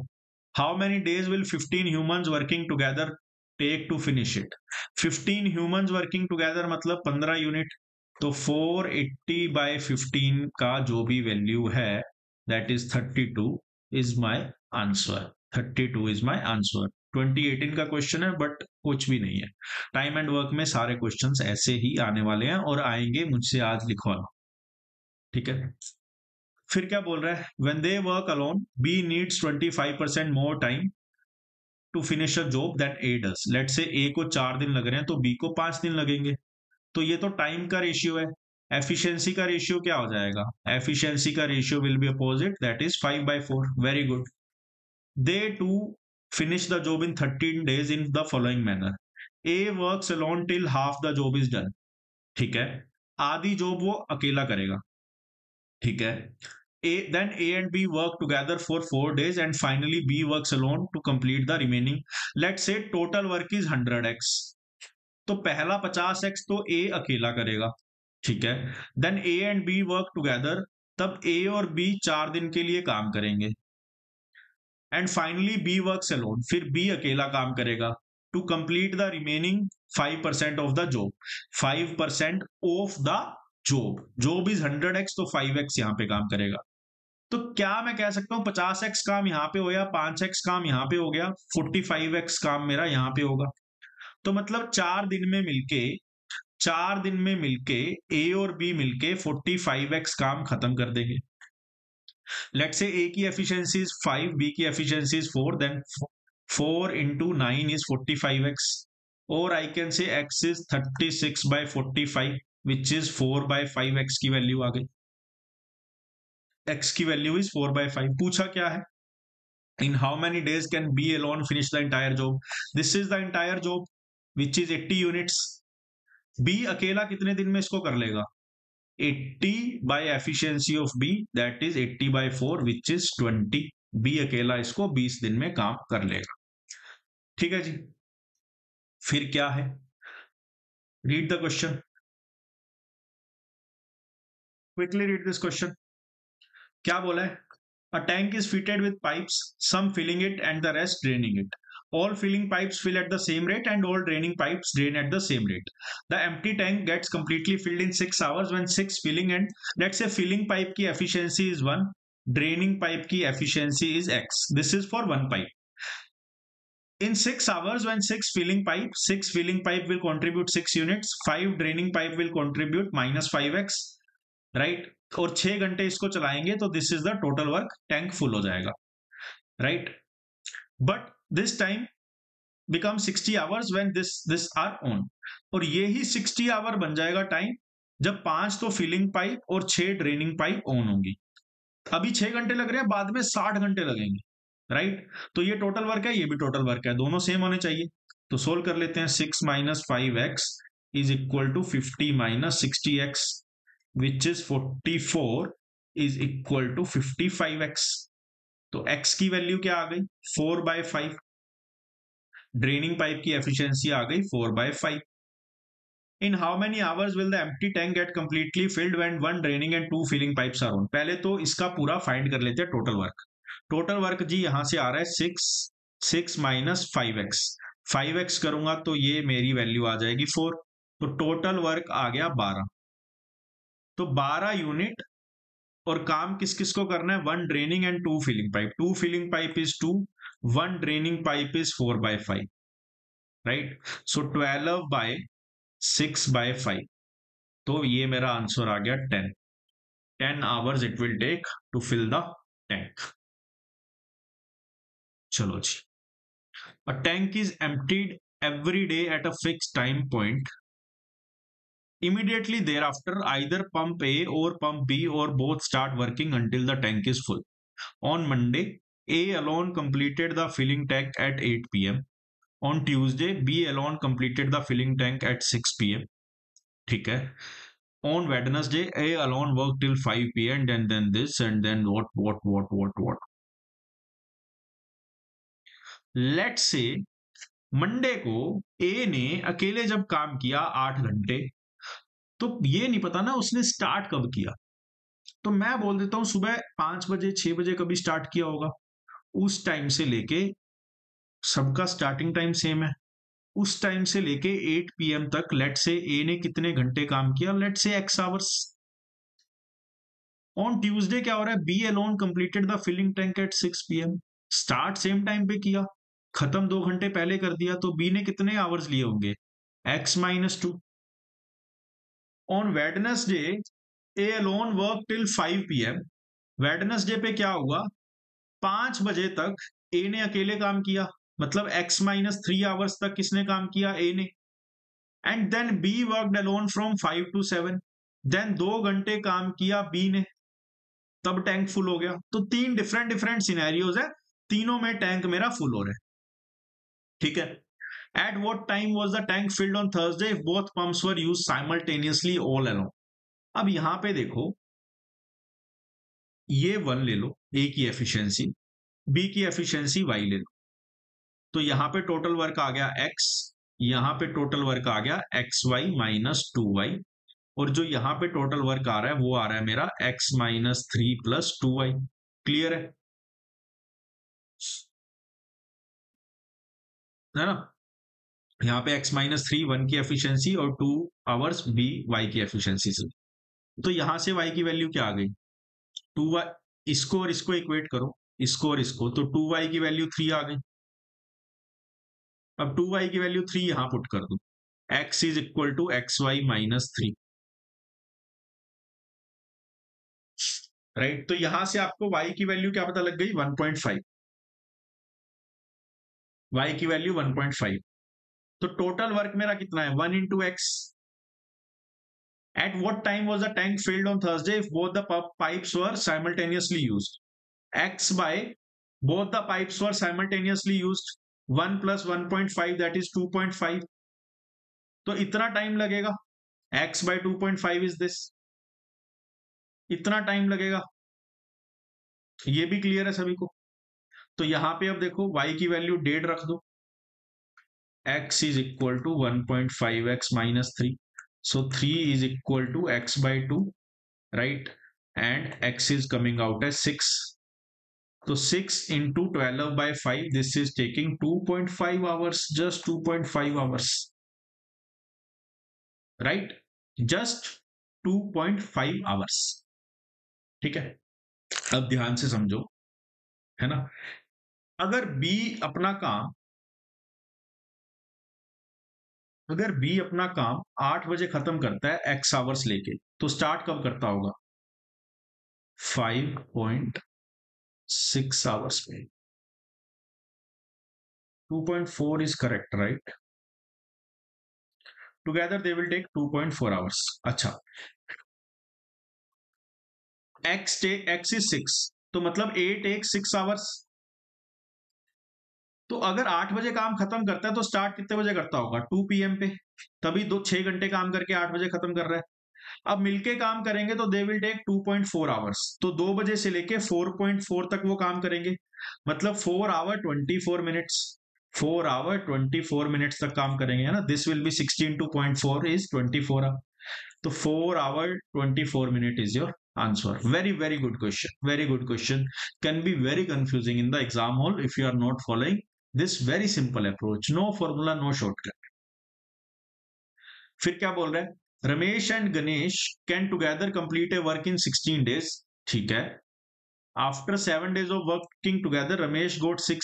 How many days will 15 humans working together take to finish it. 15 humans working together मतलब 15 यूनिट, तो 480/15 का जो भी वैल्यू है that is 32 is my answer, 32 is my answer. 2018 का क्वेश्चन है बट कुछ भी नहीं है, टाइम एंड वर्क में सारे क्वेश्चंस ऐसे ही आने वाले हैं और आएंगे, मुझसे आज लिखवाना, ठीक है। फिर क्या बोल रहा है, when they work alone B needs 25% more time to finish a job that A does. Let's say A को 4 दिन लग रहे हैं तो बी को 5 दिन लगेंगे, तो ये तो टाइम का रेशियो है। एफिशिएंसी का रेशियो क्या हो जाएगा, एफिशिएंसी का ratio will be opposite, that is 5/4, very good. They to finish the job in 13 days in the following manner, A works alone till half the job is done, ठीक है, आधी job वो अकेला करेगा, ठीक है। Then A and B work together for 4 days and finally B works alone to complete the remaining. Let's say total work is 100x. तो पहला 50x तो A अकेला करेगा, ठीक है। Then A and B work together, तब A और B 4 दिन के लिए काम करेंगे। And finally B works alone, फिर B अकेला काम करेगा to complete the remaining 5% of the job. 5% of the job is 100x, तो 5x यहां पे काम करेगा। तो क्या मैं कह सकता हूं 50x काम यहां पे हो गया, 5x काम यहां पे हो गया, 45x काम मेरा यहां पे होगा। तो मतलब 4 दिन में मिलके ए और बी मिलके 45x काम खत्म कर देंगे। लेट से ए की एफिशिएंसी इज 5, बी की efficiency is 4, then 4 into 9 is 45x, or I can say x is 36 by 45, which is 4 by 5। x की वैल्यू आ गई, x की वैल्यू इज 4 by 5। पूछा क्या है, in how many days can B alone finish the entire job? This is the entire job which is 80 units। B अकेला कितने दिन में इसको कर लेगा, 80 by efficiency of B, that is 80 by 4 which is 20। B अकेला इसको 20 दिन में काम कर लेगा, ठीक है जी। फिर क्या है, read the question, quickly read this question. क्या बोला है, a tank is fitted with pipes, some filling it and the rest draining it. All filling pipes fill at the same rate and all draining pipes drain at the same rate. The empty tank gets completely filled in 6 hours when 6 filling and let's say filling pipe की efficiency is 1, draining pipe की efficiency is x. This is for one pipe. In 6 hours when 6 filling pipe will contribute 6 units, 5 draining pipe will contribute minus 5x, right और 6 घंटे इसको चलाएंगे तो this is the total work, tank full हो जाएगा, right. But this time become 60 hours when this are on, और ये ही 60 our बन जाएगा टाइम जब 5 तो फिलिंग पाइप और 6 ड्रेनिंग पाइप ऑन होंगी। अभी 6 घंटे लग रहे हैं, बाद में 60 घंटे लगेंगे, राइट। तो ये टोटल वर्क है, ये भी टोटल वर्क है, दोनों सेम होने चाहिए। तो सोल्व कर लेते हैं, 6 minus 5x is equal to 50 minus 60x, which is 44 is equal to 55x। तो x की वैल्यू क्या आ गई, 4 by 5। ड्रेनिंग पाइप की एफिशिएंसी आ गई 4 by 5। In how many hours will the empty tank get completely filled when 1 draining and 2 filling pipes are on. पहले तो इसका पूरा फाइंड कर लेते हैं टोटल वर्क। टोटल वर्क जी यहां से आ रहा है 6 माइनस 5x, 5x करूंगा तो ये मेरी वैल्यू आ जाएगी 4, तो टोटल वर्क आ गया 12। तो 12 यूनिट, और काम किस किस को करना है, 1 draining and 2 filling pipe. 2 filling pipe is 2, 1 draining pipe is 4 by 5, right. So 12 by 6 by 5, तो ये मेरा आंसर आ गया 10 hours it will take to fill the tank. चलो जी, a tank is emptied every day at a fixed time point. Immediately thereafter, either pump A or pump B or both start working until the tank is full. On Monday, A alone completed the filling tank at 8 p.m. On Tuesday, B alone completed the filling tank at 6 p.m. ठीक है. On Wednesday, A alone worked till 5 p.m. and then this and then what. Let's say Monday को ए ने अकेले जब काम किया 8 घंटे, तो ये नहीं पता ना उसने स्टार्ट कब किया, तो मैं बोल देता हूं सुबह 5 बजे 6 बजे कभी स्टार्ट किया होगा। उस टाइम से लेके, सबका स्टार्टिंग टाइम सेम है, उस टाइम से लेके 8 पीएम तक लेट से ए ने कितने घंटे काम किया, लेट से एक्स आवर्स। ऑन ट्यूसडे क्या हो रहा है, B alone completed the filling tank at 6 PM. Start same time पे किया, खत्म 2 घंटे पहले कर दिया, तो बी ने कितने आवर्स लिए होंगे, x minus 2। On Wednesday A alone work till 5 PM. Wednesday पे क्या हुआ, 5 बजे तक ए ने अकेले काम किया, मतलब x माइनस 3 आवर्स तक किसने काम किया, ए ने। And then B worked alone from 5 to 7, देन 2 घंटे काम किया बी ने, तब टैंक फुल हो गया। तो 3 डिफरेंट सिनेरियोज है, तीनों में टैंक मेरा फुल हो रहा है, ठीक है। At what time was the tank field on Thursday if both pumps were used simultaneously all along. अब यहां पे देखो, ये 1 ले लो, ए की एफिशिएंसी, बी की एफिशिएंसी y ले लो। तो यहां पे टोटल वर्क आ गया x, यहां पे टोटल वर्क आ गया xy माइनस 2y, और जो यहां पे टोटल वर्क आ रहा है वो आ रहा है मेरा x minus 3 plus 2y। Clear है ना? यहाँ पे x माइनस 3 1 की एफिशिएंसी और 2 आवर्स b y की एफिशिएंसी से। तो यहां से y की वैल्यू क्या आ गई? 2y, इसको और इसको इक्वेट करो, इसको और इसको, तो 2y की वैल्यू 3 आ गई। अब 2y की वैल्यू 3 यहां पुट कर दो, x is equal to x y minus 3, right? तो यहां से आपको y की वैल्यू क्या पता लग गई? 1.5, y की वैल्यू 1.5। तो टोटल वर्क मेरा कितना है? 1 into x. At what time was the tank filled on Thursday if both the pipes were simultaneously used? X by both the pipes were simultaneously used. 1 plus 1.5 that is 2.5. तो इतना time लगेगा। X by 2.5 is this. इतना time लगेगा। ये भी clear है सभी को? तो यहां पे अब देखो y की वैल्यू 1.5 रख दो, x is equal to 1.5x minus 3. So 3 is equal to x by 2, right? And x is coming out as 6. So 6 into 12 by 5, this is taking 2.5 hours, just 2.5 hours, right? Just 2.5 hours. ठीक है? अब ध्यान से समझो, है ना? अगर B अपना काम 8 बजे खत्म करता है x आवर्स लेके, तो स्टार्ट कब करता होगा? 5.6 आवर्स में। 2.4 is correct, right? Together they will take 2.4 hours. अच्छा, x is 6, तो मतलब A takes 6 hours. तो अगर 8 बजे काम खत्म करता है तो स्टार्ट कितने बजे करता होगा? 2 PM पे, तभी 6 घंटे काम करके 8 बजे खत्म कर रहा है। अब मिलके काम करेंगे तो दे विल टेक 2.4 आवर्स, तो 2 बजे से लेके 4.4 तक वो काम करेंगे, मतलब 4 आवर 24 मिनट्स, 4 आवर 24 मिनट्स तक काम करेंगे, है ना? This will be 16 to 0.4 is 24 hour, तो 4 hour 24 minute is your answer. Very good question, very good question. Can be very confusing in the exam hall if you are not following this very simple approach. No formula, no shortcut. फिर क्या बोल रहा है? Ramesh and Ganesh can together complete A work in 16 days. ठीक है। After 7 days of working together, Ramesh got sick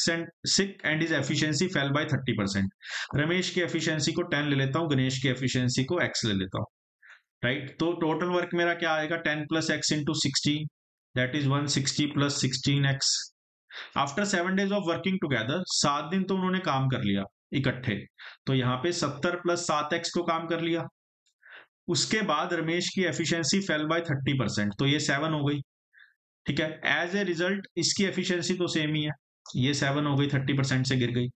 and his efficiency fell by 30%. Ramesh की efficiency को 10 ले लेता हूं, गणेश की एफिशिएंसी को x ले लेता हूं, राइट? तो टोटल वर्क मेरा क्या आएगा? 10 plus x into 16, that is 160 plus 16x. After 7 days of working together, 7 दिन तो उन्होंने काम कर लिया इकट्ठे, तो यहाँ पे 70 प्लस 7x तो काम कर लिया। उसके बाद रमेश की एफिशिएंसी फेल बाय 30%, तो ये 7 हो गई। ठीक है। एज ए रिजल्ट इसकी एफिशिएंसी तो सेम ही है, ये 7 हो गई, 30% से गिर गई।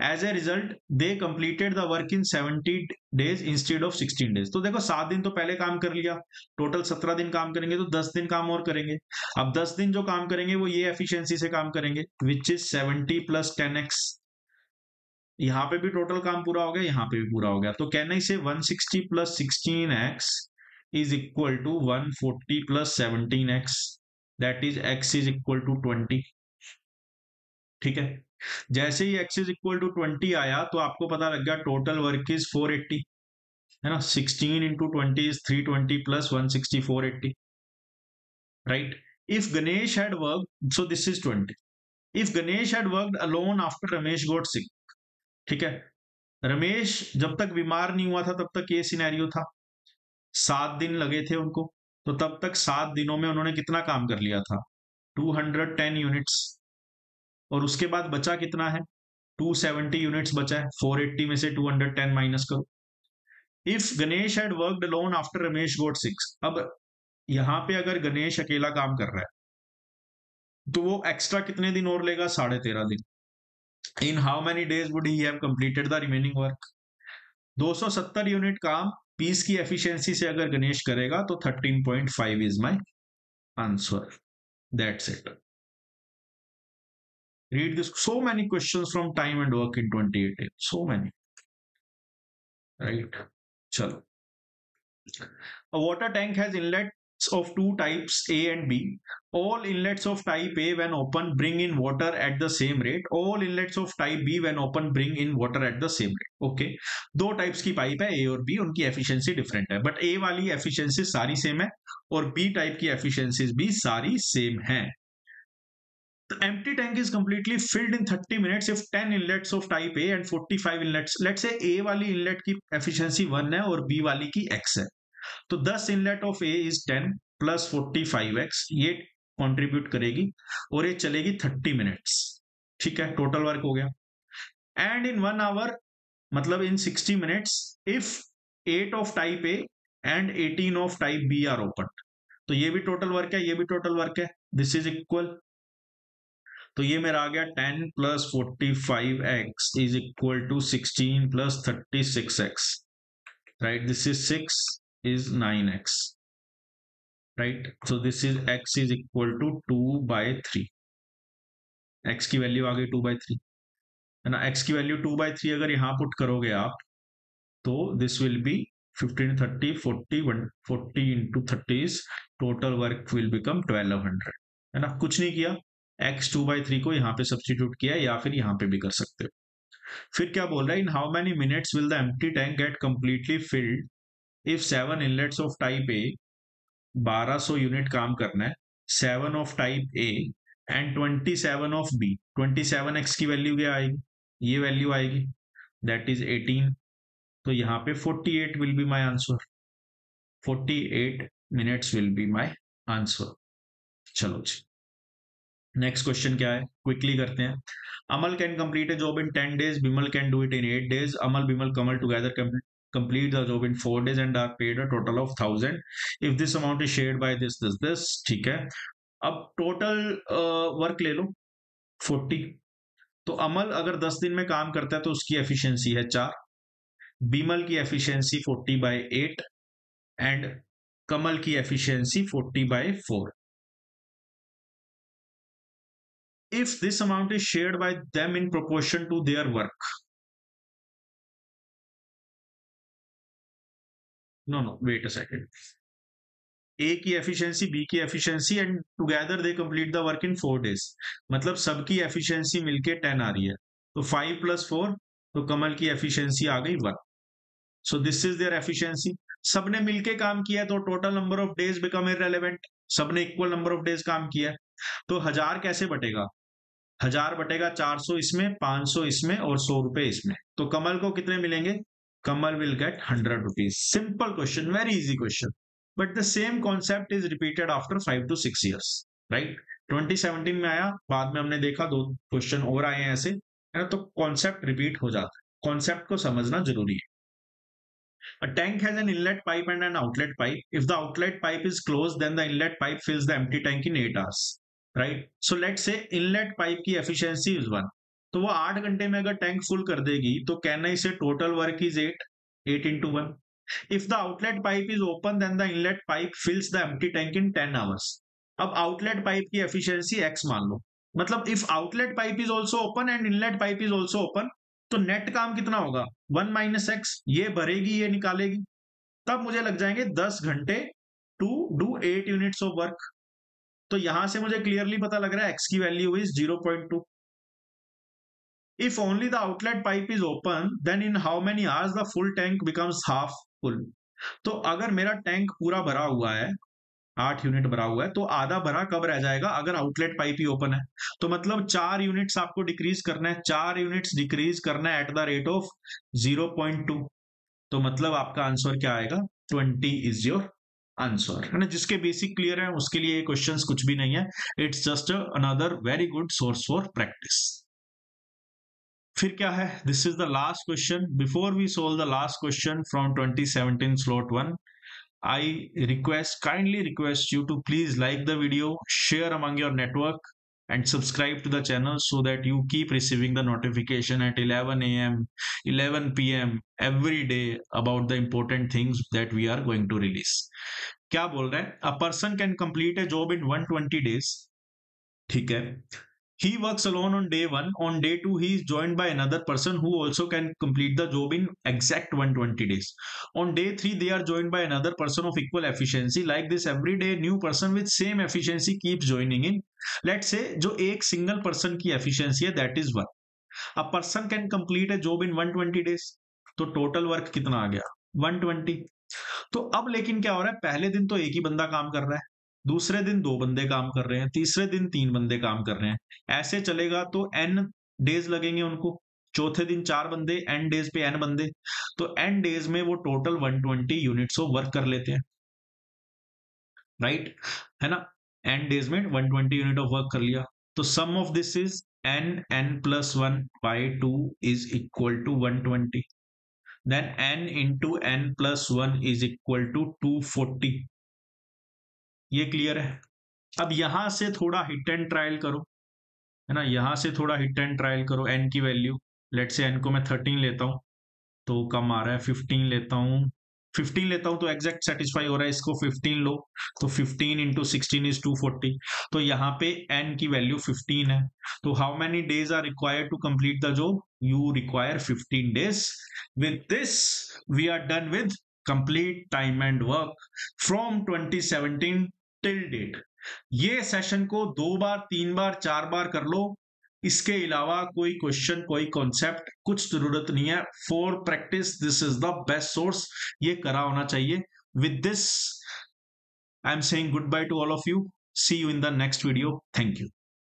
As a result they completed the work in 70 days instead of 16 days। तो देखो 7 दिन तो पहले काम कर लिया, टोटल 17 दिन काम करेंगे, तो 10 दिन काम और करेंगे। अब 10 दिन जो काम करेंगे वो ये एफिशिएंसी से काम करेंगे, विच इज 70 प्लस 10x। यहाँ पे भी टोटल काम पूरा हो गया, यहाँ पे भी पूरा हो गया, तो कहना इसे 160 plus 16x is equal to 140 plus 17x, that is x is equal to 20। ठीक है। जैसे ही x इज इक्वल टू 20 आया तो आपको पता लग गया टोटल वर्क इज 480, है ना? 16 into 20 is 320 plus 160, 480, right? If Ganesh had work, so this is 20। If Ganesh had worked alone after Ramesh got sick, ठीक है, रमेश जब तक बीमार नहीं हुआ था तब तक ये सिनेरियो था, 7 दिन लगे थे उनको, तो तब तक 7 दिनों में उन्होंने कितना काम कर लिया था? 210 यूनिट्स। और उसके बाद बचा कितना है? 270 यूनिट्स बचा है, 480 में से 210 माइनस करो। If Ganesh had worked alone after Ramesh got sick, अब यहां पे अगर गणेश अकेला काम कर रहा है तो वो एक्स्ट्रा कितने दिन और लेगा? 13.5 दिन। इन how many days would he have completed the remaining work? 270 unit काम 20 की एफिशिएंसी से अगर गणेश करेगा तो 13.5 is my answer. That's it. Read this. So many questions from time and work in 2018. So many. Right? Chalo. A water tank has inlets of two types A and B. All inlets of type A when open bring in water at the same rate. All inlets of type B when open bring in water at the same rate. Okay. दो types की pipe है A और B, उनकी efficiency different है, but A वाली efficiency सारी same है और B टाइप की एफिशिएंसीज भी सारी सेम है. The empty tank is completely filled in 30 minutes if 10 inlets of type A and 45 inlets. Let's say A वाली inlet की efficiency 1 है और B वाली की X है. तो 10 inlet of A is 10 plus 45x, ये कंट्रीब्यूट करेगी और ये चलेगी 30 मिनट्स. ठीक है, टोटल वर्क हो गया. एंड इन 1 आवर, मतलब in 60 minutes, if 8 of type A and 18 of type B are open. तो ये भी टोटल वर्क है, ये भी टोटल वर्क है. This is equal. तो ये मेरा आ गया 10 plus 45x is equal to 16 plus 36x. Right, this is 6 is 9x, right? So this is x is equal to 2/3. x की वैल्यू आ गई 2/3 है ना. x की वैल्यू 2/3 अगर यहाँ पुट करोगे आप, तो this will B 15 30 40 40 into 30 is total work will become 1200, है ना. कुछ नहीं किया, x 2/3 को यहाँ पे सब्सटीट्यूट किया, या फिर यहाँ पे भी कर सकते हो. फिर क्या बोल रहा है, in how many minutes will the empty tank get completely filled if 7 inlets of type A, 1200 unit काम करना है, 7 of type A and 27 of B. 27x की वैल्यू क्या आएगी, ये वैल्यू आएगी, दैट इज 18. तो यहाँ पे 48 will be my answer. 48 minutes will be my answer. चलो जी, नेक्स्ट क्वेश्चन क्या है, क्विकली करते हैं. Amal can complete a job in 10 days. Bimal can do it in 8 days. Amal Bimal Kamal together complete the job in 4 days and are paid a total of 1000 if this amount is shared by this. ठीक है. अब total work ले लो 40. तो अमल अगर 10 दिन में काम करता है तो उसकी एफिशिएंसी है 4. बिमल की एफिशिएंसी 40/8 एंड कमल की efficiency 40/4. if this amount is shared by them in proportion to their work. No, wait a second. A की एफिशिएंसी, B की efficiency and together they complete the work in 4 days. मतलब सबकी efficiency मिलके 10 आ रही है. तो 5 + 4, तो कमल की एफिशिएंसी आ गई 1. So this is their efficiency. सबने मिलके काम किया तो total number of days become irrelevant. सबने इक्वल नंबर ऑफ डेज काम किया. तो 1000 कैसे बटेगा, 1000 बटेगा 400 इसमें, 500 इसमें और 100 रुपए इसमें. तो कमल को कितने मिलेंगे, Kamal will get 100 rupees. Simple question, very easy question, but the same concept is repeated after 5 to 6 years. Right, 2017 में आया, बाद में हमने देखा 2 क्वेश्चन और आए हैं ऐसे, है ना. तो कॉन्सेप्ट रिपीट हो जाता है, कॉन्सेप्ट को समझना जरूरी है. A tank has an inlet pipe and an outlet pipe. If the outlet pipe is closed, then the inlet pipe fills the empty tank in 8 hours. Right? So let's say inlet pipe की efficiency is 1. तो वो 8 घंटे में अगर tank full कर देगी, तो कहना इसे total work is 8 into 1. If the outlet pipe is open, then the inlet pipe fills the empty tank in 10 hours. अब आउटलेट पाइप की एफिशिएंसी x मान लो. मतलब if outlet pipe is also open and inlet pipe is also open, तो net काम कितना होगा, 1 - x. ये भरेगी, ये निकालेगी, तब मुझे लग जाएंगे 10 घंटे to do 8 units of work. तो यहां से मुझे क्लियरली पता लग रहा है x की value is 0.2. If only the outlet pipe is open, then in how many hours the full tank becomes half full. तो अगर मेरा टैंक पूरा भरा हुआ है, 8 यूनिट भरा हुआ है, तो आधा भरा कब रह जाएगा, अगर आउटलेट पाइप ही ओपन है. तो मतलब 4 यूनिट्स आपको डिक्रीज करना है, 4 यूनिट्स डिक्रीज करना है एट द रेट ऑफ 0.2. तो मतलब आपका आंसर क्या आएगा, 20 इज योर आंसर, है ना. जिसके बेसिक क्लियर है उसके लिए क्वेश्चंस कुछ भी नहीं है, it's just another very good source for practice. फिर क्या है, this is the last question. Before we solve the last question from 2017 slot 1, I kindly request you to please like the video, share among your network and subscribe to the channel so that you keep receiving the notification at 11 a.m., 11 p.m. every day about the important things that we are going to release. क्या बोल रहा है, a person can complete a job in 120 days ठीक है. He works alone on day 1. On day 2, he is joined by another person who also can complete the job in exact 120 days. On day 3, they are joined by another person of equal efficiency. Like this, every day, new person with same efficiency keeps joining in. Let's say जो एक single person की efficiency है, that is 1. A person can complete a job in 120 days. तो total work कितना आ गया? 120. तो अब लेकिन क्या हो रहा है, पहले दिन तो एक ही बंदा काम कर रहा है, दूसरे दिन 2 बंदे काम कर रहे हैं, तीसरे दिन 3 बंदे काम कर रहे हैं. ऐसे चलेगा तो n डेज लगेंगे उनको. चौथे दिन 4 बंदे, n डेज पे n बंदे. तो n डेज में वो टोटल 120 यूनिट्स ऑफ वर्क कर लेते हैं, राइट, है ना. n डेज में 120 यूनिट ऑफ वर्क कर लिया. तो sum of this is n+1/2 is equal to 120. then n into n+1 is equal to 240. ये क्लियर है. अब यहां से थोड़ा हिट एंड ट्रायल करो, है ना, यहां से थोड़ा हिट एंड ट्रायल करो. n की वैल्यू, लेट से n को मैं 13 लेता हूं तो कम आ रहा है. 15 लेता हूं, 15 लेता हूं तो एग्जैक्ट सेटिस्फाई हो रहा है. इसको 15 लो तो 15 इंटू 16 इज 240. तो यहाँ पे n की वैल्यू 15 है. तो how many days are required to complete the job? You require 15 days. with this we are done with complete time and work from 2017 till date. ये सेशन को 2 बार 3 बार 4 बार कर लो. इसके अलावा कोई क्वेश्चन, कोई कॉन्सेप्ट, कुछ जरूरत नहीं है. For practice this is the best source. ये करा होना चाहिए. With this I am saying goodbye to all of you. See you in the next video. Thank you.